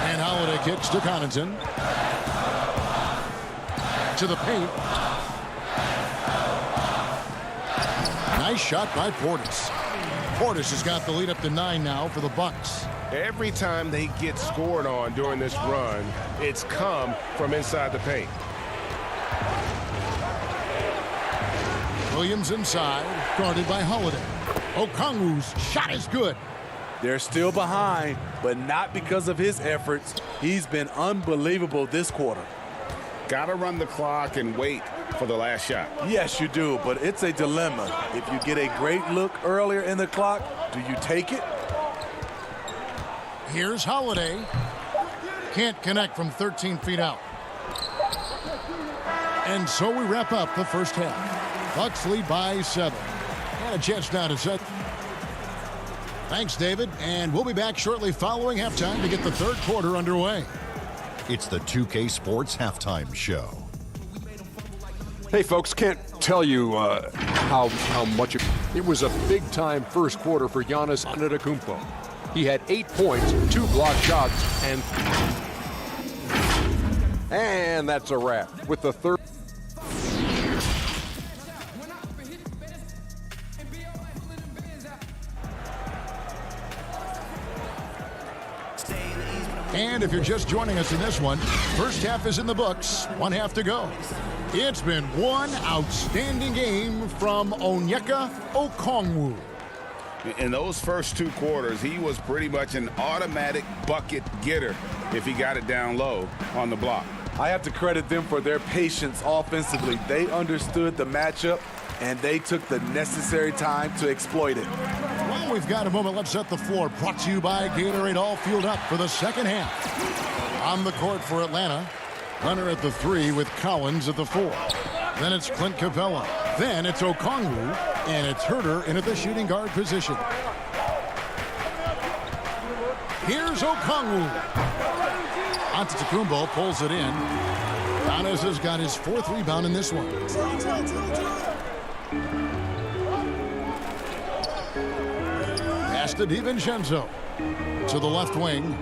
And Holiday kicks to Connaughton. To the paint. Nice shot by Portis. Portis has got the lead up to 9 now for the Bucks. Every time they get scored on during this run, it's come from inside the paint. Williams inside, guarded by Holiday. Okongwu's shot is good. They're still behind, but not because of his efforts. He's been unbelievable this quarter. Got to run the clock and wait for the last shot. Yes, you do, but it's a dilemma. If you get a great look earlier in the clock, do you take it? Here's Holiday. Can't connect from 13 feet out. And so we wrap up the first half. Bucks lead by 7. And a chance now to set. Thanks, David. And we'll be back shortly following halftime to get the third quarter underway. It's the 2K Sports Halftime Show. Hey, folks, can't tell you how much it was a big-time first quarter for Giannis Antetokounmpo. He had 8 points, 2 blocked shots, and that's a wrap with the third. And if you're just joining us in this one, first half is in the books, 1 half to go. It's been one outstanding game from Onyeka Okongwu. In those first 2 quarters, he was pretty much an automatic bucket getter if he got it down low on the block. I have to credit them for their patience offensively. They understood the matchup, and they took the necessary time to exploit it. Well, we've got a moment. Let's set the floor. Brought to you by Gatorade, all fueled up for the second half. On the court for Atlanta, Runner at the 3 with Collins at the 4. Then it's Clint Capella. Then it's Okongwu, and it's Herter in at the shooting guard position. Here's Okongwu. Antetokounmpo pulls it in. Giannis has got his 4th rebound in this one. Pass to DiVincenzo. To the left wing.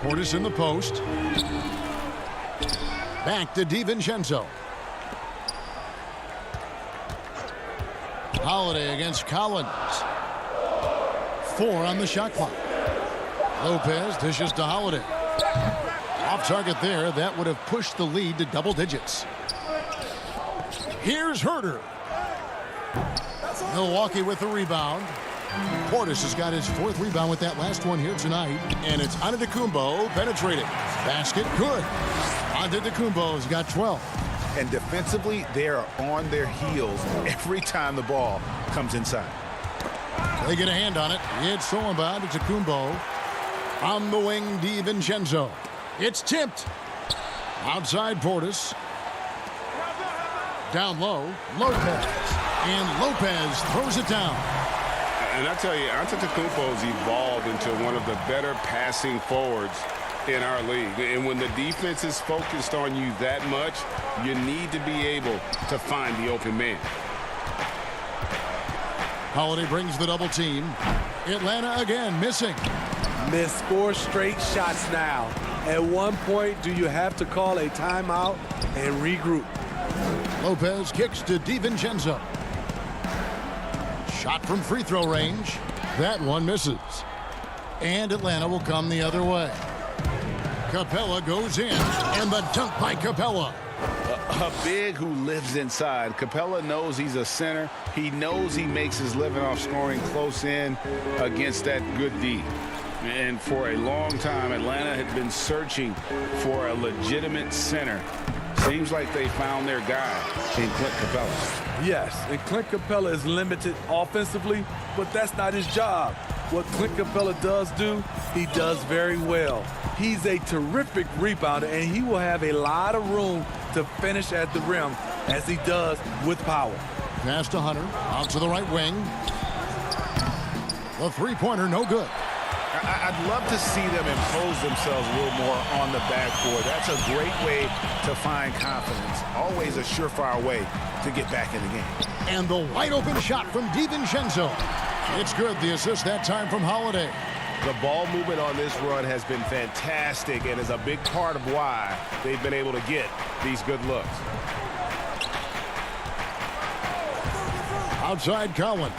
Portis in the post. Back to DiVincenzo. Holiday against Collins. 4 on the shot clock. Lopez dishes to Holiday. Off target there. That would have pushed the lead to double digits. Here's Herter. Milwaukee with the rebound. Portis has got his 4th rebound with that last one here tonight. And it's Antetokounmpo penetrating. Basket good. Antetokounmpo's got 12. And defensively, they are on their heels every time the ball comes inside. They get a hand on it. It's stolen by Antetokounmpo. On the wing, DiVincenzo. It's tipped. Outside Portis. Down low, Lopez. And Lopez throws it down. And I tell you, Antetokounmpo's evolved into one of the better passing forwards in our league. And when the defense is focused on you that much, you need to be able to find the open man. Holiday brings the double team. Atlanta again missing. Missed 4 straight shots now. At one point, do you have to call a timeout and regroup? Lopez kicks to DiVincenzo. Shot from free throw range. That one misses. And Atlanta will come the other way. Capella goes in, and the dunk by Capella. A big who lives inside. Capella knows he's a center. He knows he makes his living off scoring close in against that good D. And for a long time, Atlanta had been searching for a legitimate center. Seems like they found their guy in Clint Capella. Yes, and Clint Capella is limited offensively, but that's not his job. What Clint Capella does do, he does very well. He's a terrific rebounder, and he will have a lot of room to finish at the rim, as he does with power. Pass to Hunter, out to the right wing. The three-pointer, no good. I'd love to see them impose themselves a little more on the backcourt. That's a great way to find confidence. Always a surefire way to get back in the game. And the wide-open shot from DiVincenzo. It's good. The assist that time from Holiday. The ball movement on this run has been fantastic and is a big part of why they've been able to get these good looks. Outside Collins.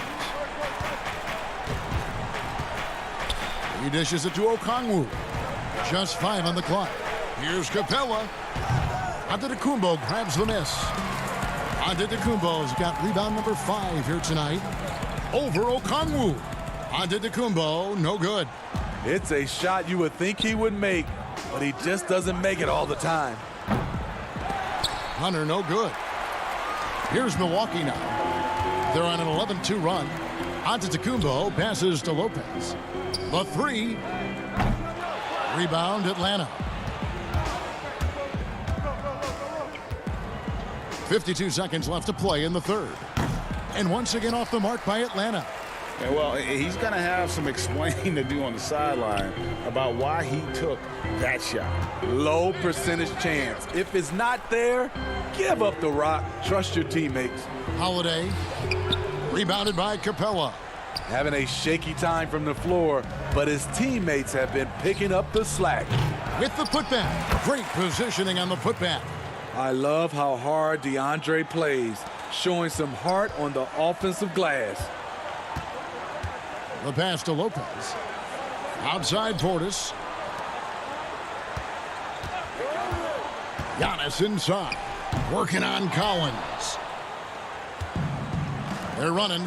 He dishes it to Okongwu. Just 5 on the clock. Here's Capella. Antetokounmpo grabs the miss. Antetokounmpo's got rebound number 5 here tonight. Over Okongwu. Antetokounmpo, no good. It's a shot you would think he would make, but he just doesn't make it all the time. Hunter, no good. Here's Milwaukee now. They're on an 11-2 run. Antetokounmpo passes to Lopez. The 3. Rebound Atlanta. 52 seconds left to play in the third. And once again off the mark by Atlanta. Yeah, well, he's going to have some explaining to do on the sideline about why he took that shot. Low percentage chance. If it's not there, give up the rock. Trust your teammates. Holiday. Rebounded by Capella. Having a shaky time from the floor, but his teammates have been picking up the slack. With the putback. Great positioning on the putback. I love how hard DeAndre plays, showing some heart on the offensive glass. The pass to Lopez. Outside Portis. Giannis inside. Working on Collins. They're running.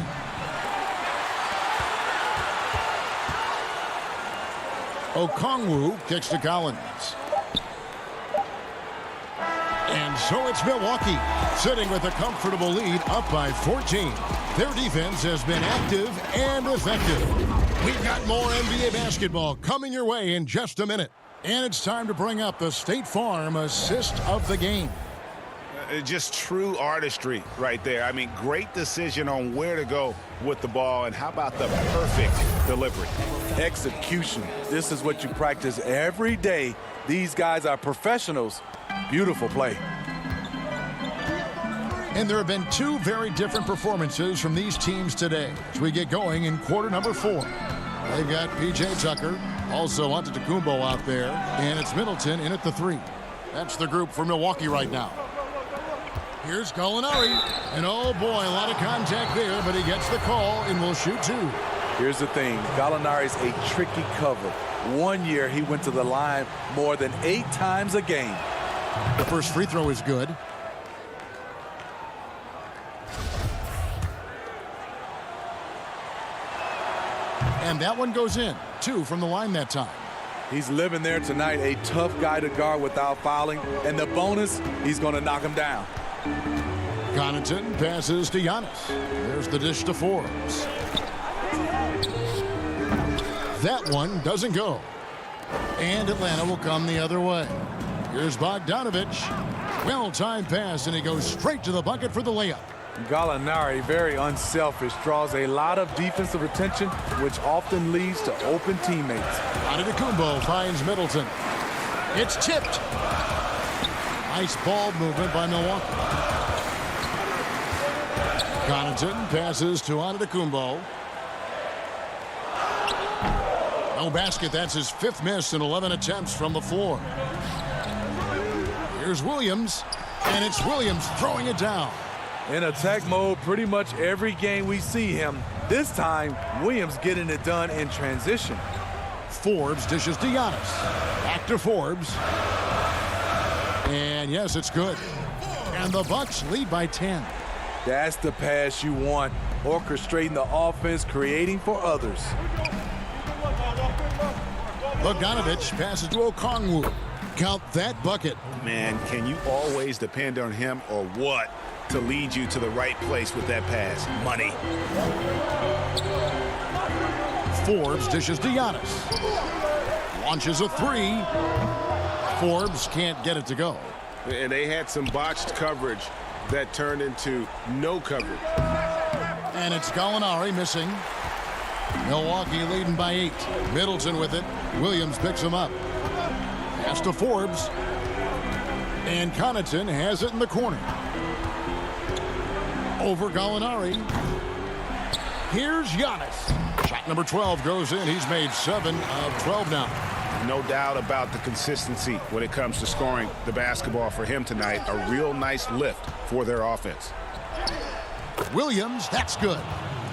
Okongwu kicks to Collins. And so it's Milwaukee, sitting with a comfortable lead, up by 14. Their defense has been active and effective. We've got more NBA basketball coming your way in just a minute. And it's time to bring up the State Farm assist of the game. Just true artistry right there. I mean, great decision on where to go with the ball, and how about the perfect delivery? Execution. This is what you practice every day. These guys are professionals. Beautiful play. And there have been 2 very different performances from these teams today as we get going in quarter number 4. They've got P.J. Tucker, also Antetokounmpo out there, and it's Middleton in at the 3. That's the group for Milwaukee right now. Here's Gallinari, and oh boy, a lot of contact there, but he gets the call and will shoot 2. Here's the thing, Gallinari's a tricky cover. One year he went to the line more than 8 times a game. The first free throw is good. And that one goes in. 2 from the line that time. He's living there tonight, a tough guy to guard without fouling. And the bonus, he's going to knock him down. Connaughton passes to Giannis. There's the dish to Forbes. That one doesn't go. And Atlanta will come the other way. Here's Bogdanovich. Well-timed pass, and he goes straight to the bucket for the layup. Gallinari, very unselfish, draws a lot of defensive attention, which often leads to open teammates. Antetokounmpo finds Middleton. It's tipped. Nice ball movement by Milwaukee. Connaughton passes to Antetokounmpo. No basket. That's his 5th miss in 11 attempts from the floor. Here's Williams, and it's Williams throwing it down. In attack mode pretty much every game we see him. This time, Williams getting it done in transition. Forbes dishes to Giannis. Back to Forbes. And yes, it's good. And the Bucks lead by 10. That's the pass you want. Orchestrating the offense, creating for others. Bogdanovich passes to Okongwu. Count that bucket. Man, can you always depend on him or what to lead you to the right place with that pass? Money. Forbes dishes to Giannis. Launches a 3. Forbes can't get it to go. And they had some botched coverage that turned into no coverage. And it's Gallinari missing. Milwaukee leading by 8. Middleton with it. Williams picks him up. Pass to Forbes. And Connaughton has it in the corner. Over Gallinari. Here's Giannis. Shot number 12 goes in. He's made 7 of 12 now. No doubt about the consistency when it comes to scoring the basketball for him tonight. A real nice lift for their offense. Williams, that's good.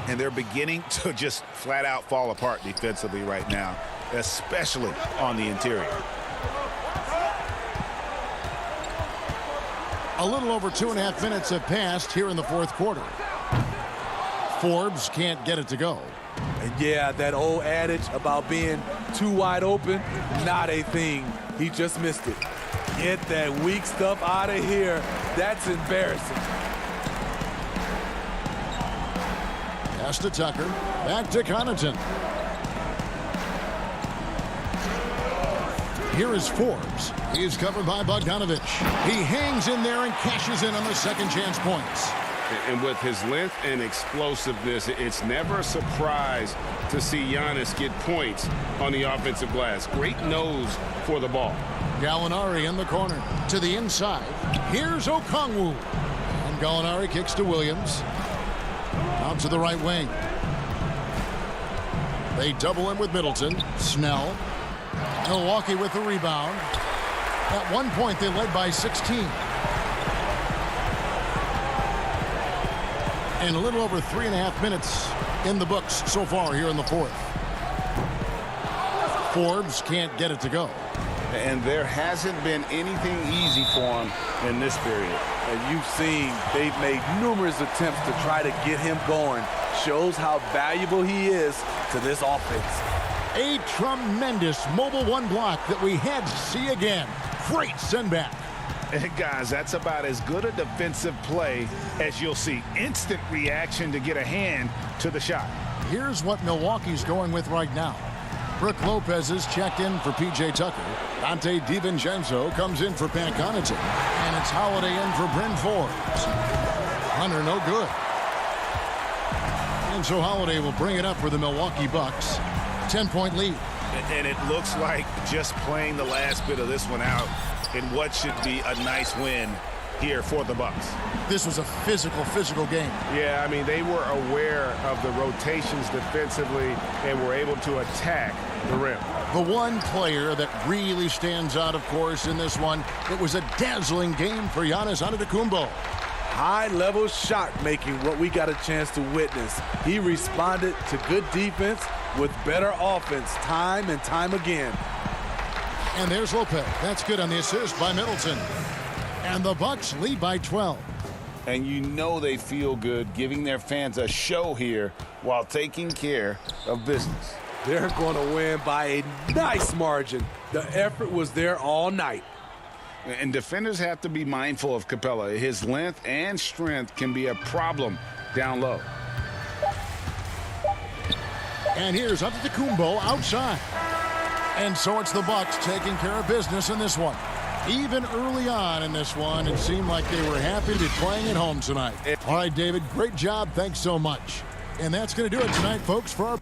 And they're beginning to just flat out fall apart defensively right now, especially on the interior. A little over 2.5 minutes have passed here in the 4th quarter. Forbes can't get it to go. And yeah, that old adage about being too wide open, not a thing. He just missed it. Get that weak stuff out of here. That's embarrassing. Pass to Tucker. Back to Connaughton. Here is Forbes. He is covered by Bogdanovich. He hangs in there and cashes in on the second chance points. And with his length and explosiveness, it's never a surprise to see Giannis get points on the offensive glass. Great nose for the ball. Gallinari in the corner to the inside. Here's Okongwu. And Gallinari kicks to Williams. Out to the right wing. They double him with Middleton. Snell. Milwaukee with the rebound. At one point, they led by 16. And a little over 3.5 minutes in the books so far here in the 4th. Forbes can't get it to go. And there hasn't been anything easy for him in this period. And you've seen they've made numerous attempts to try to get him going. Shows how valuable he is to this offense. A tremendous mobile 1 block that we had to see again. Great send back. And guys, that's about as good a defensive play as you'll see. Instant reaction to get a hand to the shot. Here's what Milwaukee's going with right now. Brook Lopez is checked in for P.J. Tucker. Dante DiVincenzo comes in for Pat Connaughton. And it's Holiday in for Bryn Forbes. Hunter no good. And so Holiday will bring it up for the Milwaukee Bucks. 10-point lead. And it looks like just playing the last bit of this one out in what should be a nice win here for the Bucks. This was a physical game. Yeah, I mean, they were aware of the rotations defensively and were able to attack the rim. The one player that really stands out, of course, in this one, it was a dazzling game for Giannis Antetokounmpo. High-level shot making, what we got a chance to witness. He responded to good defense with better offense time and time again. And there's Lopez. That's good on the assist by Middleton. And the Bucks lead by 12. And you know they feel good giving their fans a show here while taking care of business. They're going to win by a nice margin. The effort was there all night. And defenders have to be mindful of Capella. His length and strength can be a problem down low. And here's Antetokounmpo outside. And so it's the Bucks taking care of business in this one. Even early on in this one, it seemed like they were happy to be playing at home tonight. All right, David, great job. Thanks so much. And that's going to do it tonight, folks, for our...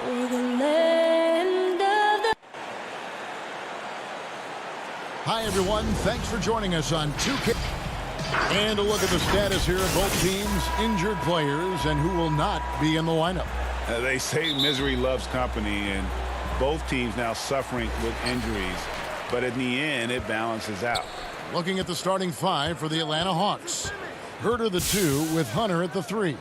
Over the land of the... Hi, everyone. Thanks for joining us on 2K. And a look at the status here of both teams' injured players and who will not be in the lineup. They say misery loves company, and both teams now suffering with injuries. But in the end, it balances out. Looking at the starting five for the Atlanta Hawks. Herter the 2 with Hunter at the 3.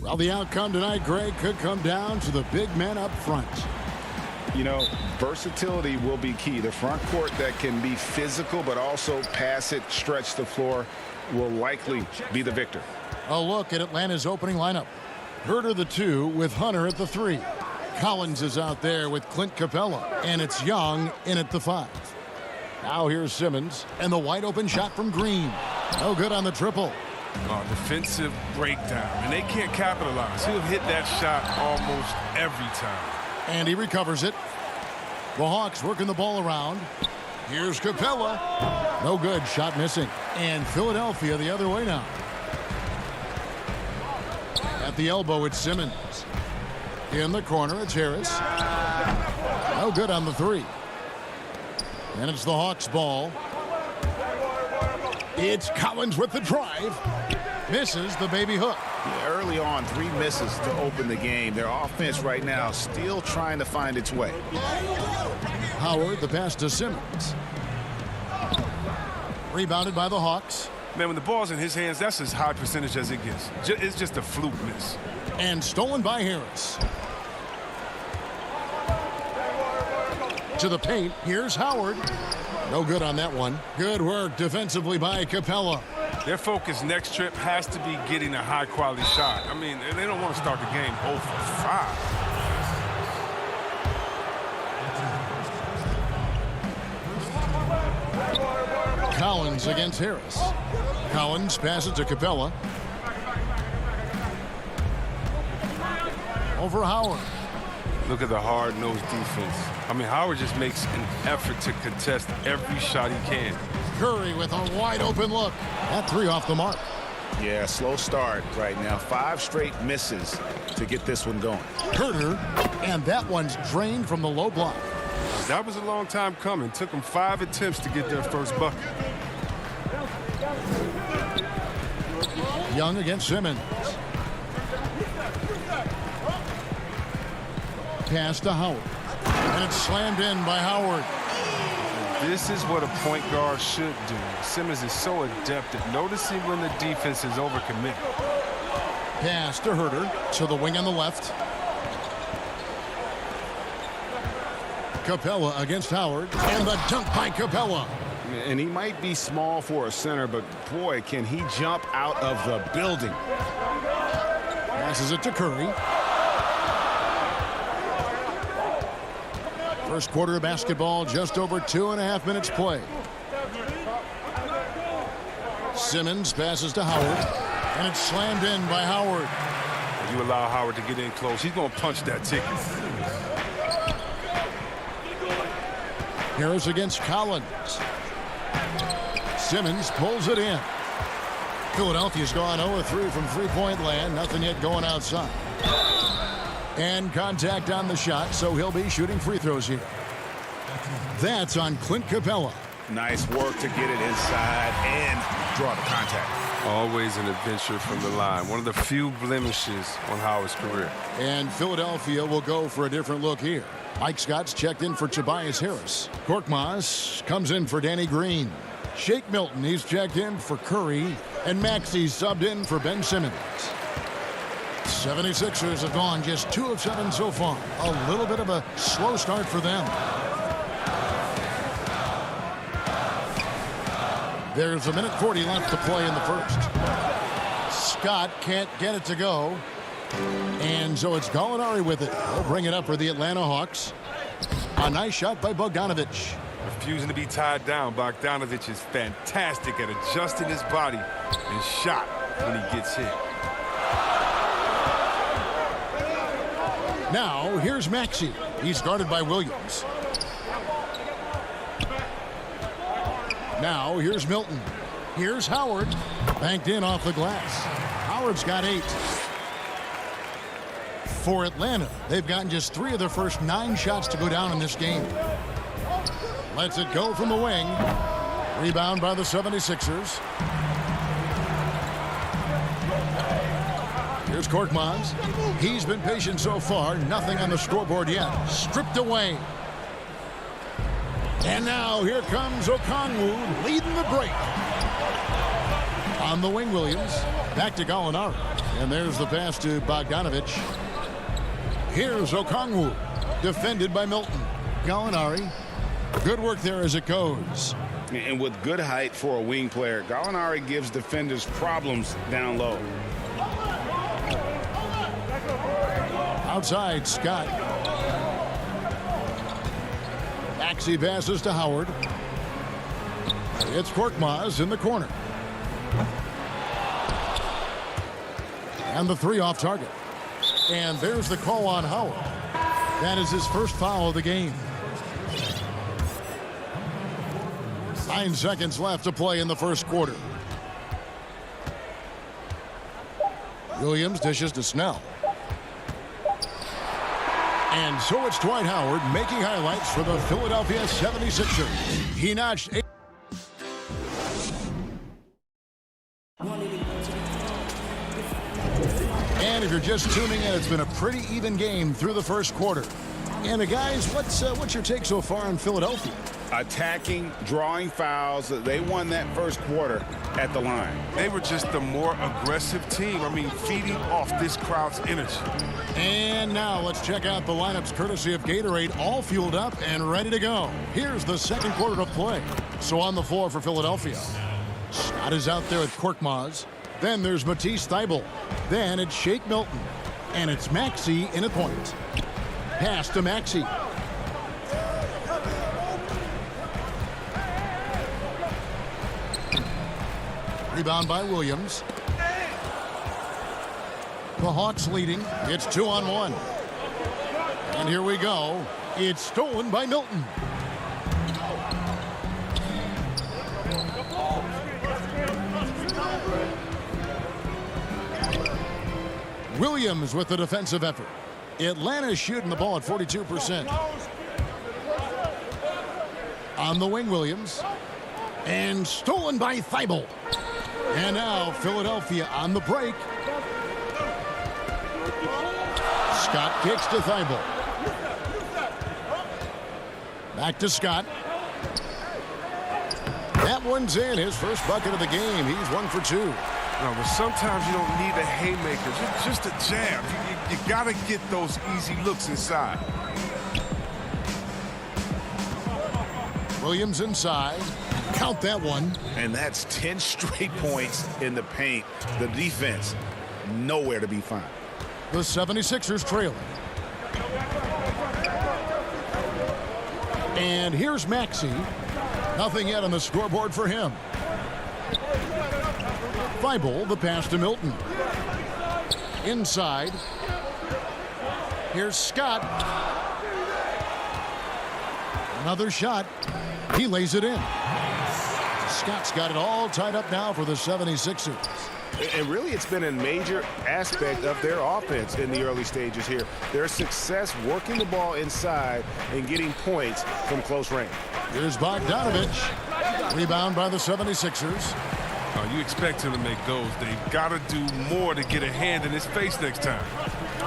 Well, the outcome tonight, Greg, could come down to the big men up front. You know, versatility will be key. The front court that can be physical but also pass it, stretch the floor will likely be the victor. A look at Atlanta's opening lineup. Herter the 2 with Hunter at the 3. Collins is out there with Clint Capella, and it's Young in at the 5. Now here's Simmons, and the wide open shot from Green. No good on the triple. Defensive breakdown, and they can't capitalize. He'll hit that shot almost every time. And he recovers it. The Hawks working the ball around. Here's Capella. No good. Shot missing. And Philadelphia the other way now. At the elbow, it's Simmons. In the corner, it's Harris. No good on the 3. And it's the Hawks' ball. It's Collins with the drive. Misses the baby hook. Yeah, early on, 3 misses to open the game. Their offense right now still trying to find its way. Howard, the pass to Simmons. Rebounded by the Hawks. Man, when the ball's in his hands, that's as high percentage as it gets. It's just a fluke miss. And stolen by Harris. To the paint. Here's Howard. No good on that one. Good work defensively by Capella. Their focus next trip has to be getting a high-quality shot. I mean, they don't want to start the game 0 for 5. Collins against Harris. Collins passes to Capella. Over Howard. Look at the hard-nosed defense. I mean, Howard just makes an effort to contest every shot he can. Curry with a wide-open look. That 3 off the mark. Yeah, slow start right now. 5 straight misses to get this one going. Herter, and that one's drained from the low block. That was a long time coming. Took them 5 attempts to get their first bucket. Young against Simmons. Pass to Howard. And it's slammed in by Howard. This is what a point guard should do. Simmons is so adept at noticing when the defense is overcommitted. Pass to Herter to the wing on the left. Capella against Howard. And the dunk by Capella. And he might be small for a center, but boy, can he jump out of the building. Passes it to Curry. First quarter of basketball, just over 2.5 minutes play. Simmons passes to Howard, and it's slammed in by Howard. You allow Howard to get in close, he's going to punch that ticket. Harris against Collins. Simmons pulls it in. Philadelphia's gone 0-3 from three-point land. Nothing yet going outside. And contact on the shot, so he'll be shooting free throws here. That's on Clint Capella. Nice work to get it inside and draw the contact. Always an adventure from the line. One of the few blemishes on Howard's career. And Philadelphia will go for a different look here. Mike Scott's checked in for Tobias Harris. Korkmaz comes in for Danny Green. Shake Milton, he's checked in for Curry. And Maxey subbed in for Ben Simmons. 76ers have gone just 2 of 7 so far. A little bit of a slow start for them. There's 1:40 left to play in the first. Scott can't get it to go. And so it's Gallinari with it. He'll bring it up for the Atlanta Hawks. A nice shot by Bogdanovic. Refusing to be tied down, Bogdanovic is fantastic at adjusting his body and shot when he gets hit. Now, here's Maxey. He's guarded by Williams. Now, here's Milton. Here's Howard. Banked in off the glass. Howard's got 8. For Atlanta, they've gotten just 3 of their first 9 shots to go down in this game. Lets it go from the wing. Rebound by the 76ers. Here's Korkmaz. He's been patient so far. Nothing on the scoreboard yet. Stripped away. And now here comes Okongwu leading the break. On the wing, Williams. Back to Gallinari. And there's the pass to Bogdanovic. Here's Okongwu. Defended by Milton. Gallinari. Good work there as it goes. And with good height for a wing player, Gallinari gives defenders problems down low. Outside, Scott. Maxey passes to Howard. It's Korkmaz in the corner. And the 3 off target. And there's the call on Howard. That is his first foul of the game. 9 seconds left to play in the first quarter. Williams dishes to Snell. And so it's Dwight Howard making highlights for the Philadelphia 76ers. He notched 8. And if you're just tuning in, it's been a pretty even game through the first quarter. And guys, what's your take so far on Philadelphia? Attacking, drawing fouls. They won that first quarter at the line. They were just the more aggressive team. I mean, feeding off this crowd's energy. And now let's check out the lineups courtesy of Gatorade, all fueled up and ready to go. Here's the second quarter of play. So on the floor for Philadelphia. Scott is out there with Korkmaz. Then there's Matisse Thybulle. Then it's Shake Milton. And it's Maxey in a point. Pass to Maxey. Rebound by Williams. The Hawks leading. It's 2-on-1. And here we go. It's stolen by Milton. Williams with the defensive effort. Atlanta's shooting the ball at 42%. On the wing, Williams. And stolen by Thybulle. And now Philadelphia on the break. Scott kicks to Thybulle. Back to Scott. That one's in, his first bucket of the game. He's 1 for 2. No, but sometimes you don't need a haymaker, just a jab. You got to get those easy looks inside. Williams inside. Count that one. And that's 10 straight points in the paint. The defense, nowhere to be found. The 76ers trailing. And here's Maxey. Nothing yet on the scoreboard for him. Thibault, the pass to Milton. Inside. Here's Scott. Another shot. He lays it in. Scott's got it all tied up now for the 76ers. And really, it's been a major aspect of their offense in the early stages here. Their success working the ball inside and getting points from close range. Here's Bogdanovich. Rebound by the 76ers. You expect him to make those. They've got to do more to get a hand in his face next time.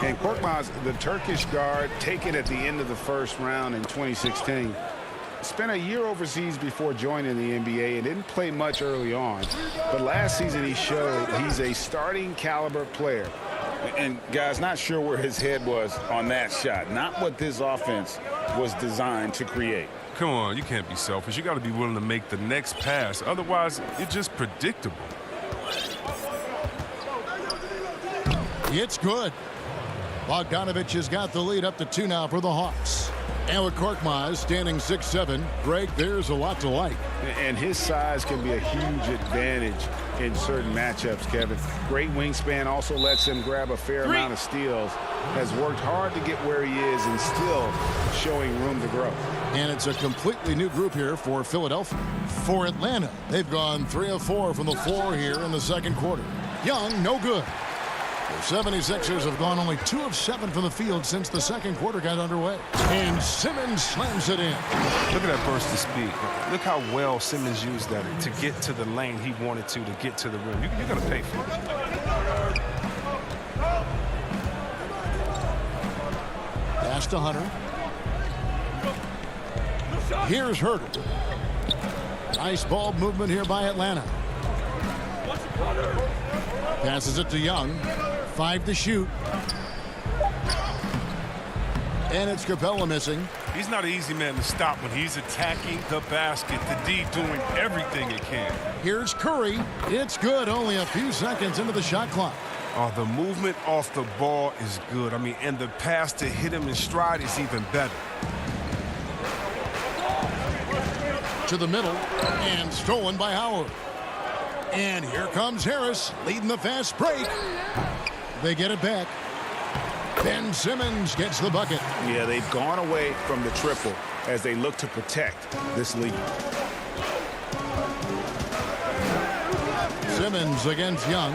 And Korkmaz, the Turkish guard, taken at the end of the first round in 2016. Spent a year overseas before joining the NBA and didn't play much early on. But last season he showed he's a starting caliber player. And guys, not sure where his head was on that shot. Not what this offense was designed to create. Come on, you can't be selfish. You got to be willing to make the next pass. Otherwise, you're just predictable. It's good. Bogdanovich has got the lead up to 2 now for the Hawks. And with Korkmaz standing 6'7", Greg, there's a lot to like. And his size can be a huge advantage in certain matchups, Kevin. Great wingspan also lets him grab a fair amount of steals. Has worked hard to get where he is and still showing room to grow. And it's a completely new group here for Philadelphia. For Atlanta, they've gone 3 of 4 from the floor here in the second quarter. Young, no good. The 76ers have gone only 2 of 7 from the field since the second quarter got underway. And Simmons slams it in. Look at that burst of speed. Look how well Simmons used that to get to the lane he wanted to get to the rim. You're going to pay for it. Pass to Hunter. Here's Herter. Nice ball movement here by Atlanta. Passes it to Young. 5 to shoot. And it's Capella missing. He's not an easy man to stop when he's attacking the basket. The D doing everything it can. Here's Curry. It's good. Only a few seconds into the shot clock. Oh, the movement off the ball is good. I mean, and the pass to hit him in stride is even better. To the middle. And stolen by Howard. And here comes Harris leading the fast break. They get it back. Ben Simmons gets the bucket. Yeah, they've gone away from the triple as they look to protect this lead. Simmons against Young.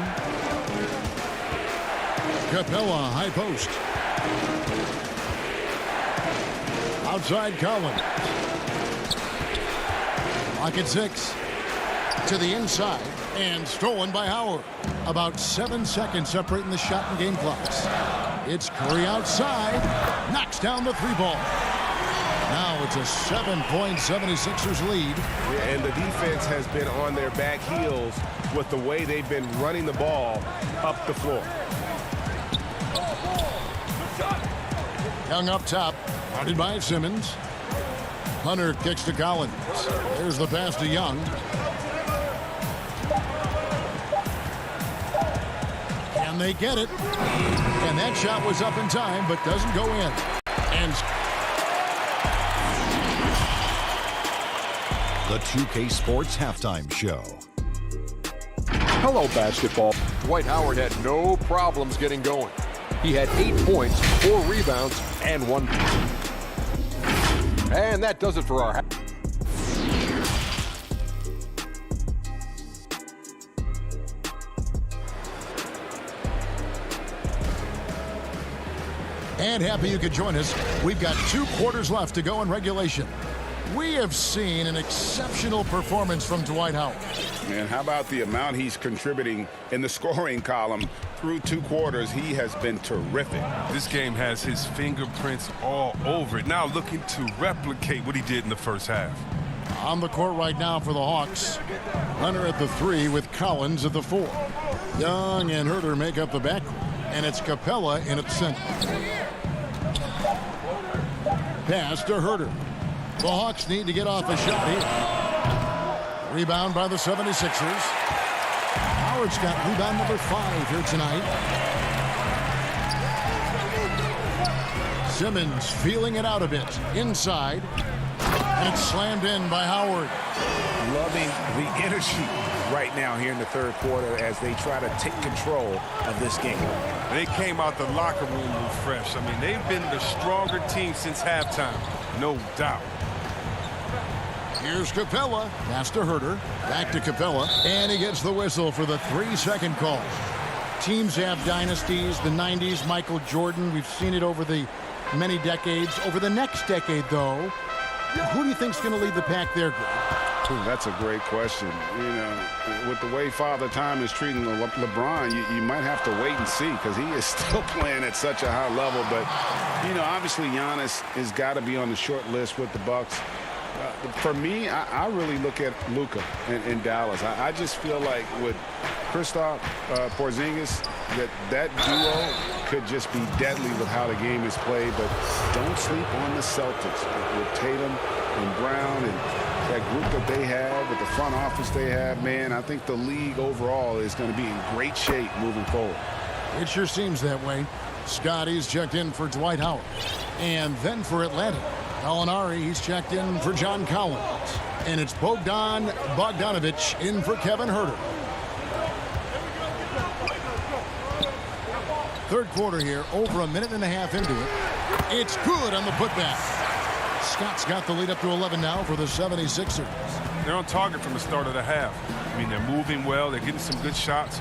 Capella, high post. Outside Collins. Lock at 6. To the inside. And stolen by Howard. About 7 seconds separating the shot and game clocks. It's Curry outside. Knocks down the 3-ball. Now it's a 7-point 76ers lead. And the defense has been on their back heels with the way they've been running the ball up the floor. Young up top. Guarded by Simmons. Hunter kicks to Collins. There's the pass to Young. And they get it. And that shot was up in time, but doesn't go in. And The 2K Sports Halftime Show. Hello, basketball. Dwight Howard had no problems getting going. He had 8 points, 4 rebounds, and 1. And that does it for our. And happy you could join us. We've got 2 quarters left to go in regulation. We have seen an exceptional performance from Dwight Howard. And how about the amount he's contributing in the scoring column through 2 quarters? He has been terrific. This game has his fingerprints all over it. Now looking to replicate what he did in the first half. On the court right now for the Hawks. Hunter at the 3 with Collins at the 4. Young and Herter make up the backcourt. And it's Capella in at center. Pass to Herter. The Hawks need to get off a shot here. Rebound by the 76ers. Howard's got rebound number 5 here tonight. Simmons feeling it out a bit. Inside. And it's slammed in by Howard. Loving the energy right now here in the 3rd quarter as they try to take control of this game. They came out the locker room refreshed. I mean, they've been the stronger team since halftime, no doubt. Here's Capella. Pass to Herter. Back to Capella. And he gets the whistle for the 3-second call. Teams have dynasties. The 90s, Michael Jordan. We've seen it over the many decades. Over the next decade, though, who do you think's going to lead the pack there, Greg? Ooh, that's a great question. You know, with the way Father Time is treating LeBron, you might have to wait and see because he is still playing at such a high level. But, you know, obviously Giannis has got to be on the short list with the Bucks. For me, I really look at Luka in Dallas. I just feel like with Kristaps Porzingis, that duo could just be deadly with how the game is played. But don't sleep on the Celtics with Tatum and Brown and that group that they have, with the front office they have. Man, I think the league overall is going to be in great shape moving forward. It sure seems that way. Scotty's checked in for Dwight Howard. And then for Atlanta, Gallinari, he's checked in for John Collins. And it's Bogdan Bogdanovic in for Kevin Herter. 3rd quarter here, over a minute and a half into it. It's good on the putback. Scott's got the lead up to 11 now for the 76ers. They're on target from the start of the half. I mean, they're moving well. They're getting some good shots.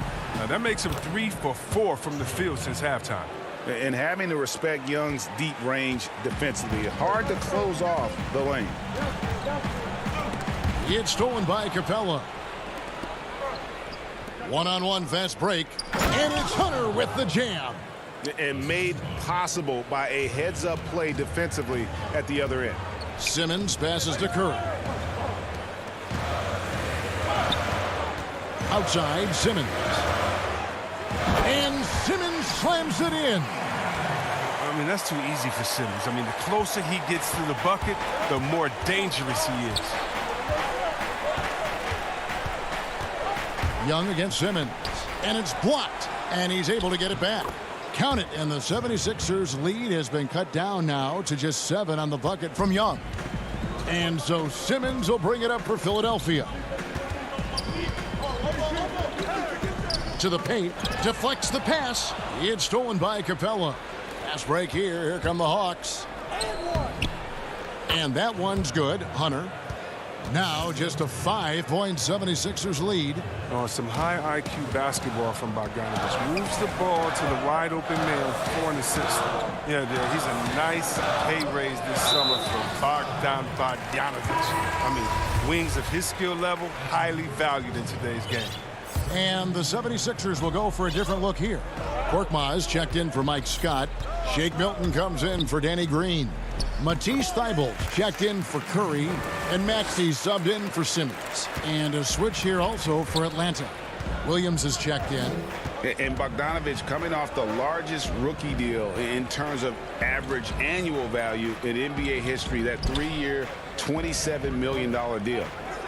That makes them 3 for 4 from the field since halftime. And having to respect Young's deep range defensively. Hard to close off the lane. It's stolen by Capella. One-on-one fast break. And it's Hunter with the jam. And made possible by a heads-up play defensively at the other end. Simmons passes to Curry. Outside, Simmons. And Simmons slams it in. I mean, that's too easy for Simmons. I mean, the closer he gets to the bucket, the more dangerous he is. Young against Simmons. And it's blocked. And he's able to get it back. Count it, and the 76ers lead has been cut down now to just 7 on the bucket from Young. And so Simmons will bring it up for Philadelphia. To the paint, deflects the pass. It's stolen by Capella. Pass break here. Here come the Hawks. And that one's good. Hunter. Now just a 5-point 76ers lead. Some high IQ basketball from Bogdanovic. Moves the ball to the wide open man, 4 and assist. Yeah, he's a nice pay raise this summer for Bogdan Bogdanovic. I mean, wings of his skill level, highly valued in today's game. And the 76ers will go for a different look here. Korkmaz checked in for Mike Scott. Shake Milton comes in for Danny Green. Matisse Thybulle checked in for Curry. And Maxey subbed in for Simmons. And a switch here also for Atlanta. Williams is checked in. And Bogdanovic coming off the largest rookie deal in terms of average annual value in NBA history, that 3-year, $27 million deal.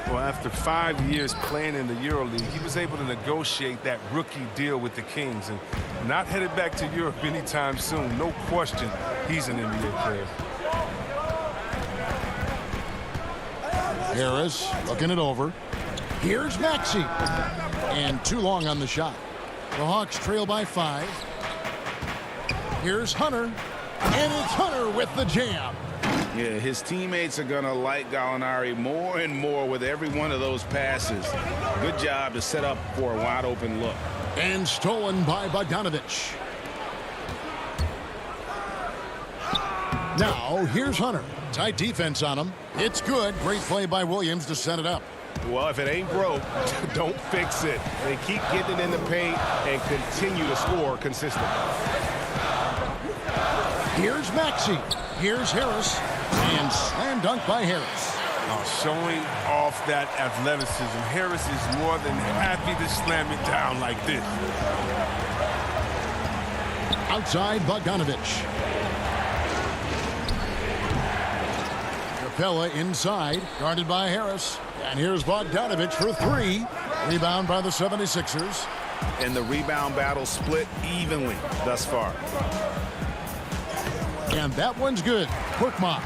Well, after 5 years playing in the EuroLeague, he was able to negotiate that rookie deal with the Kings and not headed back to Europe anytime soon. No question, he's an NBA player. Harris looking it over. Here's Maxey. And too long on the shot. The Hawks trail by 5. Here's Hunter. And it's Hunter with the jam. Yeah, his teammates are going to like Gallinari more and more with every one of those passes. Good job to set up for a wide open look. And stolen by Bogdanovic. Now, here's Hunter. Tight defense on him. It's good. Great play by Williams to set it up. Well, if it ain't broke, don't fix it. They keep getting it in the paint and continue to score consistently. Here's Maxey. Here's Harris. And slam dunk by Harris. Showing off that athleticism. Harris is more than happy to slam it down like this. Outside Bogdanovich. Capella inside, guarded by Harris. And here's Bogdanovich for three. Rebound by the 76ers. And the rebound battle split evenly thus far. And that one's good. Korkmaz.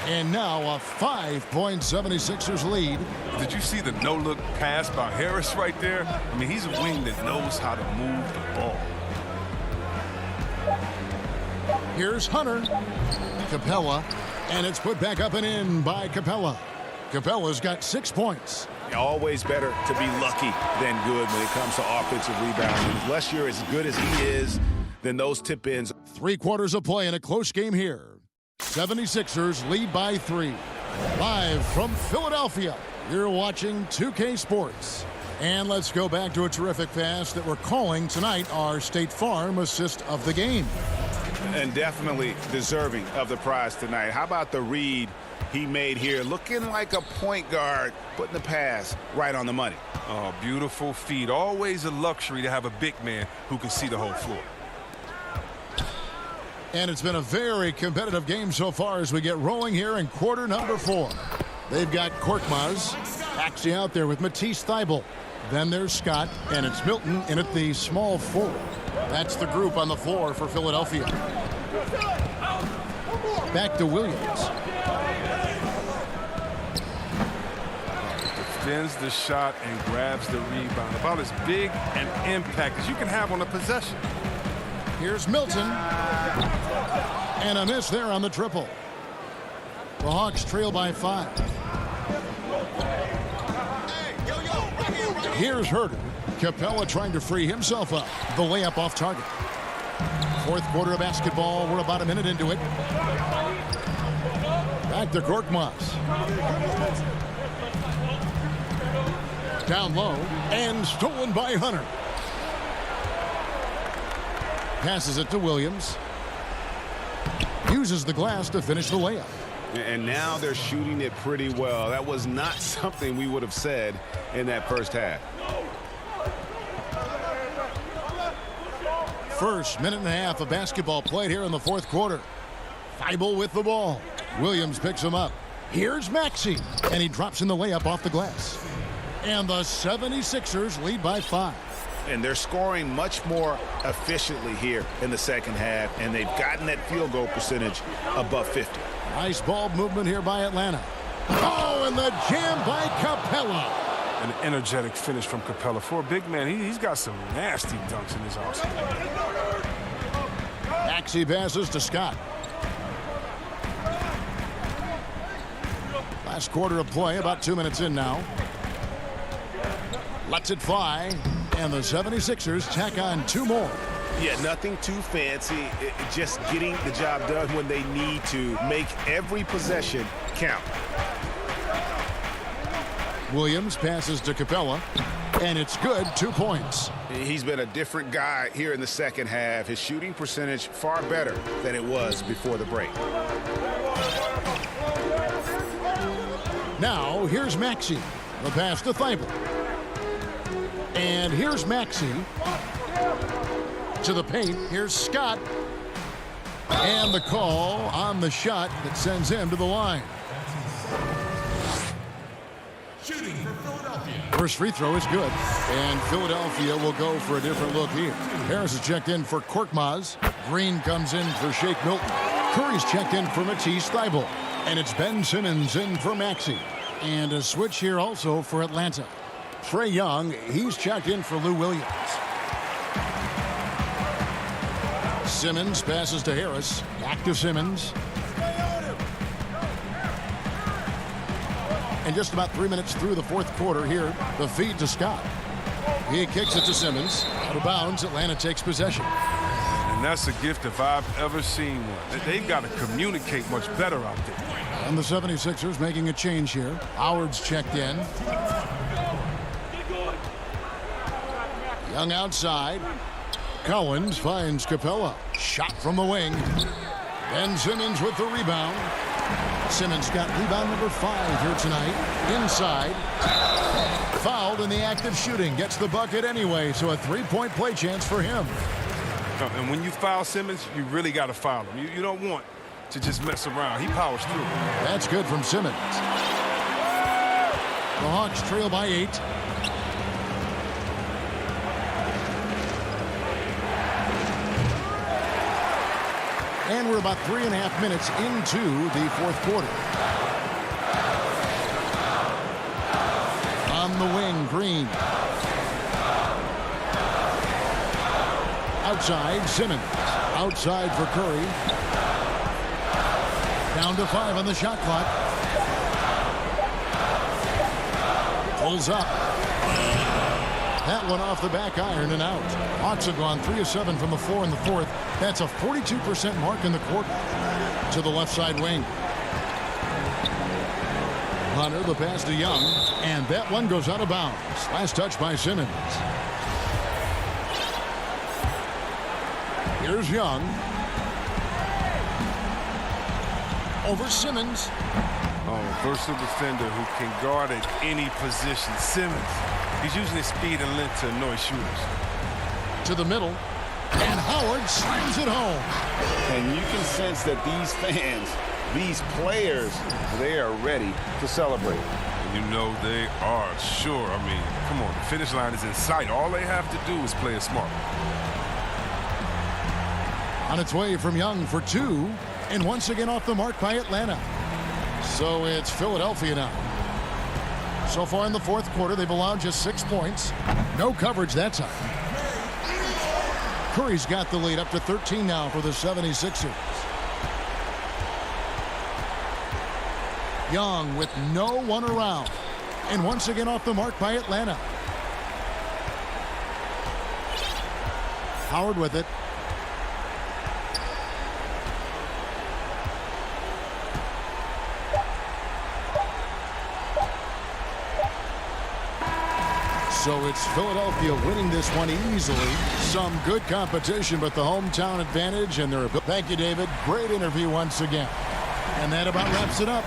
And now a 5-point 76ers lead. Did you see the no-look pass by Harris right there? I mean, he's a wing that knows how to move the ball. Here's Hunter. Capella. And it's put back up and in by Capella. Capella's got 6 points. Always better to be lucky than good when it comes to offensive rebounding. Unless you're as good as he is, then those tip-ins. 3 quarters of play in a close game here. 76ers lead by 3. Live from Philadelphia, you're watching 2K Sports. And let's go back to a terrific pass that we're calling tonight our State Farm assist of the game. And definitely deserving of the prize tonight. How about the read he made here? Looking like a point guard, putting the pass right on the money. Oh, beautiful feed. Always a luxury to have a big man who can see the whole floor. And it's been a very competitive game so far as we get rolling here in quarter number 4. They've got Korkmaz actually out there with Matisse Thybulle. Then there's Scott, and it's Milton in at the small forward. That's the group on the floor for Philadelphia. Back to Williams. Defends the shot and grabs the rebound. About as big an impact as you can have on a possession. Here's Milton. And a miss there on the triple. The Hawks trail by 5. Here's Herter. Capella trying to free himself up. The layup off target. 4th quarter of basketball. We're about a minute into it. Back to Korkmaz. Down low. And stolen by Hunter. Passes it to Williams. Uses the glass to finish the layup. And now they're shooting it pretty well. That was not something we would have said in that first half. First minute and a half of basketball played here in the 4th quarter. Thybulle with the ball. Williams picks him up. Here's Maxey. And he drops in the layup off the glass. And the 76ers lead by 5. And they're scoring much more efficiently here in the second half. And they've gotten that field goal percentage above 50. Nice ball movement here by Atlanta. Oh, and the jam by Capella. An energetic finish from Capella. For a big man, he's got some nasty dunks in his arsenal. Maxey passes to Scott. Last quarter of play, about 2 minutes in now. Lets it fly, and the 76ers tack on 2 more. Yeah, nothing too fancy. Just getting the job done when they need to. Make every possession count. Williams passes to Capella, and it's good. 2 points. He's been a different guy here in the second half. His shooting percentage far better than it was before the break. Now, here's Maxey. The pass to Thybulle. And here's Maxey. To the paint. Here's Scott. And the call on the shot that sends him to the line. Shooting for Philadelphia. First free throw is good. And Philadelphia will go for a different look here. Harris is checked in for Korkmaz. Green comes in for Shake Milton. Curry's checked in for Matisse Thybulle. And it's Ben Simmons in for Maxey. And a switch here also for Atlanta. Trae Young, he's checked in for Lou Williams. Simmons passes to Harris. Back to Simmons. And just about 3 minutes through the 4th quarter here, the feed to Scott. He kicks it to Simmons. Out of bounds, Atlanta takes possession. And that's a gift if I've ever seen one. They've got to communicate much better out there. And the 76ers making a change here. Howard's checked in. Young outside. Collins finds Capella. Shot from the wing. Ben Simmons with the rebound. Simmons got rebound number 5 here tonight. Inside. Fouled in the act of shooting. Gets the bucket anyway, so a 3-point play chance for him. And when you foul Simmons, you really got to foul him. You don't want to just mess around. He powers through. That's good from Simmons. The Hawks trail by 8. And we're about 3.5 minutes into the fourth quarter. On the wing, Green. Outside, Simmons. Outside for Curry. Down to 5 on the shot clock. Pulls up. That one off the back iron and out. Hawks have gone 3 of 7 from the floor in the fourth. That's a 42% mark in the quarter. To the left side wing. Hunter, the pass to Young. And that one goes out of bounds. Last touch by Simmons. Here's Young. Over Simmons. Oh, versatile defender who can guard at any position. Simmons. He's using his speed and length to annoy shooters. To the middle. And Howard slams it home. And you can sense that these fans, these players, they are ready to celebrate. You know they are, sure. I mean, come on, the finish line is in sight. All they have to do is play it smart. On its way from Young for 2. And once again off the mark by Atlanta. So it's Philadelphia now. So far in the fourth quarter, they've allowed just 6 points. No coverage that time. Curry's got the lead up to 13 now for the 76ers. Young with no one around. And once again off the mark by Atlanta. Howard with it. So it's Philadelphia winning this one easily. Some good competition, but the hometown advantage and their ability. Thank you, David. Great interview once again. And that about wraps it up.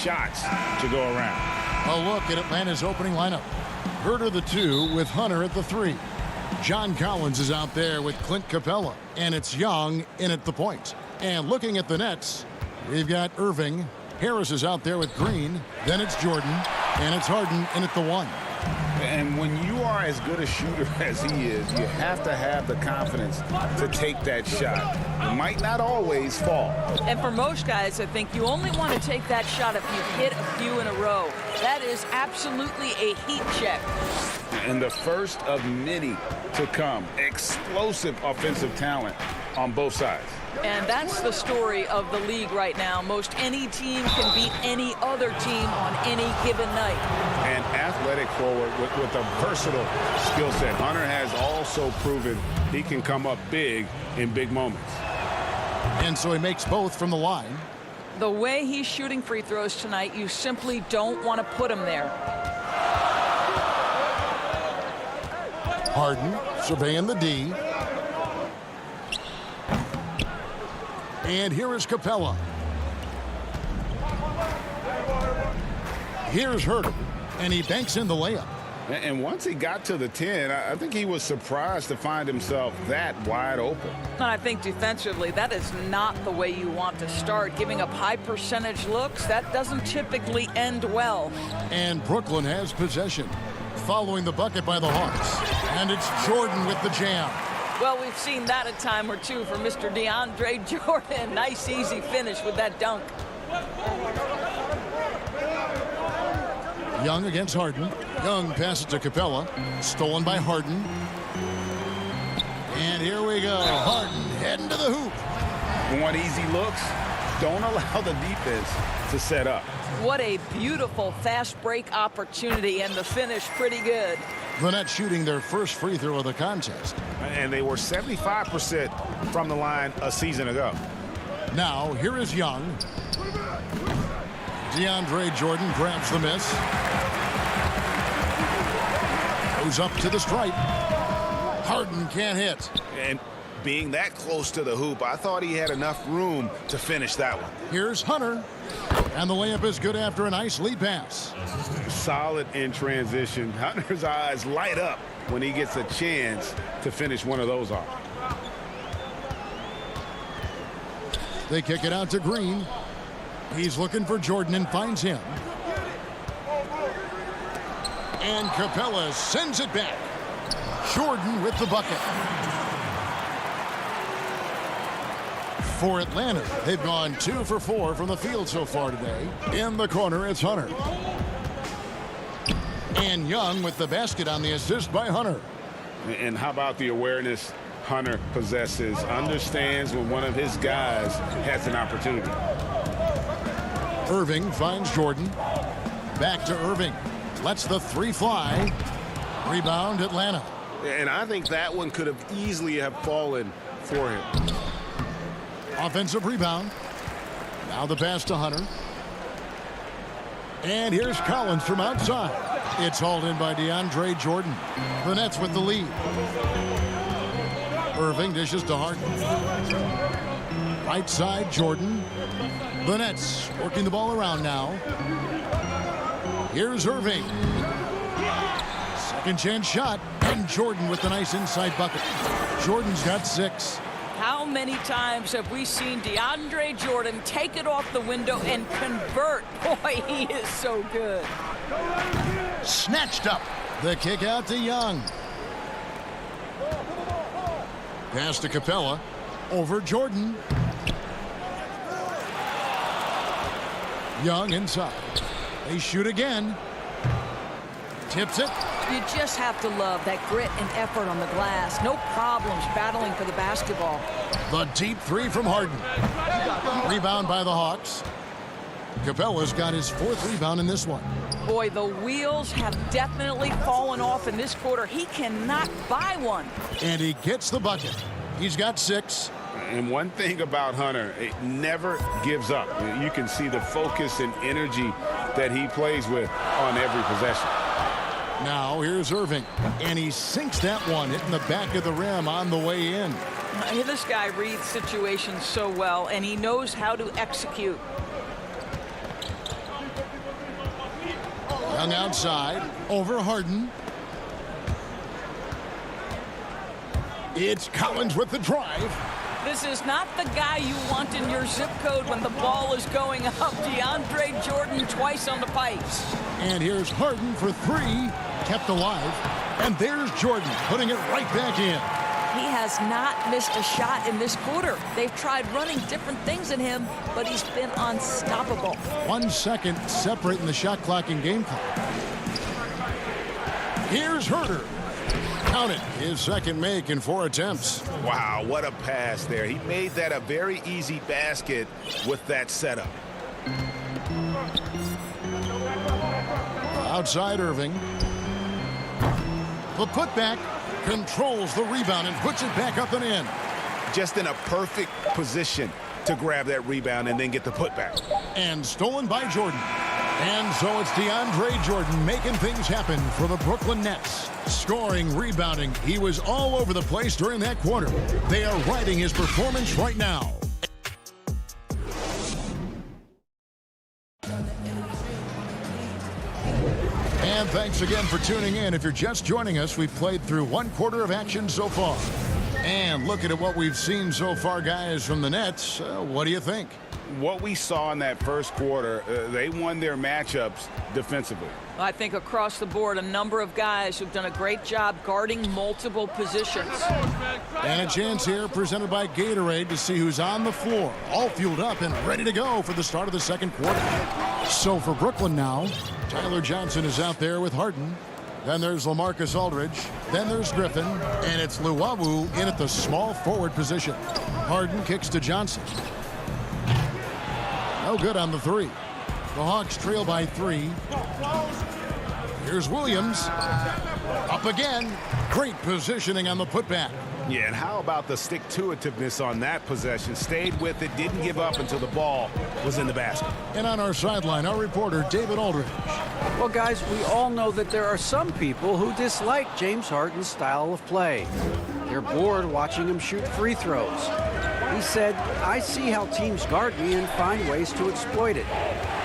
shots to go around. A look at Atlanta's opening lineup. Herter the 2 with Hunter at the 3. John Collins is out there with Clint Capella, and it's Young in at the point. And looking at the Nets, we've got Irving. Harris is out there with Green. Then it's Jordan, and it's Harden in at the 1. And when you are as good a shooter as he is, you have to have the confidence to take that shot. It might not always fall. And for most guys, I think you only want to take that shot if you've hit a few in a row. That is absolutely a heat check. And the first of many to come. Explosive offensive talent on both sides. And that's the story of the league right now. Most any team can beat any other team on any given night. An athletic forward with a versatile skill set. Hunter has also proven he can come up big in big moments. And so he makes both from the line. The way he's shooting free throws tonight, you simply don't want to put him there. Harden surveying the D. And here is Capella. Here's Herter, and he banks in the layup. And once he got to the 10, I think he was surprised to find himself that wide open. And I think defensively, that is not the way you want to start. Giving up high percentage looks, that doesn't typically end well. And Brooklyn has possession, following the bucket by the Hawks. And it's Jordan with the jam. Well, we've seen that a time or two from Mr. DeAndre Jordan. Nice, easy finish with that dunk. Young against Harden. Young passes to Capella. Stolen by Harden. And here we go. Harden heading to the hoop. Want easy looks? Don't allow the defense to set up. What a beautiful fast break opportunity, and the finish pretty good. The Nets shooting their first free throw of the contest. And they were 75% from the line a season ago. Now, here is Young. DeAndre Jordan grabs the miss. Goes up to the stripe. Harden can't hit. And being that close to the hoop, I thought he had enough room to finish that one. Here's Hunter. And the layup is good after a nice lead pass. Solid in transition. Hunter's eyes light up when he gets a chance to finish one of those off. They kick it out to Green. He's looking for Jordan and finds him. And Capella sends it back. Jordan with the bucket. For Atlanta, they've gone 2 for 4 from the field so far today. In the corner, it's Hunter. And Young with the basket on the assist by Hunter. And how about the awareness Hunter possesses? Understands when one of his guys has an opportunity. Irving finds Jordan. Back to Irving. Lets the 3 fly. Rebound, Atlanta. And I think that one could have easily have fallen for him. Offensive rebound. Now the pass to Hunter. And here's Collins from outside. It's hauled in by DeAndre Jordan. The Nets with the lead. Irving dishes to Harden. Right side, Jordan. The Nets working the ball around now. Here's Irving. Second chance shot. And Jordan with the nice inside bucket. Jordan's got 6. How many times have we seen DeAndre Jordan take it off the window and convert? Boy, he is so good. Snatched up. The kick out to Young. Pass to Capella. Over Jordan. Young inside. They shoot again. Tips it. You just have to love that grit and effort on the glass. No problems battling for the basketball. The deep 3 from Harden. Rebound by the Hawks. Capella's got his 4th rebound in this one. Boy, the wheels have definitely fallen off in this quarter. He cannot buy one. And he gets the bucket. He's got 6. And one thing about Hunter, it never gives up. You can see the focus and energy that he plays with on every possession. Now here's Irving, and he sinks that one, hitting the back of the rim on the way in. This guy reads situations so well, and he knows how to execute. Young outside, over Harden. It's Collins with the drive. This is not the guy you want in your zip code when the ball is going up. DeAndre Jordan twice on the pipes. And here's Harden for three, kept alive. And there's Jordan putting it right back in. He has not missed a shot in this quarter. They've tried running different things at him, but he's been unstoppable. 1 second separating the shot clock and game clock. Here's Herter. Count it, his second make in 4 attempts. Wow, what a pass there. He made that a very easy basket with that setup. Outside Irving. The putback, controls the rebound and puts it back up and in. Just in a perfect position to grab that rebound and then get the putback. And stolen by Jordan. And so it's DeAndre Jordan making things happen for the Brooklyn Nets. Scoring, rebounding, he was all over the place during that quarter. They are riding his performance right now. And thanks again for tuning in. If you're just joining us, we've played through 1 quarter of action so far. And looking at what we've seen so far, guys, from the Nets, what do you think? What we saw in that first quarter, they won their matchups defensively. I think across the board, a number of guys who've done a great job guarding multiple positions. And a chance here presented by Gatorade to see who's on the floor, all fueled up and ready to go for the start of the second quarter. So for Brooklyn now, Tyler Johnson is out there with Harden. Then there's LaMarcus Aldridge. Then there's Griffin. And it's Luwawu in at the small forward position. Harden kicks to Johnson. No good on the three. The Hawks trail by 3. Here's Williams. Up again. Great positioning on the putback. Yeah, and how about the stick-to-itiveness on that possession? Stayed with it, didn't give up until the ball was in the basket. And on our sideline, our reporter, David Aldridge. Well, guys, we all know that there are some people who dislike James Harden's style of play. They're bored watching him shoot free throws. He said, "I see how teams guard me and find ways to exploit it.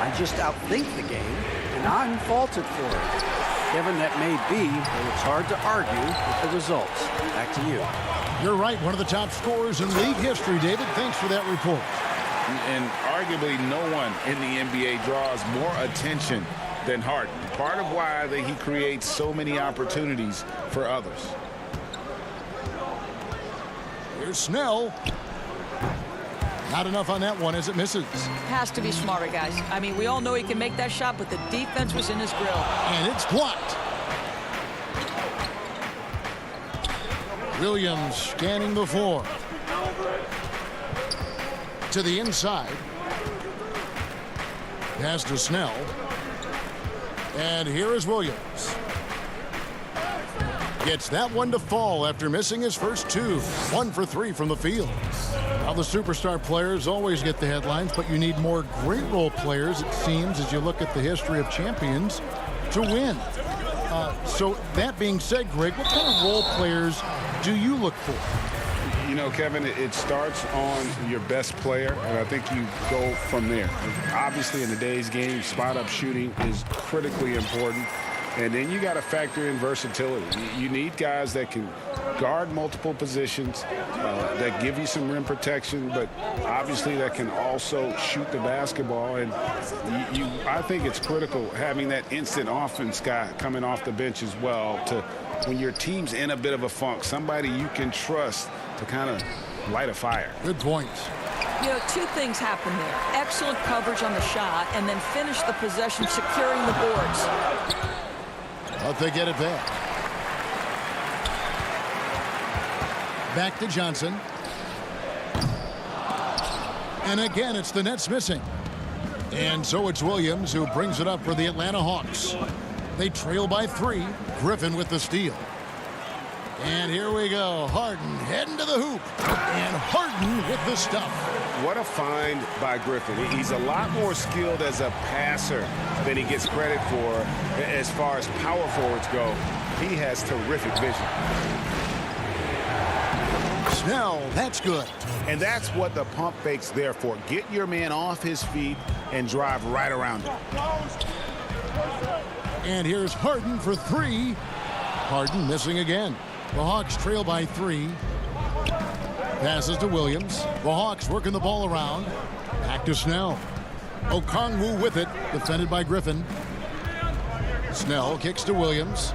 I just outthink the game, and I'm faulted for it." Kevin, that may be, but it's hard to argue with the results. Back to you. You're right, one of the top scorers in league history, David. Thanks for that report. And arguably no one in the NBA draws more attention than Harden. Part of why he creates so many opportunities for others. Here's Snell. Not enough on that one as it misses. Has to be smarter, guys. I mean, we all know he can make that shot, but the defense was in his grill. And it's blocked. Williams scanning the floor. To the inside. Pass to Snell. And here is Williams. Gets that one to fall after missing his first 2. 1 for 3 from the field. Now the superstar players always get the headlines, but you need more great role players, it seems, as you look at the history of champions, to win. So that being said, Greg, what kind of role players do you look for? You know, Kevin, it starts on your best player, and I think you go from there. Obviously, in today's game, spot-up shooting is critically important. And then you got to factor in versatility. You need guys that can guard multiple positions, that give you some rim protection, but obviously that can also shoot the basketball. And I think it's critical having that instant offense guy coming off the bench as well to when your team's in a bit of a funk, somebody you can trust to kind of light a fire. Good point. You know, 2 things happen there. Excellent coverage on the shot, and then finish the possession securing the boards. But they get it back. Back to Johnson. And again, it's the Nets missing. And so it's Williams who brings it up for the Atlanta Hawks. They trail by 3. Griffin with the steal. And here we go. Harden heading to the hoop. And Harden with the stuff. What a find by Griffin. He's a lot more skilled as a passer than he gets credit for as far as power forwards go. He has terrific vision. Snell, that's good. And that's what the pump fake's there for. Get your man off his feet and drive right around him. And here's Harden for three. Harden missing again. The Hawks trail by 3. Passes to Williams. The Hawks working the ball around. Back to Snell. Okongwu with it, defended by Griffin. Snell kicks to Williams.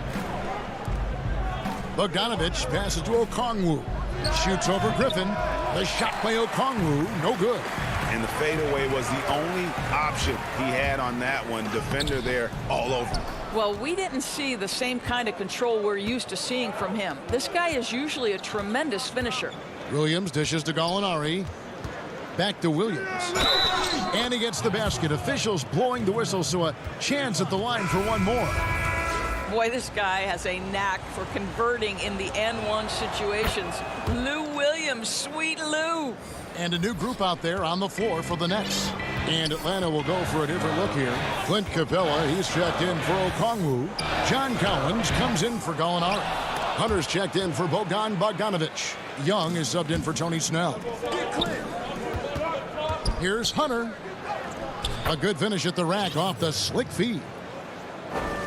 Bogdanovich passes to Okongwu. Shoots over Griffin. The shot by Okongwu, no good. And the fadeaway was the only option he had on that one. Defender there all over. Well, we didn't see the same kind of control we're used to seeing from him. This guy is usually a tremendous finisher. Williams dishes to Gallinari. Back to Williams. And he gets the basket. Officials blowing the whistle, so a chance at the line for one more. Boy, this guy has a knack for converting in the N1 situations. Lou Williams, sweet Lou. And a new group out there on the floor for the Nets. And Atlanta will go for a different look here. Clint Capella, he's checked in for Okongwu. John Collins comes in for Gallinari. Hunter's checked in for Bogdanovich. Young is subbed in for Tony Snell. Here's Hunter. A good finish at the rack off the slick feed.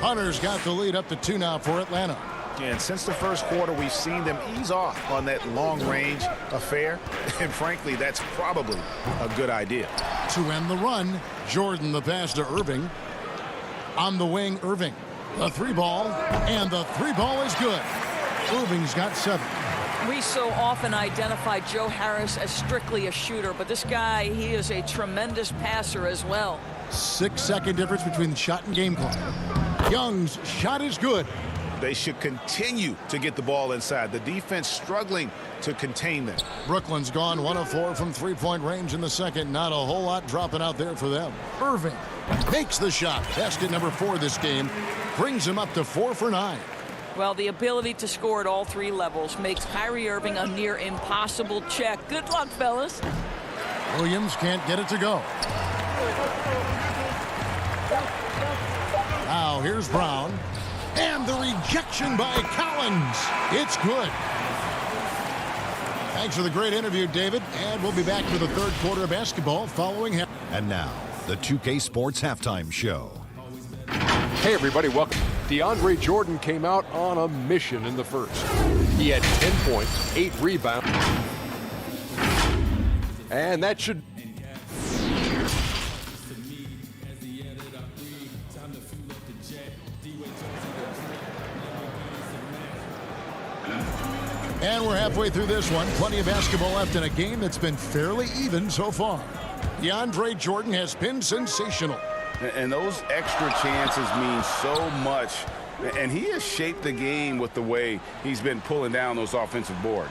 Hunter's got the lead up to 2 now for Atlanta. And since the first quarter, we've seen them ease off on that long-range affair. And frankly, that's probably a good idea. To end the run, Jordan the pass to Irving. On the wing, Irving. The 3-ball, and the 3-ball is good. Irving's got 7. We so often identify Joe Harris as strictly a shooter, but this guy, he is a tremendous passer as well. 6-second difference between the shot and game clock. Young's shot is good. They should continue to get the ball inside. The defense struggling to contain them. Brooklyn's gone 1 of 4 from 3-point range in the second. Not a whole lot dropping out there for them. Irving makes the shot. Basket number 4 this game. Brings him up to 4 for 9. Well, the ability to score at all 3 levels makes Kyrie Irving a near impossible check. Good luck, fellas. Williams can't get it to go. Now here's Brown. And the rejection by Collins. It's good. Thanks for the great interview, David. And we'll be back for the third quarter of basketball following him. And now, the 2K Sports Halftime Show. Hey, everybody, welcome. DeAndre Jordan came out on a mission in the first. He had 10 points, 8 rebounds. And that should... And we're halfway through this one. Plenty of basketball left in a game that's been fairly even so far. DeAndre Jordan has been sensational. And those extra chances mean so much. And he has shaped the game with the way he's been pulling down those offensive boards.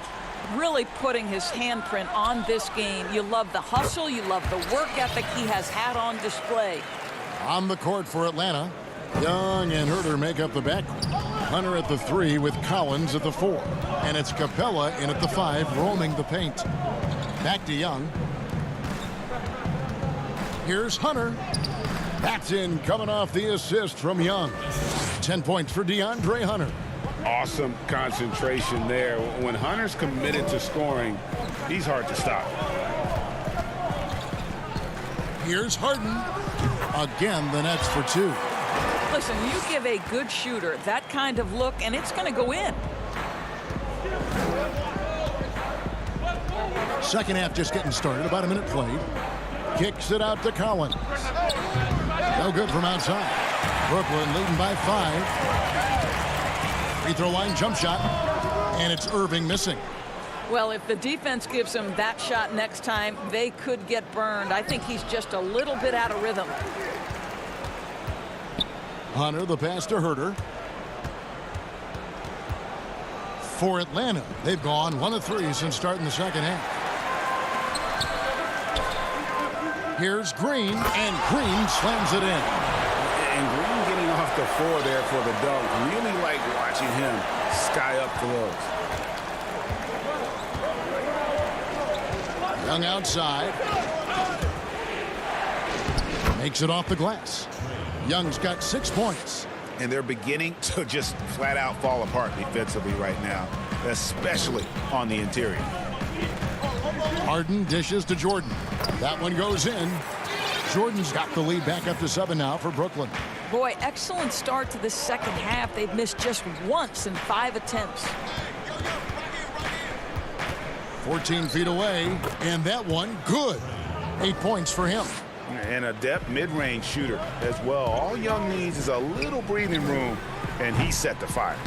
Really putting his handprint on this game. You love the hustle. You love the work ethic he has had on display. On the court for Atlanta, Young and Herter make up the backcourt. Hunter at the 3 with Collins at the 4. And it's Capella in at the 5, roaming the paint. Back to Young. Here's Hunter. That's in, coming off the assist from Young. 10 points for DeAndre Hunter. Awesome concentration there. When Hunter's committed to scoring, he's hard to stop. Here's Harden. Again, the Nets for 2. Listen, you give a good shooter that kind of look, and it's going to go in. Second half just getting started. About a minute played. Kicks it out to Collins. No good from outside. Brooklyn leading by 5. Free throw line jump shot. And it's Irving missing. Well, if the defense gives him that shot next time, they could get burned. I think he's just a little bit out of rhythm. Hunter, the pass to Herter. For Atlanta, they've gone 1 of 3 since starting the second half. Here's Green, and Green slams it in. And Green getting off the floor there for the dunk. Really like watching him sky up throws. Young outside. Makes it off the glass. Young's got 6 points. And they're beginning to just flat out fall apart defensively right now, especially on the interior. Harden dishes to Jordan. That one goes in. Jordan's got the lead back up to 7 now for Brooklyn. Boy, excellent start to this second half. They've missed just once in 5 attempts. 14 feet away, and that one good. 8 points for him. And a depth mid-range shooter as well. All Young needs is a little breathing room, and he set the fire.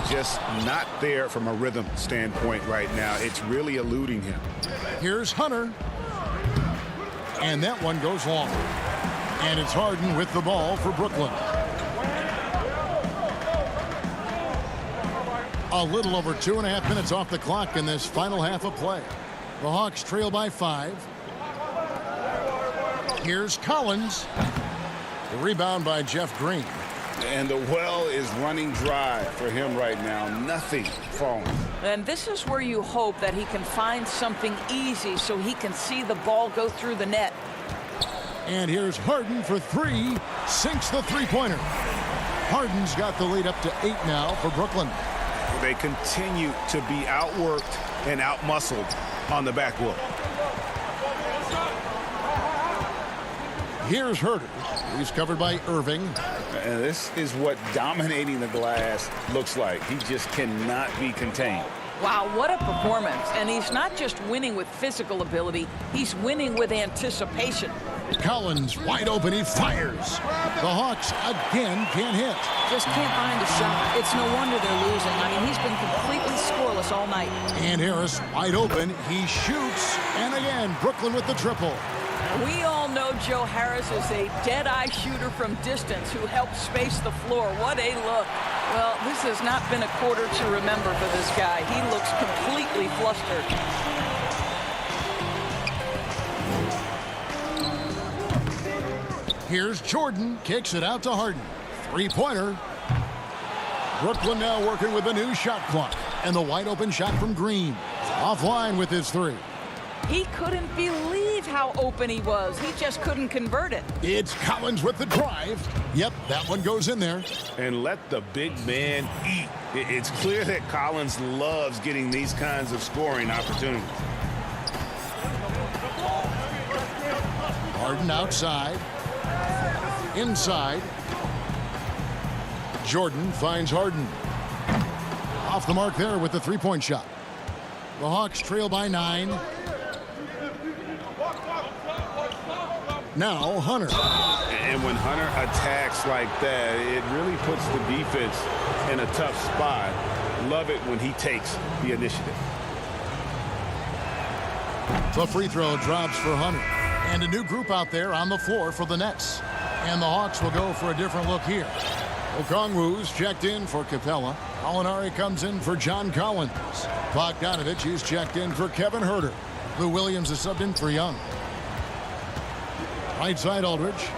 Just not there from a rhythm standpoint right now. It's really eluding him. Here's Hunter. And that one goes long. And it's Harden with the ball for Brooklyn. A little over 2.5 minutes off the clock in this final half of play. The Hawks trail by 5. Here's Collins. The rebound by Jeff Green. And the well is running dry for him right now. Nothing falling. And this is where you hope that he can find something easy so he can see the ball go through the net. And here's Harden for 3. Sinks the three-pointer. Harden's got the lead up to 8 now for Brooklyn. They continue to be outworked and outmuscled on the back wall. Here's Herter. He's covered by Irving. And this is what dominating the glass looks like. He just cannot be contained. Wow, what a performance. And he's not just winning with physical ability, he's winning with anticipation. Collins wide open, he fires. The Hawks again can't hit. Just can't find a shot. It's no wonder they're losing. I mean, he's been completely scoreless all night. And Harris wide open, he shoots. And again, Brooklyn with the triple. We all know Joe Harris is a dead-eye shooter from distance who helps space the floor. What a look. Well, this has not been a quarter to remember for this guy. He looks completely flustered. Here's Jordan, kicks it out to Harden. Three-pointer. Brooklyn now working with a new shot clock. And the wide open shot from Green. Offline with his 3. He couldn't believe how open he was. He just couldn't convert it. It's Collins with the drive. Yep, that one goes in there. And let the big man eat. It's clear that Collins loves getting these kinds of scoring opportunities. Harden outside. Inside. Jordan finds Harden. Off the mark there with the three-point shot. The Hawks trail by 9. Now Hunter. And when Hunter attacks like that, it really puts the defense in a tough spot. Love it when he takes the initiative. The free throw drops for Hunter. And a new group out there on the floor for the Nets. And the Hawks will go for a different look here. Okongwu's checked in for Capella. Molinari comes in for John Collins. Bogdanovich is checked in for Kevin Herter. Lou Williams is subbed in for Young. Right side Aldridge.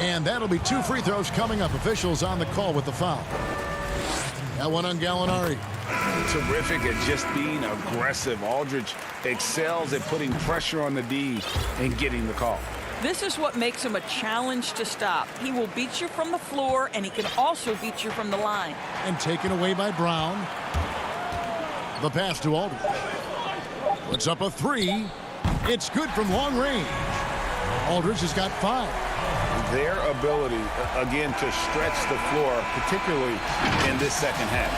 And that'll be 2 free throws coming up. Officials on the call with the foul. That one on Gallinari. Terrific at just being aggressive. Aldridge excels at putting pressure on the D and getting the call. This is what makes him a challenge to stop. He will beat you from the floor, and he can also beat you from the line. And taken away by Brown. The pass to Aldridge. Puts up a 3. It's good from long range. Aldridge has got 5. Their ability, again, to stretch the floor, particularly in this second half.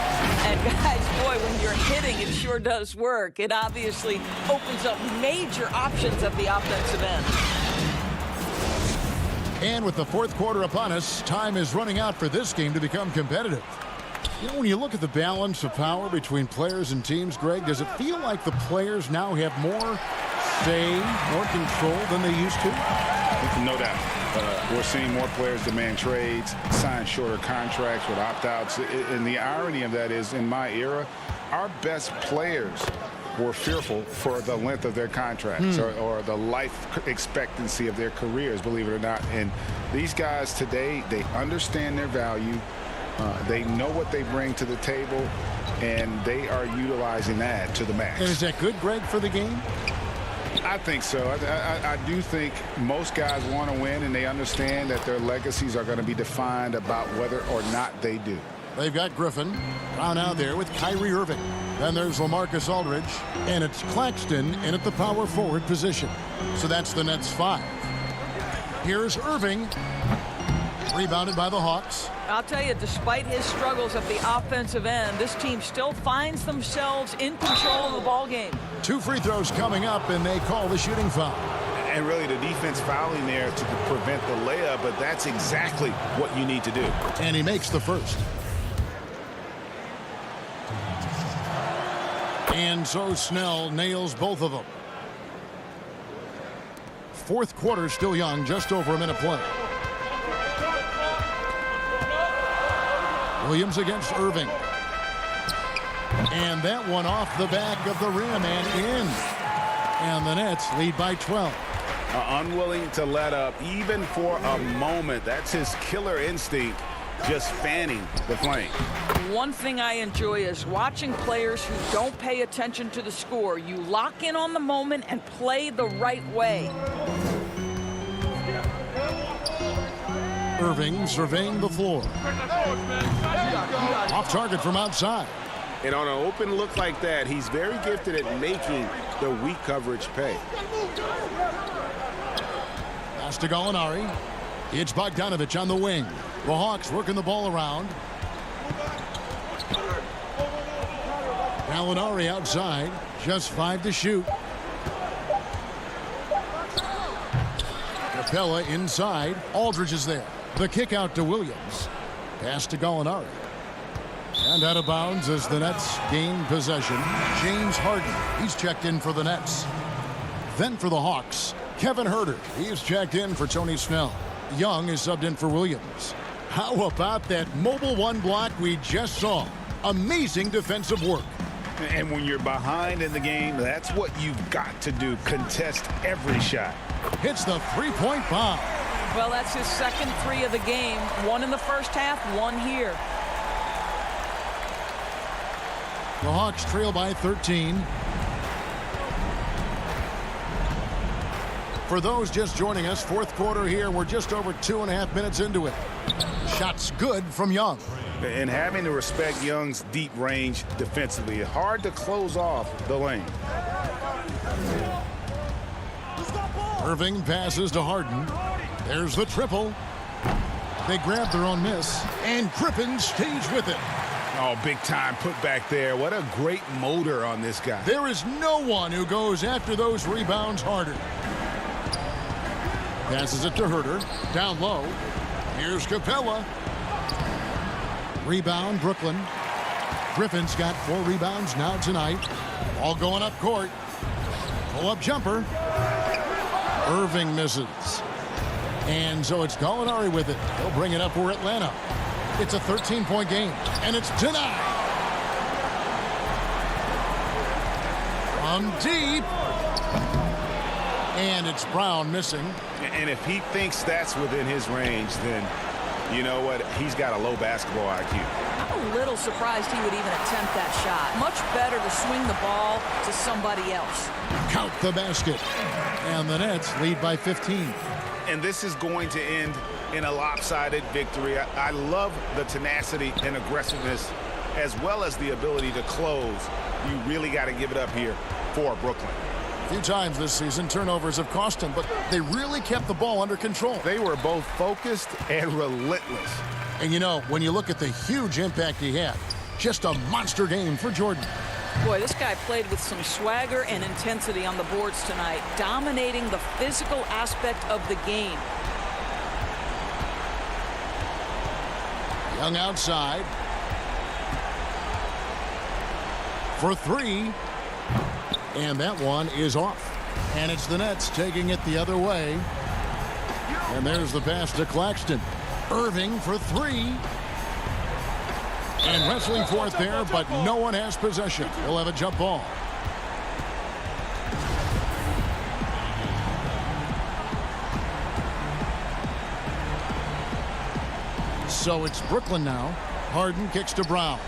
And guys, boy, when you're hitting, it sure does work. It obviously opens up major options at the offensive end. And with the fourth quarter upon us, time is running out for this game to become competitive. You know, when you look at the balance of power between players and teams, Greg, does it feel like the players now have more say, more control than they used to? No doubt. We're seeing more players demand trades, sign shorter contracts with opt-outs. And the irony of that is, in my era, our best players were fearful for the length of their contracts or the life expectancy of their careers, believe it or not. And these guys today, they understand their value. They know what they bring to the table, and they are utilizing that to the max. And is that good, Greg, for the game? I think so. I do think most guys want to win, and they understand that their legacies are going to be defined about whether or not they do. They've got Griffin. Brown out there with Kyrie Irving. Then there's LaMarcus Aldridge. And it's Claxton in at the power forward position. So that's the Nets 5. Here's Irving. Rebounded by the Hawks. I'll tell you, despite his struggles at the offensive end, this team still finds themselves in control of the ball game. 2 free throws coming up, and they call the shooting foul. And really the defense fouling there to prevent the layup, but that's exactly what you need to do. And he makes the first. And so Snell nails both of them. Fourth quarter still young, just over a minute play. Williams against Irving. And that one off the back of the rim and in. And the Nets lead by 12. Unwilling to let up even for a moment. That's his killer instinct, just fanning the flame. One thing I enjoy is watching players who don't pay attention to the score. You lock in on the moment and play the right way. Irving surveying the floor. Off target from outside. And on an open look like that, he's very gifted at making the weak coverage pay. Pass to Gallinari. It's Bogdanovich on the wing. The Hawks working the ball around. Gallinari outside. Just 5 to shoot. Capella inside. Aldridge is there. The kick out to Williams. Pass to Gallinari. And out of bounds as the Nets gain possession. James Harden. He's checked in for the Nets. Then for the Hawks, Kevin Huerter. He's checked in for Tony Snell. Young is subbed in for Williams. How about that mobile 1 block we just saw? Amazing defensive work. And when you're behind in the game, that's what you've got to do. Contest every shot. Hits the 3-point bomb. Well, that's his second 3 of the game. 1 in the first half, 1 here. The Hawks trail by 13. For those just joining us, fourth quarter here. We're just over 2.5 minutes into it. Shots good from Young. And having to respect Young's deep range defensively, hard to close off the lane. Irving passes to Harden. There's the triple. They grab their own miss, and Crippen stays with it. Oh, big time put back there. What a great motor on this guy. There is no one who goes after those rebounds harder. Passes it to Huerter. Down low. Here's Capella. Rebound, Brooklyn. Griffin's got 4 rebounds now tonight. All going up court. Pull-up jumper. Irving misses. And so it's Gallinari with it. He'll bring it up for Atlanta. It's a 13-point game, and it's denied. From deep. And it's Brown missing. And if he thinks that's within his range, then you know what? He's got a low basketball IQ. I'm a little surprised he would even attempt that shot. Much better to swing the ball to somebody else. Count the basket. And the Nets lead by 15. And this is going to end in a lopsided victory. I love the tenacity and aggressiveness as well as the ability to close. You really got to give it up here for Brooklyn. A few times this season, turnovers have cost them, but they really kept the ball under control. They were both focused and relentless. And you know, when you look at the huge impact he had, just a monster game for Jordan. Boy, this guy played with some swagger and intensity on the boards tonight, dominating the physical aspect of the game. Young outside. For 3. And that one is off. And it's the Nets taking it the other way. And there's the pass to Claxton. Irving for 3. And wrestling for it there, but no one has possession. He'll have a jump ball. So it's Brooklyn now. Harden kicks to Brown.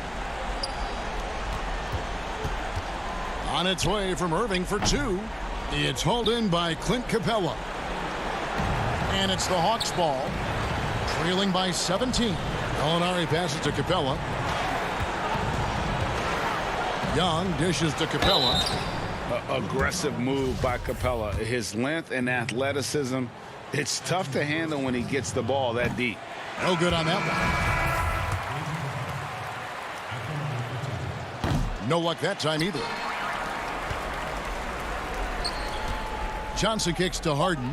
On its way from Irving for 2. It's hauled in by Clint Capella. And it's the Hawks ball. Trailing by 17. Gallinari passes to Capella. Young dishes to Capella. Aggressive move by Capella. His length and athleticism It's tough to handle when he gets the ball that deep. No good on that one. No luck that time either. Johnson kicks to Harden.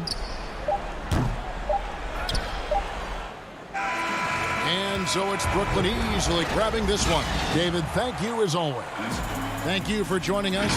And so it's Brooklyn easily grabbing this one. David, thank you as always. Thank you for joining us.